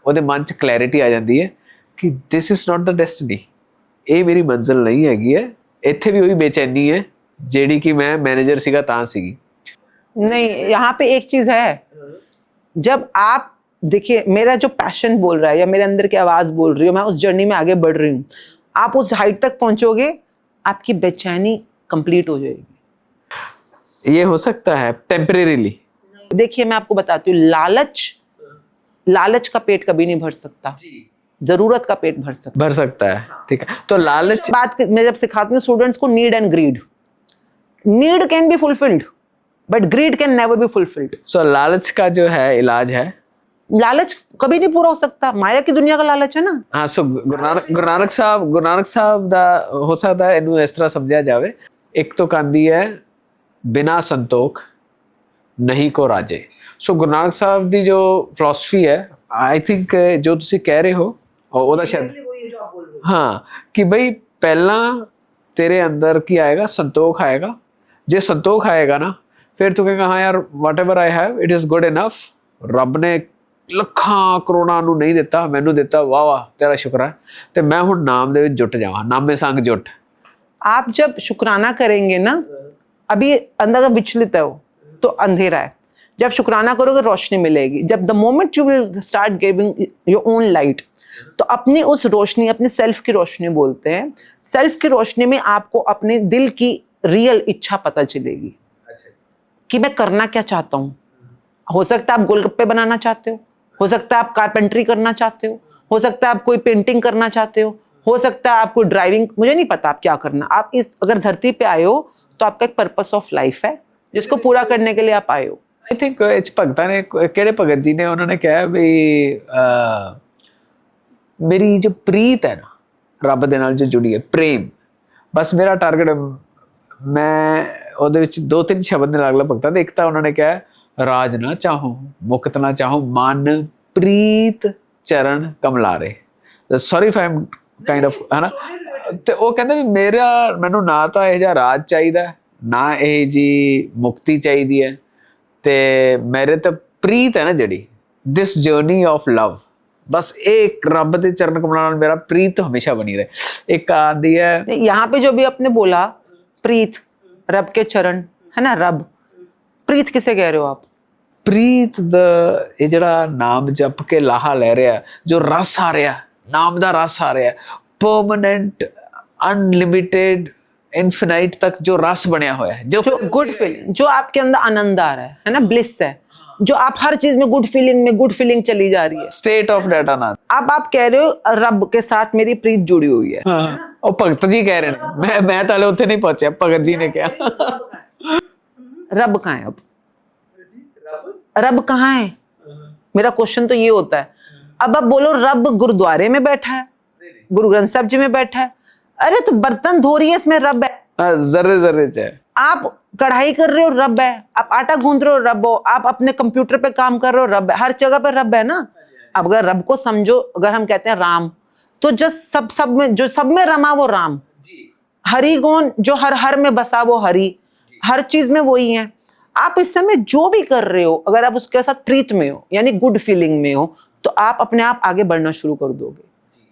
ਉਹਦੇ ਮਨ 'ਚ ਕਲੈਰਿਟੀ ਆ ਜਾਂਦੀ ਹੈ कि this is not the destiny, ये मेरी मंजिल नहीं हैगी है। इत्थे भी वही बेचैनी है जेड़ी कि मैं मैनेजर सीगा तां सीगी। नहीं, यहाँ पे एक चीज है, जब आप देखिए मेरा जो पैशन बोल रहा है या मेरे अंदर की आवाज बोल रही है, मैं उस जर्नी में आगे बढ़ रही हूँ, आप उस हाइट तक पहुंचोगे, आपकी बेचैनी कंप्लीट हो जाएगी। ये हो सकता है टेम्परेरीली। देखिए मैं आपको बताती हूँ, लालच का पेट कभी नहीं भर सकता, जरूरत का पेट भर सकता है। ठीक है, तो लालच बात मैं जब सिखाती हूँ स्टूडेंट्स को, need and greed, need can be fulfilled but greed can never be fulfilled. So लालच का जो है इलाज है, लालच कभी नहीं पूरा हो सकता, माया की दुनिया का लालच है ना। हाँ, सो गुरु नानक साहब दा हो सकता है इनू इस तरह समझा जावे, एक तो कहती है बिना संतोख नहीं को राजे। सो गुरु नानक साहब दी जो फिलोसफी है, आई थिंक जो तुसी कह रहे हो ਉਹਦਾ ਸ਼ਾਇਦ ਹਾਂ ਕਿ ਬਈ ਪਹਿਲਾਂ ਤੇਰੇ ਅੰਦਰ ਕੀ ਆਏਗਾ? ਸੰਤੋਖ ਆਏਗਾ। ਜੇ ਸੰਤੋਖ ਆਏਗਾ ਨਾ, ਫਿਰ ਤੂੰ ਕਹੇਗਾ ਹਾਂ ਯਾਰ whatever I have it is good enough, ਰੱਬ ਨੇ ਲੱਖਾਂ ਕਰੋੜਾਂ ਨੂੰ ਨਹੀਂ ਦਿੱਤਾ, ਮੈਨੂੰ ਦਿੱਤਾ, ਵਾਹ ਵਾਹ ਤੇਰਾ ਸ਼ੁਕਰ ਹੈ, ਤੇ ਮੈਂ ਹੁਣ ਨਾਮ ਦੇ ਵਿੱਚ ਜੁਟ ਜਾਵਾਂ, ਨਾਮੇ ਸੰਗ ਜੁਟ। आप जब शुक्राना करेंगे ना, अभी अंदर विचलित है वो तो अंधेरा है, जब शुक्राना करोगे रोशनी मिलेगी। जब the moment you will start giving your own light, तो अपनी उस रोशनी, अपने सेल्फ की रोशनी बोलते हैं, सेल्फ की रोशनी में आपको अपने दिल की रियल इच्छा पता चलेगी कि मैं करना क्या चाहता हूँ। हो सकता है आप गोलगप्पे बनाना चाहते हो सकता है आप कारपेंटरी करना चाहते हो सकता है आप कोई पेंटिंग करना चाहते हो सकता है आप कोई ड्राइविंग, मुझे नहीं पता आप क्या करना। आप इस अगर धरती पे आए हो तो आपका एक पर्पस ऑफ लाइफ है जिसको पूरा करने के लिए आप आए हो। आई थिंक भगतां ने, केड़े भगत जी ने, उन्होंने कहा भी मेरी जो प्रीत है ना रब दे नाल जो जुड़ी है, प्रेम, बस मेरा टारगेट ਮੈਂ ਉਹਦੇ ਵਿੱਚ 2-3 ਸ਼ਬਦ ਨੇ ਅਲੱਗ-ਅਲੱਗ ਭਗਤਾਂ ਦੇ। ਇੱਕ ਤਾਂ ਉਹਨਾਂ ਨੇ ਕਿਹਾ ਰਾਜ ਨਾ ਚਾਹੋ ਮੁਕਤ ਨਾ ਚਾਹੋ ਮਨ ਪ੍ਰੀਤ ਚਰਨ ਕਮਲਾਰੇ। Sorry if I am kind of ਹਨਾ। ਤੇ ਉਹ ਕਹਿੰਦੇ ਵੀ ਮੈਨੂੰ ਨਾ ਤਾਂ ਇਹ ਜਿਹਾ ਰਾਜ ਚਾਹੀਦਾ, ਨਾ ਇਹ ਜੀ ਮੁਕਤੀ ਚਾਹੀਦੀ ਹੈ, ਤੇ ਮੇਰੇ ਤਾਂ ਪ੍ਰੀਤ ਹੈ ਨਾ ਜਿਹੜੀ ਦਿਸ ਜਰਨੀ ਆਫ ਲਵ, बस एक रब दे चरण कमलों नाल मेरा प्रीत हमेशा बनी रहे। एक आदि है यहाँ पे जो भी आपने बोला प्रीत, रब के चरण है ना, रब प्रीत किसे कह रहे हो आप? प्रीत द ये जड़ा नाम जप के लाहा ले रहा, जो रस आ रहा, नाम दा रस आ रहा, परमानेंट अनलिमिटेड इन्फिनाइट तक जो रस बनया हुआ है, जो गुड फीलिंग, जो आपके अंदर आनंद आ रहा है ना, ब्लिस है, जो आप हर चीज में गुड फीलिंग चली जा रही है, स्टेट ऑफ डेट आनंद। अब आप कह रहे हो रब के साथ मेरी प्रीत जुड़ी हुई है। हाँ, और भगत जी कह रहे हैं, मैं ताले उत्थे नहीं पहुंचा, भगत जी ने कहा रब कहाँ है? अब रब कहाँ है? मेरा क्वेश्चन तो ये होता है। अब आप बोलो रब गुरुद्वारे में बैठा है, गुरु ग्रंथ साहब जी में बैठा है, अरे तो बर्तन धो रही है इसमें रब है, जर्रे जर्रे चाहे आप कढ़ाई कर रहे हो रब है, आप आटा गूंद रहे हो रब हो, आप अपने कंप्यूटर पे काम कर रहे हो रब है, हर जगह पे रब है ना। अब अगर रब को समझो, अगर हम कहते हैं राम, तो जस्ट सब में रमा वो राम, हरि कौन, जो हर में बसा वो हरि, हर चीज में वही है। आप इस समय जो भी कर रहे हो, अगर आप उसके साथ प्रीत में हो यानी गुड फीलिंग में हो, तो आप अपने आप आगे बढ़ना शुरू कर दोगे।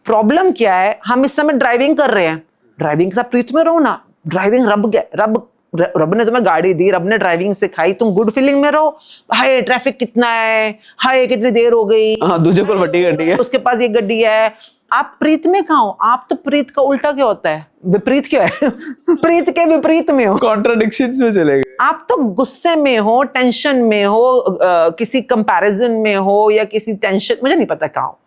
प्रॉब्लम क्या है, हम इस समय ड्राइविंग कर रहे हैं, ड्राइविंग के साथ प्रीत में रहो ना। ड्राइविंग रब ने तुम्हें गाड़ी दी, रब ने ड्राइविंग सिखाई, तुम गुड फीलिंग में रहो। हाय ट्रैफिक कितना है, हाय कितनी देर हो गई, दूसरे को बड़ी गड्डी है, उसके पास ये गड्डी है, आप प्रीत में कहाँ हो? आप तो प्रीत का उल्टा क्या होता है, विपरीत क्या है प्रीत के विपरीत में हो, कॉन्ट्राडिक्शंस में चले गए। आप तो गुस्से में हो, टेंशन में हो, किसी कंपैरिजन में हो, या किसी टेंशन, मुझे नहीं पता कहाँ हो।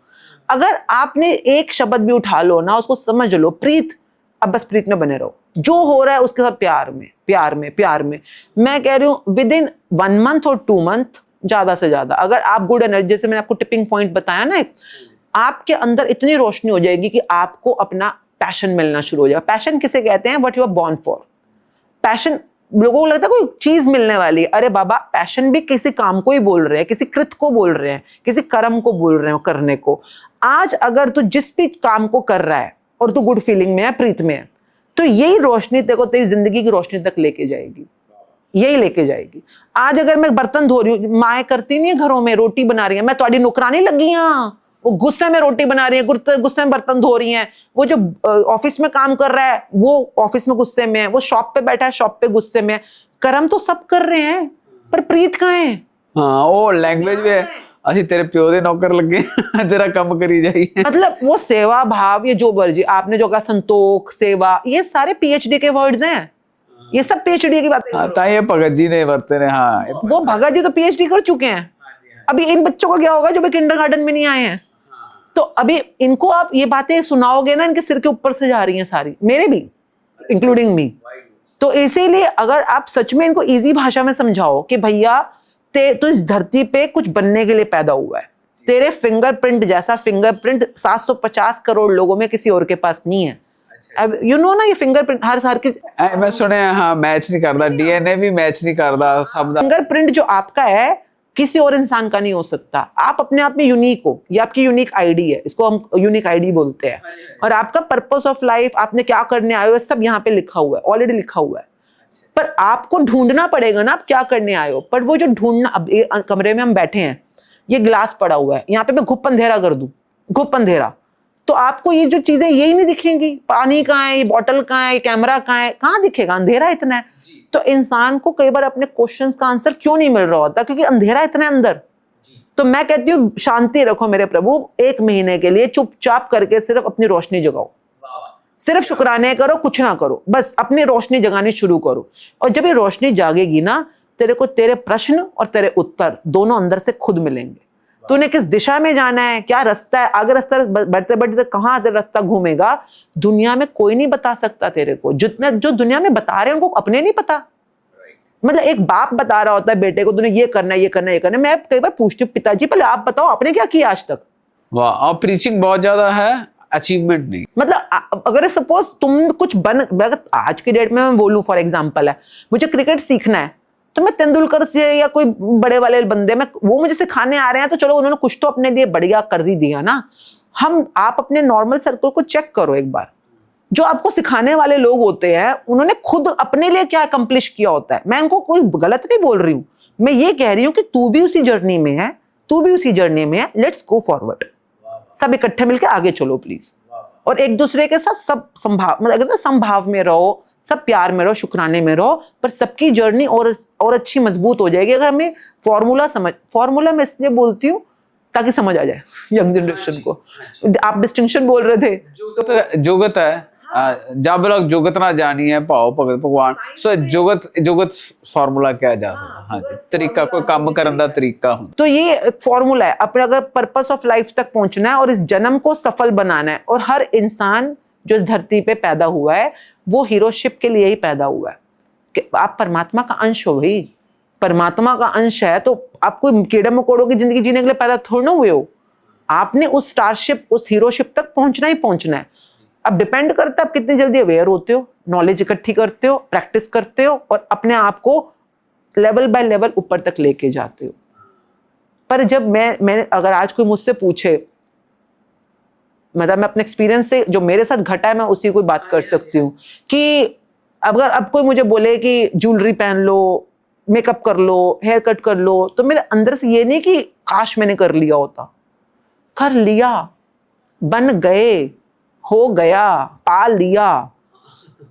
अगर आपने एक शब्द भी उठा लो ना, उसको समझ लो प्रीत, अब बस प्रीत में बने रहो, जो हो रहा है उसके साथ प्यार में। मैं कह रही हूँ विद इन 1 मंथ और 2 मंथ ज्यादा से ज्यादा, अगर आप गुड एनर्जी, जैसे मैंने आपको टिपिंग पॉइंट बताया ना, आपके अंदर इतनी रोशनी हो जाएगी कि आपको अपना पैशन मिलना शुरू हो जाएगा। पैशन किसे कहते हैं? What you are born for. Passion लोगों को लगता है कोई चीज मिलने वाली है, अरे बाबा पैशन भी किसी काम को ही बोल रहे हैं, किसी कृत को बोल रहे हैं, किसी कर्म को बोल रहे हो करने को। आज अगर तू जिस भी काम को कर रहा है और तू गुड फीलिंग में है, प्रीत में है, तो यही रोशनी तेरे को तेरी जिंदगी की रोशनी तक लेके जाएगी, यही लेके जाएगी। आज अगर मैं बर्तन धो रही हूँ, माएँ करती नहीं है घरों में, रोटी बना रही है, मैं तुम्हारी नौकरानी लगी हाँ, वो गुस्से में रोटी बना रही है, गुस्से में बर्तन धो रही हैं। वो जो ऑफिस में काम कर रहा है वो ऑफिस में गुस्से में है, वो शॉप पे बैठा है शॉप पे गुस्से में है। कर्म तो सब कर रहे हैं, पर प्रीत कहाँ है? हाँ, वो लैंग्वेज में है, ਅਸੀਂ तेरे प्यो दे नौकर लगे जरा कम करी जाइए। मतलब वो सेवा भाव, ये जो वर्जी आपने जो कहा, संतोख, सेवा, ये सारे पीएचडी के वर्ड्स हैं, ये सब पीएचडी की बातें। हाँ, ताई ये भगत जी ने बरते ने। हाँ, वो भगत जी तो पीएचडी कर चुके हैं। अभी इन बच्चों का क्या होगा जो भी किंडरगार्टन में नहीं आए हैं? तो अभी इनको आप ये बातें सुनाओगे ना, इनके सिर के ऊपर से जा रही हैं सारी, मेरे भी इंक्लूडिंग मी। तो इसीलिए अगर आप सच में इनको इजी भाषा में समझाओ कि भैया तो इस धरती पे कुछ बनने के लिए पैदा हुआ है, तेरे फिंगरप्रिंट जैसा फिंगरप्रिंट 750 करोड़ लोगों में किसी और के पास नहीं है। अब यू नो ना, ये फिंगरप्रिंट हर किसी, मैं सुने हाँ मैच नहीं करता, डीएनए भी मैच नहीं करता, सब फिंगरप्रिंट जो आपका है किसी और इंसान का नहीं हो सकता। आप अपने आप में यूनिक हो, ये आपकी यूनिक आईडी है, इसको हम यूनिक आईडी बोलते हैं। और आपका पर्पस ऑफ लाइफ, आपने क्या करने आए हो, सब यहाँ पे लिखा हुआ है, ऑलरेडी लिखा हुआ है। पर आपको ढूंढना पड़ेगा ना, आप क्या करने आए हो। पर वो जो ढूंढना, अब कमरे में हम बैठे हैं, ये गिलास पड़ा हुआ है, यहाँ पे मैं घुप अंधेरा कर दूं, घुप अंधेरा, तो आपको ये जो चीजें यही नहीं दिखेंगी। पानी कहाँ है, ये बॉटल कहाँ है, ये कैमरा कहाँ है, कहाँ दिखेगा, अंधेरा इतना है। तो इंसान को कई बार अपने क्वेश्चंस का आंसर क्यों नहीं मिल रहा होता, क्योंकि अंधेरा इतना अंदर। तो मैं कहती हूँ शांति रखो मेरे प्रभु, 1 महीने के लिए चुपचाप करके सिर्फ अपनी रोशनी जगाओ, सिर्फ शुक्राने करो, कुछ ना करो, बस अपनी रोशनी जगानी शुरू करो। और जब ये रोशनी जागेगी ना, तेरे को तेरे प्रश्न और तेरे उत्तर दोनों अंदर से खुद मिलेंगे। तूने किस दिशा में जाना है, क्या रास्ता है, आगे रास्ता बढ़ते बढ़ते कहाँ तेरा रास्ता घूमेगा, दुनिया में कोई नहीं बता सकता तेरे को। जितने जो दुनिया में बता रहे हैं उनको अपने नहीं पता। मतलब एक बाप बता रहा होता है बेटे को, तूने ये करना है, ये करना है, ये करना है। मैं कई बार पूछती हूँ, पिताजी पहले आप बताओ आपने क्या किया आज तक। वाह, और प्रीचिंग बहुत ज्यादा है, अचीवमेंट नहीं। मतलब अगर सपोज तुम कुछ अगर आज की डेट में मैं बोलूं फॉर एग्जांपल है, मुझे क्रिकेट सीखना है, तो मैं तेंदुलकर से या कोई बड़े वाले बंदे में वो मुझे सिखाने आ रहे हैं, तो चलो उन्होंने कुछ तो अपने लिए बढ़िया कर ही दिया ना। आप अपने नॉर्मल सर्कल को चेक करो एक बार, जो आपको सिखाने वाले लोग होते हैं उन्होंने खुद अपने लिए क्या अकम्प्लिश किया होता है। मैं इनको कोई गलत नहीं बोल रही हूं, मैं ये कह रही हूं कि तू भी उसी जर्नी में है, तू भी उसी जर्नी में है, लेट्स गो फॉरवर्ड, सब इकट्ठे मिलकर आगे चलो प्लीज। और एक दूसरे के साथ सब संभाव में रहो, सब प्यार में रहो, शुक्राने में रहो, पर सबकी जर्नी और अच्छी मजबूत हो जाएगी अगर हमें फॉर्मूला मैं इसलिए बोलती हूँ ताकि समझ आ जाए यंग जनरेशन को। आप डिस्टिंक्शन बोल रहे थे, जोगत है जब लोग जोगत ना जानी है भाव भगत भगवान। सो जोगत फार्मूला क्या जा सकता, हाँ तरीका, कोई काम करने का तरीका हो। तो ये एक फॉर्मूला है अपने, अगर पर्पस ऑफ लाइफ तक पहुंचना है और इस जन्म को सफल बनाना है, और हर इंसान जो इस धरती पे पैदा हुआ है वो हीरोशिप के लिए ही पैदा हुआ है कि आप परमात्मा का अंश हो भाई, परमात्मा का अंश है, तो आप कोई कीड़े मकोड़ों की जिंदगी जीने के लिए पैदा थोड़ा ना हुए हो, आपने उस स्टारशिप, उस हीरोशिप तक पहुंचना ही पहुंचना है। अब डिपेंड करता है आप कितनी जल्दी अवेयर होते हो, नॉलेज इकट्ठी करते हो, प्रैक्टिस करते हो और अपने आप को लेवल बाय लेवल ऊपर तक लेके जाते हो। पर जब मैं अगर आज कोई मुझसे पूछे, मतलब मैं अपने एक्सपीरियंस से जो मेरे साथ घटा है मैं उसी को बात कर सकती हूँ कि अगर अब कोई मुझे बोले कि ज्वेलरी पहन लो, मेकअप कर लो, हेयर कट कर लो, तो मेरे अंदर से ये नहीं कि काश मैंने कर लिया होता, कर लिया, बन गए, हो गया, पा लिया,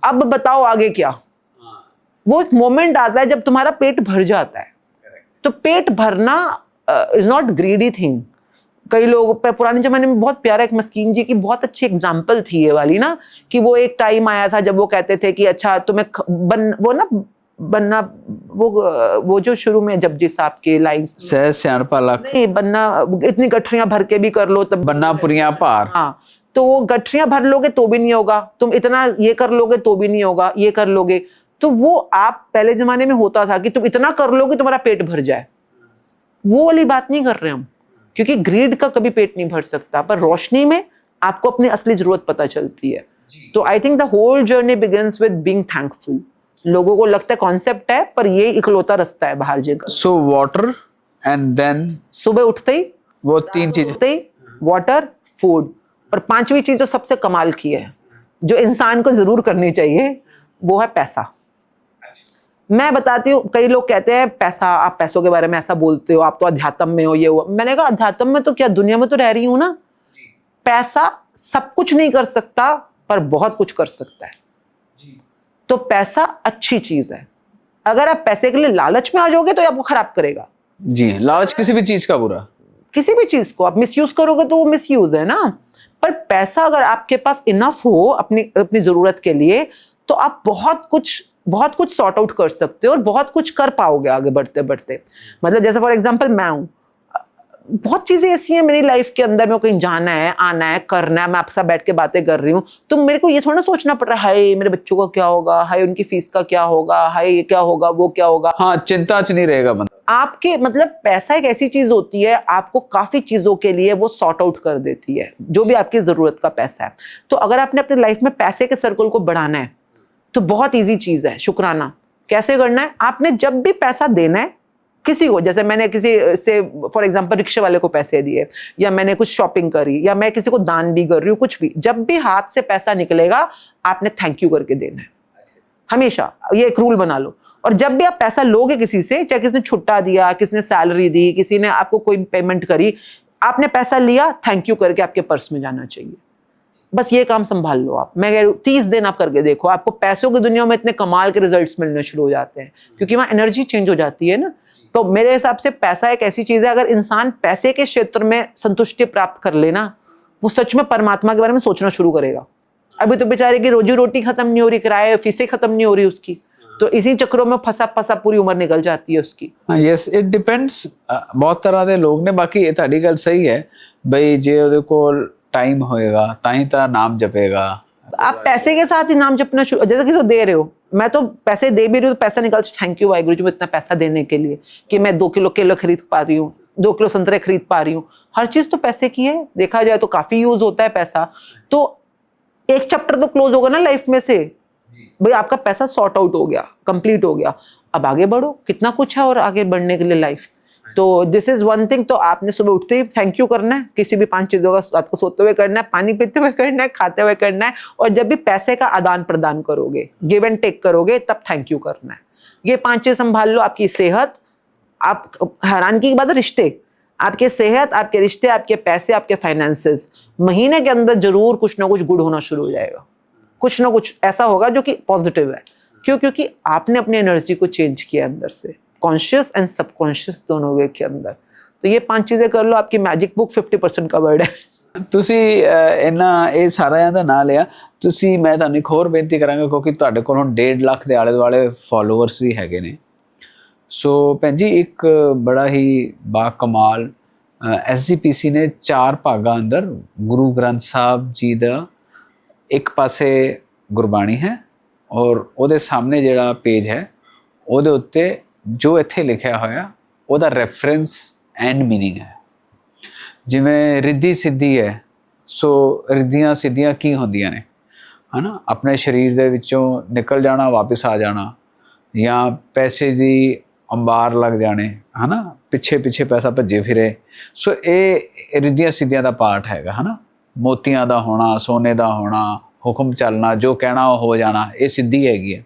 अब बताओ आगे क्या। वो एक मोमेंट आता है जब तुम्हारा पेट भर जाता है। तो पेट भरना इज नॉट ग्रीडी थिंग। कई लोग पुराने जमाने में बहुत प्यारा, एक मस्कीन जी की बहुत अच्छी एग्जाम्पल थी ये वाली ना, कि वो एक टाइम आया था जब वो कहते थे कि अच्छा तुम्हें बनना वो जो शुरू में जपजी साहब के लाइंस, सह सियाणपा लख नहीं बनना, इतनी गठरियां भर के भी कर लो तब बनना पुरियां भार। हाँ, तो वो गठरियां भर लोगे तो भी नहीं होगा, तुम इतना ये कर लोगे तो भी नहीं होगा, ये कर लोगे तो वो आप पहले जमाने में होता था कि तुम इतना कर लोगे तुम्हारा पेट भर जाए। वो वाली बात नहीं कर रहे हम, क्योंकि ग्रीड का कभी पेट नहीं भर सकता, पर रोशनी में आपको अपनी असली जरूरत पता चलती है। तो I think the whole journey begins with being thankful. लोगों को लगता है कॉन्सेप्ट है, पर ये इकलौता रास्ता है बाहर जाकर। सो वाटर एंड देन सुबह उठते ही वो तीन चीजें, वाटर, फूड, और पांचवी चीज जो सबसे कमाल की है, जो इंसान को जरूर करनी चाहिए, वो है पैसा। मैं बताती हूँ, कई लोग कहते हैं पैसा, आप पैसों के बारे में ऐसा बोलते हो, आप तो अध्यात्म में हो, ये हुआ। मैंने कहा अध्यात्म में तो क्या, दुनिया में तो रह रही हूं ना। पैसा सब कुछ नहीं कर सकता, पर बहुत कुछ कर सकता है। तो पैसा अच्छी चीज है। अगर आप पैसे के लिए लालच में आ जाओगे तो आपको खराब करेगा। जी, लालच किसी भी चीज का बुरा, किसी भी चीज को आप मिसयूज करोगे तो वो मिसयूज है ना। पर पैसा अगर आपके पास इनफ हो अपनी जरूरत के लिए, तो आप बहुत कुछ सॉर्ट आउट कर सकते हो और बहुत कुछ कर पाओगे आगे बढ़ते बढ़ते। मतलब जैसे फॉर एग्जांपल मैं हूं, बहुत चीजें ऐसी हैं मेरी लाइफ के अंदर, में कहीं जाना है, आना है, करना है, मैं आपके साथ बैठ के बातें कर रही हूँ, तो मेरे को ये थोड़ा ना सोचना पड़ रहा है हाय मेरे बच्चों का क्या होगा, हाय उनकी फीस का क्या होगा, हाय ये क्या होगा, वो क्या होगा। हाँ, चिंता च नहीं रहेगा बंदा। आपके मतलब पैसा एक ऐसी चीज होती है, आपको काफी चीजों के लिए वो सॉर्ट आउट कर देती है, जो भी आपकी जरूरत का पैसा है। तो अगर आपने अपनी लाइफ में पैसे के सर्कल को बढ़ाना है तो बहुत ईजी चीज है शुक्राना। कैसे करना है, आपने जब भी पैसा देना है किसी को, जैसे मैंने किसी से फॉर एग्जांपल रिक्शे वाले को पैसे दिए, या मैंने कुछ शॉपिंग करी, या मैं किसी को दान भी कर रही हूँ, कुछ भी, जब भी हाथ से पैसा निकलेगा आपने थैंक यू करके देना है हमेशा। ये एक रूल बना लो। और जब भी आप पैसा लोगे किसी से, चाहे किसी ने छुट्टा दिया, किसी ने सैलरी दी, किसी ने आपको कोई पेमेंट करी, आपने पैसा लिया, थैंक यू करके आपके पर्स में जाना चाहिए। बस ये काम संभाल लो आप। मैं कह रही हूँ 30 दिन आप करके देखो, आपको पैसों की दुनिया में इतने कमाल के रिजल्ट्स मिलने शुरू हो जाते हैं, क्योंकि वहां एनर्जी चेंज हो जाती है ना। तो मेरे हिसाब से पैसा एक ऐसी चीज है, अगर इंसान पैसे के क्षेत्र में संतुष्टि प्राप्त कर लेना, वो सच में परमात्मा के बारे में सोचना शुरू करेगा। अभी तो बेचारे की रोजी रोटी खत्म नहीं हो रही, किराए फीसें खत्म नहीं हो रही उसकी, तो इसी चक्रों में फंसा पूरी उम्र निकल जाती है उसकी। यस, इट डिपेंड्स बहुत तरह के लोग ने। बाकी ये ਤੁਹਾਡੀ ਗੱਲ सही है बई, जे ਉਹਦੇ ਕੋਲ टाइम होएगा ताही ता नाम जपेगा। आप पैसे के साथ ही नाम जपना शुरू, जैसे किसी को दे रहे हो, मैं तो पैसे दे भी रही हूँ तो पैसा निकाल, थैंक यू वाहिगुरु जी, मैं इतना पैसा देने के लिए कि मैं 2 किलो केला खरीद पा रही हूँ, 2 किलो संतरे खरीद पा रही हूँ। हर चीज तो पैसे की है, देखा जाए तो काफी यूज होता है पैसा। तो एक चैप्टर तो क्लोज होगा ना लाइफ में से, भाई आपका पैसा सॉर्ट आउट हो गया, कंप्लीट हो गया, अब आगे बढ़ो, कितना कुछ है और आगे बढ़ने के लिए लाइफ। तो दिस इज वन थिंग। तो आपने सुबह उठते ही थैंक यू करना है, किसी भी 5 चीजों का रात को सोते हुए करना है, पानी पीते हुए करना है, खाते हुए करना है, और जब भी पैसे का आदान प्रदान करोगे, गिव एंड टेक करोगे, तब थैंक यू करना है। ये 5 चीज संभाल लो। आपकी सेहत, आप हैरान की बात, रिश्ते, आपके सेहत, आपके रिश्ते, आपके पैसे, आपके फाइनेंसेस, महीने के अंदर जरूर कुछ ना कुछ गुड होना शुरू हो जाएगा, कुछ ना कुछ ऐसा होगा जो कि पॉजिटिव है। क्यों? क्योंकि आपने अपनी एनर्जी को चेंज किया अंदर से, कॉन्शियस एंड सबकॉन्शियस दोनों वे के अंदर। तो ये 5 चीजें कर लो, आपकी मैजिक बुक 50% कवर्ड है। ਤੁਸੀਂ ਇਹਨਾਂ ਇਹ ਸਾਰਿਆਂ ਦਾ ਨਾਂ ਲਿਆ। ਤੁਸੀਂ, ਮੈਂ ਤੁਹਾਨੂੰ ਇੱਕ ਹੋਰ ਬੇਨਤੀ ਕਰਾਂਗਾ, ਕਿਉਂਕਿ ਤੁਹਾਡੇ ਕੋਲ ਹੁਣ 1.5 ਲੱਖ ਦੇ ਆਲੇ ਦੁਆਲੇ ਫੋਲੋਅਰਸ ਵੀ ਹੈਗੇ ਨੇ। ਸੋ ਭੈਣ ਜੀ, ਇੱਕ ਬੜਾ ਹੀ ਬਾ ਕਮਾਲ SGPC ਨੇ 4 ਭਾਗਾਂ ਅੰਦਰ ਗੁਰੂ ਗ੍ਰੰਥ ਸਾਹਿਬ ਜੀ ਦਾ ਇੱਕ ਪਾਸੇ ਗੁਰਬਾਣੀ ਹੈ, ਔਰ ਉਹਦੇ ਸਾਹਮਣੇ ਜਿਹੜਾ ਪੇਜ ਹੈ ਉਹਦੇ ਉੱਤੇ ਜੋ ਇੱਥੇ ਲਿਖਿਆ ਹੋਇਆ ਉਹਦਾ ਰੈਫਰੈਂਸ ਐਂਡ ਮੀਨਿੰਗ ਹੈ। ਜਿਵੇਂ ਰਿੱਧੀ ਸਿੱਧੀ ਹੈ, ਸੋ ਰਿੱਧੀਆਂ ਸਿੱਧੀਆਂ ਕੀ ਹੁੰਦੀਆਂ ਨੇ, ਹੈ ਨਾ, ਆਪਣੇ ਸਰੀਰ ਦੇ ਵਿੱਚੋਂ ਨਿਕਲ ਜਾਣਾ, ਵਾਪਸ ਆ ਜਾਣਾ, ਜਾਂ ਪੈਸੇ ਦੀ ਅੰਬਾਰ ਲੱਗ ਜਾਣੇ, ਹੈ ਨਾ, ਪਿੱਛੇ ਪਿੱਛੇ ਪੈਸਾ ਭੱਜੇ ਫਿਰੇ। ਸੋ ਇਹ ਰਿੱਧੀਆਂ ਸਿੱਧੀਆਂ ਦਾ ਪਾਰਟ ਹੈਗਾ, ਹੈ ਨਾ। ਮੋਤੀਆਂ ਦਾ ਹੋਣਾ, ਸੋਨੇ ਦਾ ਹੋਣਾ, ਹੁਕਮ ਚੱਲਣਾ, ਜੋ ਕਹਿਣਾ ਉਹ ਹੋ ਜਾਣਾ, ਇਹ ਸਿੱਧੀ ਹੈਗੀ ਹੈ।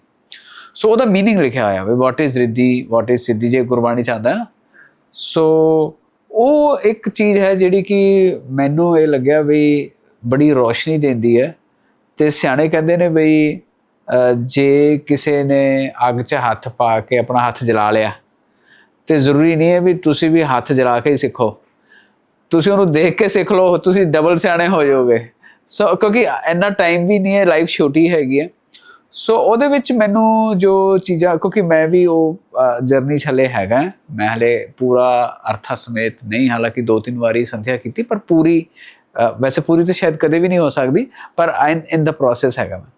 ਸੋ ਉਹਦਾ ਮੀਨਿੰਗ ਲਿਖਿਆ ਹੋਇਆ ਵੀ what is Riddhi, what is ਸਿੱਧੀ, ਜੇ ਗੁਰਬਾਣੀ 'ਚ ਆਉਂਦਾ ਨਾ। ਸੋ ਉਹ ਇੱਕ ਚੀਜ਼ ਹੈ ਜਿਹੜੀ ਕਿ ਮੈਨੂੰ ਇਹ ਲੱਗਿਆ ਵੀ ਬੜੀ ਰੋਸ਼ਨੀ ਦਿੰਦੀ ਹੈ। ਅਤੇ ਸਿਆਣੇ ਕਹਿੰਦੇ ਨੇ ਬਈ ਜੇ ਕਿਸੇ ਨੇ ਅੱਗ 'ਚ ਹੱਥ ਪਾ ਕੇ ਆਪਣਾ ਹੱਥ ਜਲਾ ਲਿਆ, ਅਤੇ ਜ਼ਰੂਰੀ ਨਹੀਂ ਹੈ ਵੀ ਤੁਸੀਂ ਵੀ ਹੱਥ ਜਲਾ ਕੇ ਹੀ ਸਿੱਖੋ, ਤੁਸੀਂ ਉਹਨੂੰ ਦੇਖ ਕੇ ਸਿੱਖ ਲਓ, ਤੁਸੀਂ ਡਬਲ ਸਿਆਣੇ ਹੋ ਜਾਓਗੇ। ਸੋ ਕਿਉਂਕਿ ਇੰਨਾ ਟਾਈਮ ਵੀ ਨਹੀਂ ਹੈ, ਲਾਈਫ ਛੋਟੀ ਹੈਗੀ ਹੈ। ਸੋ ਉਹਦੇ ਵਿੱਚ ਮੈਨੂੰ ਜੋ ਚੀਜ਼ਾਂ, ਕਿਉਂਕਿ ਮੈਂ ਵੀ ਉਹ ਜਰਨੀ 'ਚ ਹਲੇ ਹੈਗਾ, ਮੈਂ ਹਲੇ ਪੂਰਾ ਅਰਥਾਂ ਸਮੇਤ ਨਹੀਂ, ਹਾਲਾਂਕਿ 2-3 ਵਾਰੀ ਸੰਥਿਆ ਕੀਤੀ, ਪਰ ਪੂਰੀ, ਵੈਸੇ ਪੂਰੀ ਤਾਂ ਸ਼ਾਇਦ ਕਦੇ ਵੀ ਨਹੀਂ ਹੋ ਸਕਦੀ, ਪਰ ਇਨ ਦਾ ਪ੍ਰੋਸੈਸ ਹੈਗਾ ਮੈਂ।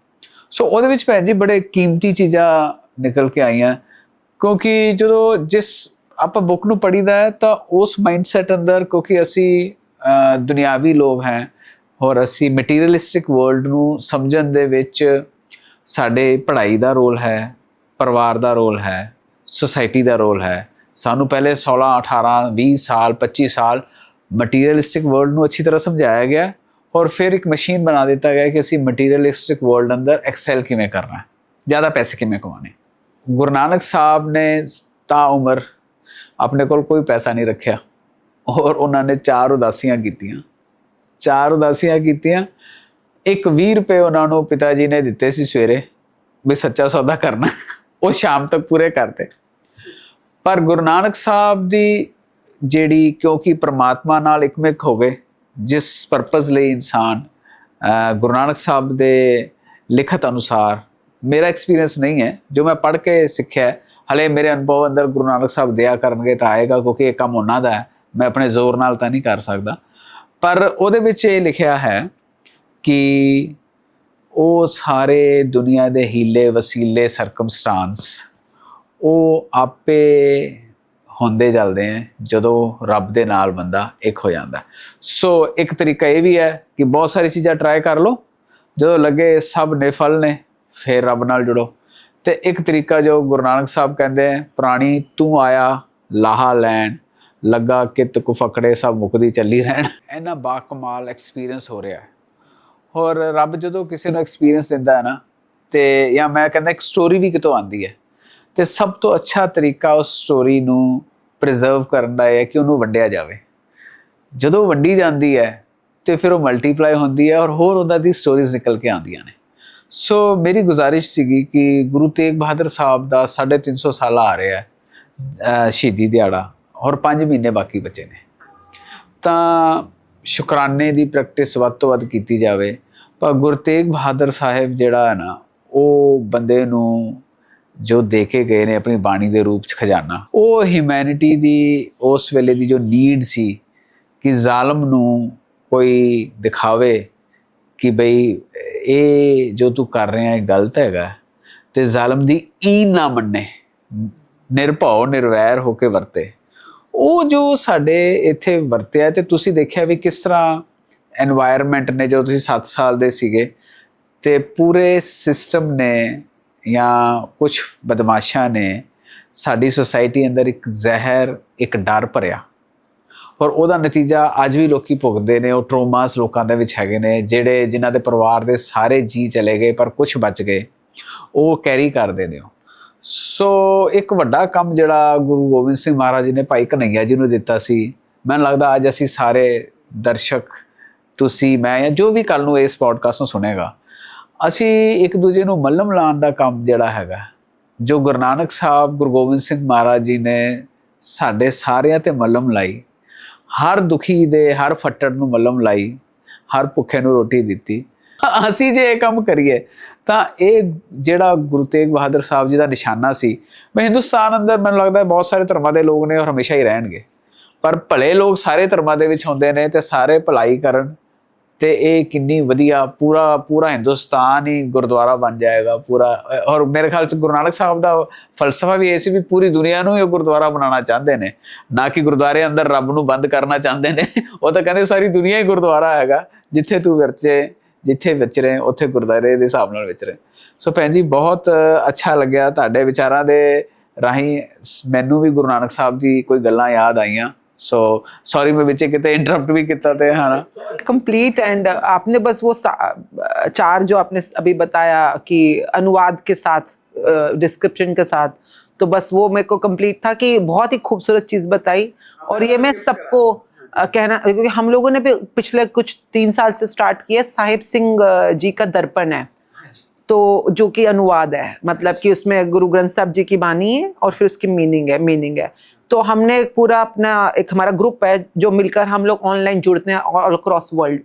ਸੋ ਉਹਦੇ ਵਿੱਚ ਭੈਣ ਜੀ ਬੜੇ ਕੀਮਤੀ ਚੀਜ਼ਾਂ ਨਿਕਲ ਕੇ ਆਈਆਂ, ਕਿਉਂਕਿ ਜਦੋਂ ਆਪਾਂ ਬੁੱਕ ਨੂੰ ਪੜ੍ਹੀਦਾ ਹੈ ਤਾਂ ਉਸ ਮਾਈਂਡਸੈਟ ਅੰਦਰ, ਕਿਉਂਕਿ ਅਸੀਂ ਦੁਨਿਆਵੀ ਲੋਕ ਹੈ, ਔਰ ਅਸੀਂ ਮਟੀਰੀਅਲਿਸਟਿਕ ਵਰਲਡ ਨੂੰ ਸਮਝਣ ਦੇ ਵਿੱਚ ਸਾਡੇ ਪੜ੍ਹਾਈ ਦਾ ਰੋਲ ਹੈ, ਪਰਿਵਾਰ ਦਾ ਰੋਲ ਹੈ, ਸੁਸਾਇਟੀ ਦਾ ਰੋਲ ਹੈ। ਸਾਨੂੰ ਪਹਿਲੇ 16, 18, 20 ਸਾਲ, 25 ਸਾਲ ਮਟੀਰੀਅਲਿਸਟਿਕ ਵਰਲਡ ਨੂੰ ਅੱਛੀ ਤਰ੍ਹਾਂ ਸਮਝਾਇਆ ਗਿਆ, ਔਰ ਫਿਰ ਇੱਕ ਮਸ਼ੀਨ ਬਣਾ ਦਿੱਤਾ ਗਿਆ ਕਿ ਅਸੀਂ ਮਟੀਰੀਅਲਿਸਟਿਕ ਵਰਲਡ ਅੰਦਰ ਐਕਸੈਲ ਕਿਵੇਂ ਕਰਨਾ ਹੈ, ਜ਼ਿਆਦਾ ਪੈਸੇ ਕਿਵੇਂ ਕਮਾਉਣੇ। ਗੁਰੂ ਨਾਨਕ ਸਾਹਿਬ ਨੇ ਤਾਂ ਉਮਰ ਆਪਣੇ ਕੋਲ ਕੋਈ ਪੈਸਾ ਨਹੀਂ ਰੱਖਿਆ, ਔਰ ਉਹਨਾਂ ਨੇ 4 ਉਦਾਸੀਆਂ ਕੀਤੀਆਂ। 4 ਉਦਾਸੀਆਂ ਕੀਤੀਆਂ। ਇੱਕ 20 ਰੁਪਏ ਉਹਨਾਂ ਨੂੰ ਪਿਤਾ ਜੀ ਨੇ ਦਿੱਤੇ ਸੀ ਸਵੇਰੇ ਵੀ ਸੱਚਾ ਸੌਦਾ ਕਰਨਾ, ਉਹ ਸ਼ਾਮ ਤੱਕ ਪੂਰੇ ਕਰਤੇ। ਪਰ ਗੁਰੂ ਨਾਨਕ ਸਾਹਿਬ ਦੀ ਜਿਹੜੀ, ਕਿਉਂਕਿ ਪਰਮਾਤਮਾ ਨਾਲ ਇੱਕਮਿਕ ਹੋ ਗਏ, ਜਿਸ ਪਰਪਸ ਲਈ ਇਨਸਾਨ ਗੁਰੂ ਨਾਨਕ ਸਾਹਿਬ ਦੇ ਲਿਖਤ ਅਨੁਸਾਰ, ਮੇਰਾ ਐਕਸਪੀਰੀਅੰਸ ਨਹੀਂ ਹੈ, ਜੋ ਮੈਂ ਪੜ੍ਹ ਕੇ ਸਿੱਖਿਆ, ਹਲੇ ਮੇਰੇ ਅਨੁਭਵ ਅੰਦਰ ਗੁਰੂ ਨਾਨਕ ਸਾਹਿਬ ਦਿਆ ਕਰਨਗੇ ਤਾਂ ਆਏਗਾ, ਕਿਉਂਕਿ ਇਹ ਕੰਮ ਉਹਨਾਂ ਦਾ ਹੈ, ਮੈਂ ਆਪਣੇ ਜ਼ੋਰ ਨਾਲ ਤਾਂ ਨਹੀਂ ਕਰ ਸਕਦਾ। ਪਰ ਉਹਦੇ ਵਿੱਚ ਇਹ ਲਿਖਿਆ ਹੈ ਕਿ ਉਹ ਸਾਰੇ ਦੁਨੀਆ ਦੇ ਹੀਲੇ ਵਸੀਲੇ ਸਰਕਮਸਟਾਂਸ ਉਹ ਆਪੇ ਹੁੰਦੇ ਚੱਲਦੇ ਹੈ ਜਦੋਂ ਰੱਬ ਦੇ ਨਾਲ ਬੰਦਾ ਇੱਕ ਹੋ ਜਾਂਦਾ। ਸੋ ਇੱਕ ਤਰੀਕਾ ਇਹ ਵੀ ਹੈ ਕਿ ਬਹੁਤ ਸਾਰੀ ਚੀਜ਼ਾਂ ਟਰਾਈ ਕਰ ਲਓ, ਜਦੋਂ ਲੱਗੇ ਸਭ ਨਿਫਲ ਨੇ, ਫਿਰ ਰੱਬ ਨਾਲ ਜੁੜੋ। ਅਤੇ ਇੱਕ ਤਰੀਕਾ ਜੋ ਗੁਰੂ ਨਾਨਕ ਸਾਹਿਬ ਕਹਿੰਦੇ ਹੈ, ਪ੍ਰਾਣੀ ਤੂੰ ਆਇਆ ਲਾਹਾ ਲੈਣ, ਲੱਗਾ ਕਿਤ ਕੁ ਫਕੜੇ ਸਭ ਮੁੱਕਦੀ ਚੱਲੀ ਰਹਿਣ। ਇੰਨਾ ਬਾਕਮਾਲ ਐਕਸਪੀਰੀਅੰਸ ਹੋ ਰਿਹਾ ਹੈ। ਔਰ ਰੱਬ ਜਦੋਂ ਕਿਸੇ ਨੂੰ ਐਕਸਪੀਰੀਅੰਸ ਦਿੰਦਾ ਹੈ ਨਾ, ਅਤੇ ਜਾਂ ਮੈਂ ਕਹਿੰਦਾ ਇੱਕ ਸਟੋਰੀ ਵੀ ਕਿਤੋਂ ਆਉਂਦੀ ਹੈ, ਅਤੇ ਸਭ ਤੋਂ ਅੱਛਾ ਤਰੀਕਾ ਉਸ ਸਟੋਰੀ ਨੂੰ ਪ੍ਰੀਜ਼ਰਵ ਕਰਨ ਦਾ ਹੈ ਕਿ ਉਹਨੂੰ ਵੰਡਿਆ ਜਾਵੇ। ਜਦੋਂ ਵੰਡੀ ਜਾਂਦੀ ਹੈ ਅਤੇ ਫਿਰ ਉਹ ਮਲਟੀਪਲਾਈ ਹੁੰਦੀ ਹੈ, ਔਰ ਹੋਰ ਉਹਨਾਂ ਦੀ ਸਟੋਰੀਜ਼ ਨਿਕਲ ਕੇ ਆਉਂਦੀਆਂ ਨੇ। ਸੋ ਮੇਰੀ ਗੁਜ਼ਾਰਿਸ਼ ਸੀਗੀ ਕਿ ਗੁਰੂ ਤੇਗ ਬਹਾਦਰ ਸਾਹਿਬ ਦਾ 350 ਸਾਲਾ ਆ ਰਿਹਾ ਹੈ ਸ਼ਹੀਦੀ ਦਿਹਾੜਾ, ਔਰ 5 ਮਹੀਨੇ ਬਾਕੀ ਬਚੇ ਨੇ, ਤਾਂ ਸ਼ੁਕਰਾਨੇ ਦੀ ਪ੍ਰੈਕਟਿਸ ਵੱਧ ਤੋਂ ਵੱਧ ਕੀਤੀ ਜਾਵੇ। ਪਰ ਗੁਰੂ ਤੇਗ ਬਹਾਦਰ ਸਾਹਿਬ ਜਿਹੜਾ ਹੈ ਨਾ, ਉਹ ਬੰਦੇ ਨੂੰ ਜੋ ਦੇ ਕੇ ਗਏ ਨੇ ਆਪਣੀ ਬਾਣੀ ਦੇ ਰੂਪ 'ਚ ਖਜ਼ਾਨਾ, ਉਹ ਹਿਊਮੈਨਿਟੀ ਦੀ ਉਸ ਵੇਲੇ ਦੀ ਜੋ ਨੀਡ ਸੀ ਕਿ ਜ਼ਾਲਮ ਨੂੰ ਕੋਈ ਦਿਖਾਵੇ ਕਿ ਬਈ ਇਹ ਜੋ ਤੂੰ ਕਰ ਰਿਹਾ ਇਹ ਗਲਤ ਹੈਗਾ, ਅਤੇ ਜ਼ਾਲਮ ਦੀ ਈਨ ਨਾ ਮੰਨੇ, ਨਿਰਭਉ ਨਿਰਵੈਰ ਹੋ ਕੇ ਵਰਤੇ। ਉਹ ਜੋ ਸਾਡੇ ਇੱਥੇ ਵਰਤਿਆ ਤੇ ਤੁਸੀਂ ਦੇਖਿਆ ਵੀ ਕਿਸ ਤਰ੍ਹਾਂ ਐਨਵਾਇਰਨਮੈਂਟ ਨੇ, ਜਦੋਂ ਤੁਸੀਂ 7 ਸਾਲ ਦੇ ਸੀਗੇ ਤੇ ਪੂਰੇ ਸਿਸਟਮ ਨੇ ਜਾਂ ਕੁਝ ਬਦਮਾਸ਼ਾਂ ਨੇ ਸਾਡੀ ਸੁਸਾਇਟੀ ਅੰਦਰ ਇੱਕ ਜ਼ਹਿਰ, ਇੱਕ ਡਰ ਭਰਿਆ, ਔਰ ਉਹਦਾ ਨਤੀਜਾ ਅੱਜ ਵੀ ਲੋਕੀ ਭੁਗਤਦੇ ਨੇ। ਉਹ ਟਰੋਮਾਸ ਲੋਕਾਂ ਦੇ ਵਿੱਚ ਹੈਗੇ ਨੇ, ਜਿਹੜੇ ਜਿਨ੍ਹਾਂ ਦੇ ਪਰਿਵਾਰ ਦੇ ਸਾਰੇ ਜੀ ਚਲੇ ਗਏ ਪਰ ਕੁਝ ਬਚ ਗਏ, ਉਹ ਕੈਰੀ ਕਰਦੇ ਨੇ। ਸੋ ਇੱਕ ਵੱਡਾ ਕੰਮ ਜਿਹੜਾ ਗੁਰੂ ਗੋਬਿੰਦ ਸਿੰਘ ਮਹਾਰਾਜ ਜੀ ਨੇ ਭਾਈ ਕਨ੍ਹਈਆ ਜੀ ਨੂੰ ਦਿੱਤਾ ਸੀ, ਮੈਨੂੰ ਲੱਗਦਾ ਅੱਜ ਅਸੀਂ ਸਾਰੇ ਦਰਸ਼ਕ, ਤੁਸੀਂ, ਮੈਂ ਜਾਂ ਜੋ ਵੀ ਕੱਲ੍ਹ ਨੂੰ ਇਸ ਪੋਡਕਾਸਟ ਨੂੰ ਸੁਣੇਗਾ, ਅਸੀਂ ਇੱਕ ਦੂਜੇ ਨੂੰ ਮੱਲਮ ਲਾਉਣ ਦਾ ਕੰਮ ਜਿਹੜਾ ਹੈਗਾ, ਜੋ ਗੁਰੂ ਨਾਨਕ ਸਾਹਿਬ, ਗੁਰੂ ਗੋਬਿੰਦ ਸਿੰਘ ਮਹਾਰਾਜ ਜੀ ਨੇ ਸਾਡੇ ਸਾਰਿਆਂ ਤੇ ਮੱਲਮ ਲਾਈ, ਹਰ ਦੁਖੀ ਦੇ, ਹਰ ਫੱਟੜ ਨੂੰ ਮੱਲਮ ਲਾਈ, ਹਰ ਭੁੱਖੇ ਨੂੰ ਰੋਟੀ ਦਿੱਤੀ। ਅਸੀਂ ਜੇ ਇਹ ਕੰਮ ਕਰੀਏ ਤਾਂ ਇਹ ਜਿਹੜਾ ਗੁਰੂ ਤੇਗ ਬਹਾਦਰ ਸਾਹਿਬ ਜੀ ਦਾ ਨਿਸ਼ਾਨਾ ਸੀ, ਮੈਂ ਹਿੰਦੁਸਤਾਨ ਅੰਦਰ ਮੈਨੂੰ ਲੱਗਦਾ ਬਹੁਤ ਸਾਰੇ ਧਰਮਾਂ ਦੇ ਲੋਕ ਨੇ ਔਰ ਹਮੇਸ਼ਾ ਹੀ ਰਹਿਣਗੇ, ਪਰ ਭਲੇ ਲੋਕ ਸਾਰੇ ਧਰਮਾਂ ਦੇ ਵਿੱਚ ਹੁੰਦੇ ਨੇ ਤੇ ਸਾਰੇ ਭਲਾਈ ਕਰਨ, ਤੇ ਇਹ ਕਿੰਨੀ ਵਧੀਆ ਪੂਰਾ ਹਿੰਦੁਸਤਾਨ ਹੀ ਗੁਰਦੁਆਰਾ ਬਣ ਜਾਏਗਾ ਪੂਰਾ। ਔਰ ਮੇਰੇ ਖਿਆਲ 'ਚ ਗੁਰੂ ਨਾਨਕ ਸਾਹਿਬ ਦਾ ਫਲਸਫਾ ਵੀ ਇਹ ਸੀ ਵੀ ਪੂਰੀ ਦੁਨੀਆ ਨੂੰ ਹੀ ਉਹ ਗੁਰਦੁਆਰਾ ਬਣਾਉਣਾ ਚਾਹੁੰਦੇ ਨੇ, ਨਾ ਕਿ ਗੁਰਦੁਆਰੇ ਅੰਦਰ ਰੱਬ ਨੂੰ ਬੰਦ ਕਰਨਾ ਚਾਹੁੰਦੇ ਨੇ। ਉਹ ਤਾਂ ਕਹਿੰਦੇ ਸਾਰੀ ਦੁਨੀਆ ਹੀ ਗੁਰਦੁਆਰਾ ਹੈਗਾ, ਜਿੱਥੇ ਤੂੰ ਜਿੱਥੇ ਵਿਚਰੇ ਉੱਥੇ ਗੁਰਦੁਆਰੇ ਦੇ ਹਿਸਾਬ ਨਾਲ ਵਿਚਰੇ। ਸੋ ਭੈਣ ਜੀ, ਬਹੁਤ ਅੱਛਾ ਲੱਗਿਆ ਤੁਹਾਡੇ ਵਿਚਾਰਾਂ ਦੇ ਰਾਹੀਂ, ਮੈਨੂੰ ਵੀ ਗੁਰੂ ਨਾਨਕ ਸਾਹਿਬ ਦੀ ਕੋਈ ਗੱਲਾਂ ਯਾਦ ਆਈਆਂ। सो सॉरी मैं बीच कितने इंटरप्ट भी किया थे, है ना। कंप्लीट। एंड आपने बस वो 4 जो आपने अभी बताया कि अनुवाद के साथ, डिस्क्रिप्शन के साथ, तो बस वो मेरे को कंप्लीट था कि बहुत ही खूबसूरत चीज़ बताई। और ये मैं सबको कहना, क्योंकि हम लोगों ने भी पिछले कुछ 3 साल से स्टार्ट किया, साहिब सिंह जी का दर्पण है, तो जो कि अनुवाद है, मतलब कि उसमें गुरु ग्रंथ साहब जी की बानी है और फिर उसकी मीनिंग है। तो हमने पूरा अपना एक हमारा ग्रुप है जो मिलकर हम लोग ऑनलाइन जुड़ते हैं ऑल अक्रॉस वर्ल्ड,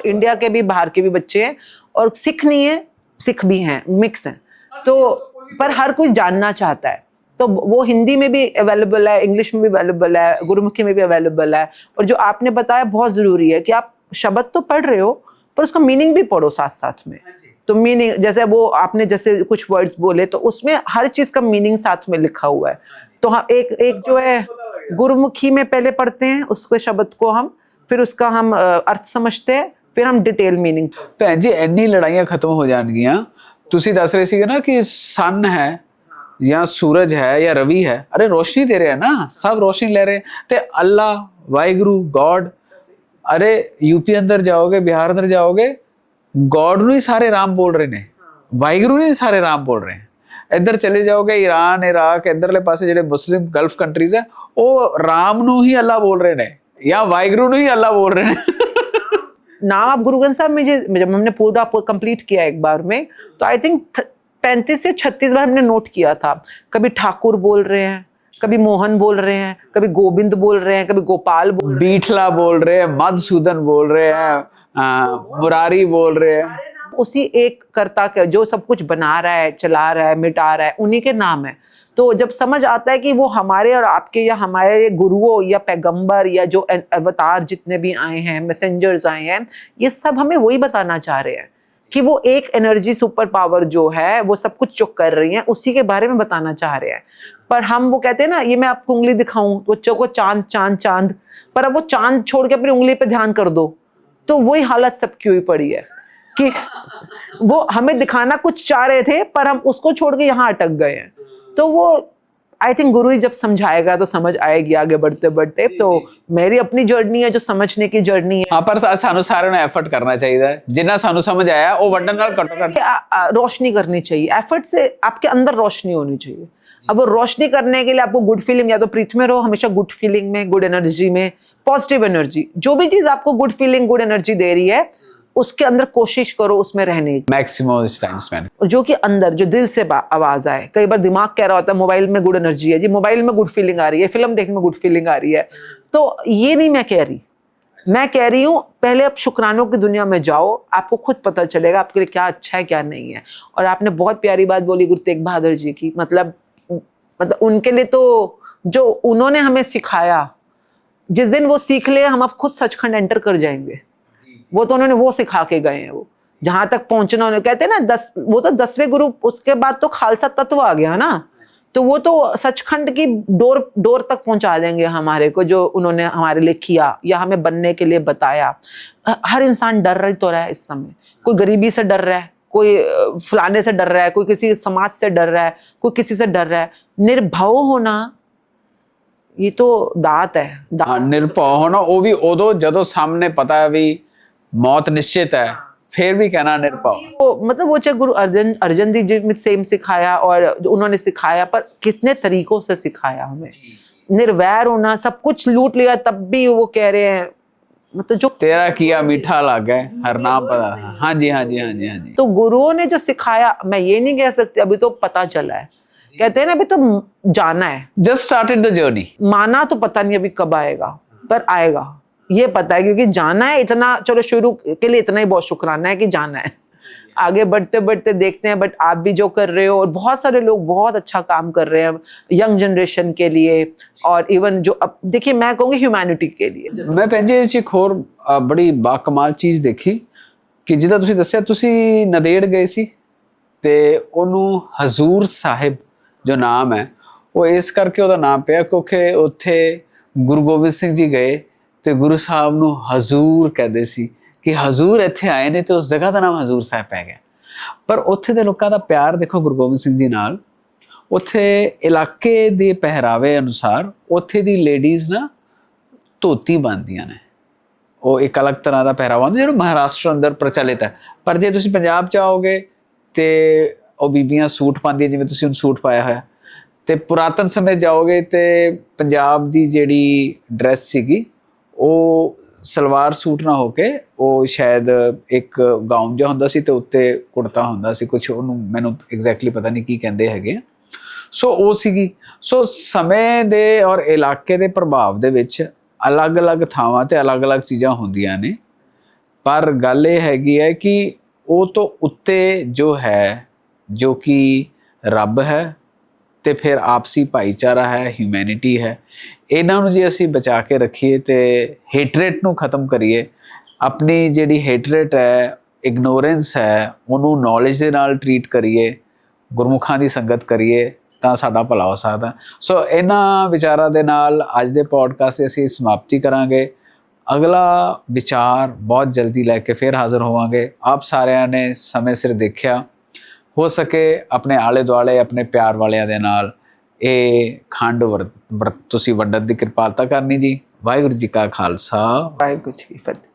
इंडिया के भी बाहर के भी बच्चे हैं, और सिख नहीं है, सिख भी हैं, मिक्स हैं, तो पर हर कोई जानना चाहता है। तो वो हिंदी में भी अवेलेबल है, इंग्लिश में भी अवेलेबल है, गुरुमुखी में भी अवेलेबल है। और जो आपने बताया बहुत ज़रूरी है कि आप शब्द तो पढ़ रहे हो पर उसका मीनिंग भी पढ़ो साथ साथ में। तो मीनिंग, जैसे वो आपने जैसे कुछ वर्ड्स बोले तो उसमें हर चीज़ का मीनिंग साथ में लिखा हुआ है। तो हाँ, एक जो है गुरुमुखी में पहले पढ़ते हैं उसके शब्द को हम, फिर उसका हम अर्थ समझते हैं, फिर हम डिटेल मीनिंग। भैन जी, इन्नी लड़ाइयाँ खत्म हो जाएंगियां। तुसी दस रहे थे ना कि सन है या सूरज है या रवि है, अरे रोशनी दे रहे हैं ना, सब रोशनी ले रहे हैं। ते अल्लाह, वाहिगुरु, गॉड, अरे यूपी अंदर जाओगे, बिहार अंदर जाओगे, गॉड ਨੂੰ ਹੀ ਸਾਰੇ ਰਾਮ ਬੋਲ ਰਹੇ ਨੇ, ਵਾਹਿਗੁਰੂ ਨਹੀਂ ਸਾਰੇ ਰਾਮ ਬੋਲ ਰਹੇ। ਇੱਧਰ ਚਲੇ ਜਾਓਗੇ ਈਰਾਨ, ਇਰਾਕ, ਇੱਧਰਲੇ ਪਾਸੇ ਜਿਹੜੇ ਮੁਸਲਿਮ ਗਲਫ ਕੰਟਰੀਜ਼ ਹੈ, ਉਹ ਰਾਮ ਨੂੰ ही अल्लाह बोल रहे ने या वाहिगुरु ਨੂੰ ही अल्लाह बोल रहे ने। नाम आप गुरु ग्रंथ साहब में जब हमने पूरा कंप्लीट किया एक बार में, तो आई थिंक 35 से 36 बार हमने नोट किया था। कभी ठाकुर बोल रहे हैं, कभी मोहन बोल रहे हैं, कभी गोविंद बोल रहे हैं, कभी गोपाल बोल, बीठला बोल रहे हैं, मधुसूदन बोल रहे हैं, मुरारी बोल रहे हैं। उसी एक कर्ता के जो सब कुछ बना रहा है, चला रहा है, मिटा रहा है, उन्हीं के नाम है। तो जब समझ आता है कि वो हमारे और आपके या हमारे गुरुओं या पैगंबर या जो अवतार जितने भी आए हैं, मैसेंजर्स आए हैं, ये सब हमें वही बताना चाह रहे हैं कि वो एक एनर्जी सुपर पावर जो है वो सब कुछ जो कर रही है उसी के बारे में बताना चाह रहे हैं। पर हम वो कहते हैं ना, ये मैं आपको उंगली दिखाऊं तो बच्चों को चांद चांद चांद, पर अब वो चांद छोड़ के अपनी उंगली पे ध्यान कर दो तो वही हालत सबकी हुई पड़ी है कि वो हमें दिखाना कुछ चाह रहे थे पर हम उसको छोड़ के यहाँ अटक गए हैं। तो वो आई थिंक गुरु ही जब समझाएगा तो समझ आएगी आगे बढ़ते बढ़ते। तो मेरी अपनी जर्नी है जो समझने की जर्नी है। हाँ, पर सानू सारे ने एफर्ट करना चाहिए, जिन्ना सानू समझ आया वो वंडन नाल कटो कर रोशनी करनी चाहिए, एफर्ट से आपके अंदर रोशनी होनी चाहिए। अब वो रोशनी करने के लिए आपको गुड फीलिंग, या तो प्रीत में रहो हमेशा गुड फीलिंग में, गुड एनर्जी में, पॉजिटिव एनर्जी, जो भी चीज आपको गुड फीलिंग, गुड एनर्जी दे रही है उसके अंदर कोशिश करो उसमें रहने की, मैक्सिमम टाइम स्पेंड, जो कि अंदर जो दिल से आवाज आए। कई बार दिमाग कह रहा होता है मोबाइल में गुड एनर्जी है जी, मोबाइल में गुड फीलिंग आ रही है, फिल्म देखने में गुड फीलिंग आ रही है, तो ये नहीं मैं कह रही। मैं कह रही हूँ पहले आप शुक्रानों की दुनिया में जाओ, आपको खुद पता चलेगा आपके लिए क्या अच्छा है क्या नहीं है। और आपने बहुत प्यारी बात बोली गुरु तेग बहादुर जी की, मतलब उनके लिए तो जो उन्होंने हमें सिखाया, जिस दिन वो सीख ले हम अब खुद सचखंड एंटर कर जाएंगे। वो तो उन्होंने वो सिखा के गए हैं, वो जहां तक पहुंचना, उन्होंने कहते हैं ना 10, वो तो 10वें गुरु, उसके बाद तो खालसा तत्व आ गया ना। तो वो तो सचखंड की डोर डोर तक पहुंचा देंगे हमारे को, जो उन्होंने हमारे लिए किया या हमें बनने के लिए बताया। हर इंसान डर रही तो रहा है इस समय, कोई गरीबी से डर रहा है, कोई फलाने से डर रहा है, कोई किसी समाज से डर रहा है, कोई किसी से डर रहा है। निर्भय होना ये तो दात है। हाँ, ਨਿਰਭਉ ਹੋਣਾ ਉਹ ਵੀ ਉਦੋਂ ਜਦੋਂ ਸਾਹਮਣੇ ਪਤਾ ਹੈ ਵੀ ਮੌਤ ਨਿਸ਼ਚਿਤ ਹੈ, फिर भी कहना निर्भय। वो मतलब वो चाहे गुरु अर्जन देव जी में सेम सिखाया और उन्होंने सिखाया, पर कितने तरीकों से सिखाया हमें। निर्वैर होना, सब कुछ लूट लिया तब भी वो कह रहे हैं, मतलब जो तेरा किया मीठा लगा है हर नाम पता। हाँ जी हाँ जी हाँ जी हाँ जी। तो गुरुओं ने जो सिखाया, मैं ये नहीं कह सकती अभी तो पता चला है, कहते हैं ना अभी तो जाना है, जस्ट स्टार्टेड द जर्नी। माना तो पता नहीं अभी कब आएगा, पर आएगा ये पता है, क्योंकि जाना है इतना, चलो शुरू के लिए इतना ही बहुत शुक्राना है कि जाना है। आगे बढ़ते बढ़ते देखते हैं। बट आप भी जो कर रहे हो, और बहुत सारे लोग बहुत अच्छा काम कर रहे हैं यंग जनरेशन के लिए, और इवन जो अब देखिए मैं कहूँगी ह्यूमैनिटी के लिए। मैं ਭੈਣ ਜੀ ਇਹ 'ਚ ਇੱਕ ਹੋਰ ਬੜੀ ਬਾਕਮਾਲ ਚੀਜ਼ ਦੇਖੀ ਕਿ ਜਿੱਦਾਂ ਤੁਸੀਂ ਦੱਸਿਆ ਤੁਸੀਂ ਨੰਦੇੜ ਗਏ ਸੀ ਤੇ ਉਹਨੂੰ ਹਜ਼ੂਰ ਸਾਹਿਬ ਜੋ ਨਾਮ ਹੈ ਉਹ ਇਸ ਕਰਕੇ ਉਹਦਾ ਨਾਮ ਪਿਆ ਕਿਉਂਕਿ ਉੱਥੇ ਗੁਰੂ ਗੋਬਿੰਦ ਸਿੰਘ ਜੀ ਗਏ ਤੇ ਗੁਰੂ ਸਾਹਿਬ ਨੂੰ ਹਜ਼ੂਰ ਕਹਿੰਦੇ ਸੀ ਕਿ ਹਜ਼ੂਰ ਇੱਥੇ ਆਏ ਨੇ ਤੇ ਉਸ ਜਗ੍ਹਾ ਦਾ ਨਾਮ ਹਜ਼ੂਰ ਸਾਹਿਬ ਪੈ ਗਿਆ। ਪਰ ਉੱਥੇ ਦੇ ਲੋਕਾਂ ਦਾ ਪਿਆਰ ਦੇਖੋ ਗੁਰੂ ਗੋਬਿੰਦ ਸਿੰਘ ਜੀ ਨਾਲ, ਉੱਥੇ ਇਲਾਕੇ ਦੇ ਪਹਿਰਾਵੇ ਅਨੁਸਾਰ ਉੱਥੇ ਦੀ ਲੇਡੀਜ਼ ਨਾ ਧੋਤੀ ਬੰਨ੍ਹਦੀਆਂ ਨੇ, ਉਹ ਇੱਕ ਅਲੱਗ ਤਰ੍ਹਾਂ ਦਾ ਪਹਿਰਾਵਾ ਹੁੰਦਾ ਜਿਹੜਾ ਮਹਾਰਾਸ਼ਟਰ ਅੰਦਰ ਪ੍ਰਚਲਿਤ ਹੈ। ਪਰ ਜੇ ਤੁਸੀਂ ਪੰਜਾਬ 'ਚ ਆਓਗੇ ਤੇ ਉਹ ਬੀਬੀਆਂ ਸੂਟ ਪਾਉਂਦੀਆਂ ਜਿਵੇਂ ਤੁਸੀਂ ਹੁਣ ਸੂਟ ਪਾਇਆ ਹੋਇਆ, ਤੇ ਪੁਰਾਤਨ ਸਮੇਂ ਜਾਓਗੇ ਤੇ ਪੰਜਾਬ ਦੀ ਜਿਹੜੀ ਡਰੈਸ ਸੀਗੀ ਉਹ ਸਲਵਾਰ ਸੂਟ ਨਾ ਹੋ ਕੇ ਉਹ ਸ਼ਾਇਦ ਇੱਕ ਗਾਊਨ ਜਿਹਾ ਹੁੰਦਾ ਸੀ ਤੇ ਉੱਤੇ ਕੁੜਤਾ ਹੁੰਦਾ ਸੀ, ਕੁਛ ਉਹਨੂੰ ਮੈਨੂੰ ਐਗਜ਼ੈਕਟਲੀ ਪਤਾ ਨਹੀਂ ਕੀ ਕਹਿੰਦੇ ਹੈਗੇ। ਸੋ ਉਹ ਸੀਗੀ। ਸੋ ਸਮੇਂ ਦੇ ਔਰ ਇਲਾਕੇ ਦੇ ਪ੍ਰਭਾਵ ਦੇ ਵਿੱਚ ਅਲੱਗ-ਅਲੱਗ ਥਾਵਾਂ ਤੇ ਅਲੱਗ-ਅਲੱਗ ਚੀਜ਼ਾਂ ਹੁੰਦੀਆਂ ਨੇ, ਪਰ ਗੱਲ ਇਹ ਹੈਗੀ ਹੈ ਕਿ ਉਹ ਤੋਂ ਉੱਤੇ ਜੋ ਹੈ, ਜੋ ਕਿ ਰੱਬ ਹੈ ਤੇ ਫਿਰ ਆਪਸੀ ਭਾਈਚਾਰਾ ਹੈ, ਹਿਊਮੈਨਿਟੀ ਹੈ, ਇਹਨਾਂ ਨੂੰ ਜੇ ਅਸੀਂ ਬਚਾ ਕੇ ਰੱਖੀਏ ਤੇ ਹੇਟਰੇਟ ਨੂੰ ਖਤਮ ਕਰੀਏ, ਆਪਣੀ ਜਿਹੜੀ ਹੇਟਰੇਟ ਹੈ, ਇਗਨੋਰੈਂਸ ਹੈ, ਉਹਨੂੰ ਨੌਲੇਜ ਦੇ ਨਾਲ ਟਰੀਟ ਕਰੀਏ, ਗੁਰਮੁਖਾਂ ਦੀ ਸੰਗਤ ਕਰੀਏ ਤਾਂ ਸਾਡਾ ਭਲਾ ਹੋ ਸਕਦਾ। ਸੋ ਇਹਨਾਂ ਵਿਚਾਰਾਂ ਦੇ ਨਾਲ ਅੱਜ ਦੇ ਪੋਡਕਾਸਟ ਦੀ ਅਸੀਂ ਸਮਾਪਤੀ ਕਰਾਂਗੇ। ਅਗਲਾ ਵਿਚਾਰ ਬਹੁਤ ਜਲਦੀ ਲੈ ਕੇ ਫਿਰ ਹਾਜ਼ਰ ਹੋਵਾਂਗੇ। ਆਪ ਸਾਰਿਆਂ ਨੇ ਸਮੇਂ ਸਿਰ ਦੇਖਿਆ, ਹੋ ਸਕੇ ਆਪਣੇ ਆਲੇ ਦੁਆਲੇ ਆਪਣੇ ਪਿਆਰ ਵਾਲਿਆਂ ਦੇ ਨਾਲ ਇਹ ਖੰਡ ਵਰਤ ਤੁਸੀਂ ਵੰਡਣ ਦੀ ਕਿਰਪਾਲਤਾ ਕਰਨੀ ਜੀ। ਵਾਹਿਗੁਰੂ ਜੀ ਕਾ ਖਾਲਸਾ, ਵਾਹਿਗੁਰੂ ਜੀ ਕੀ ਫਤਿਹ।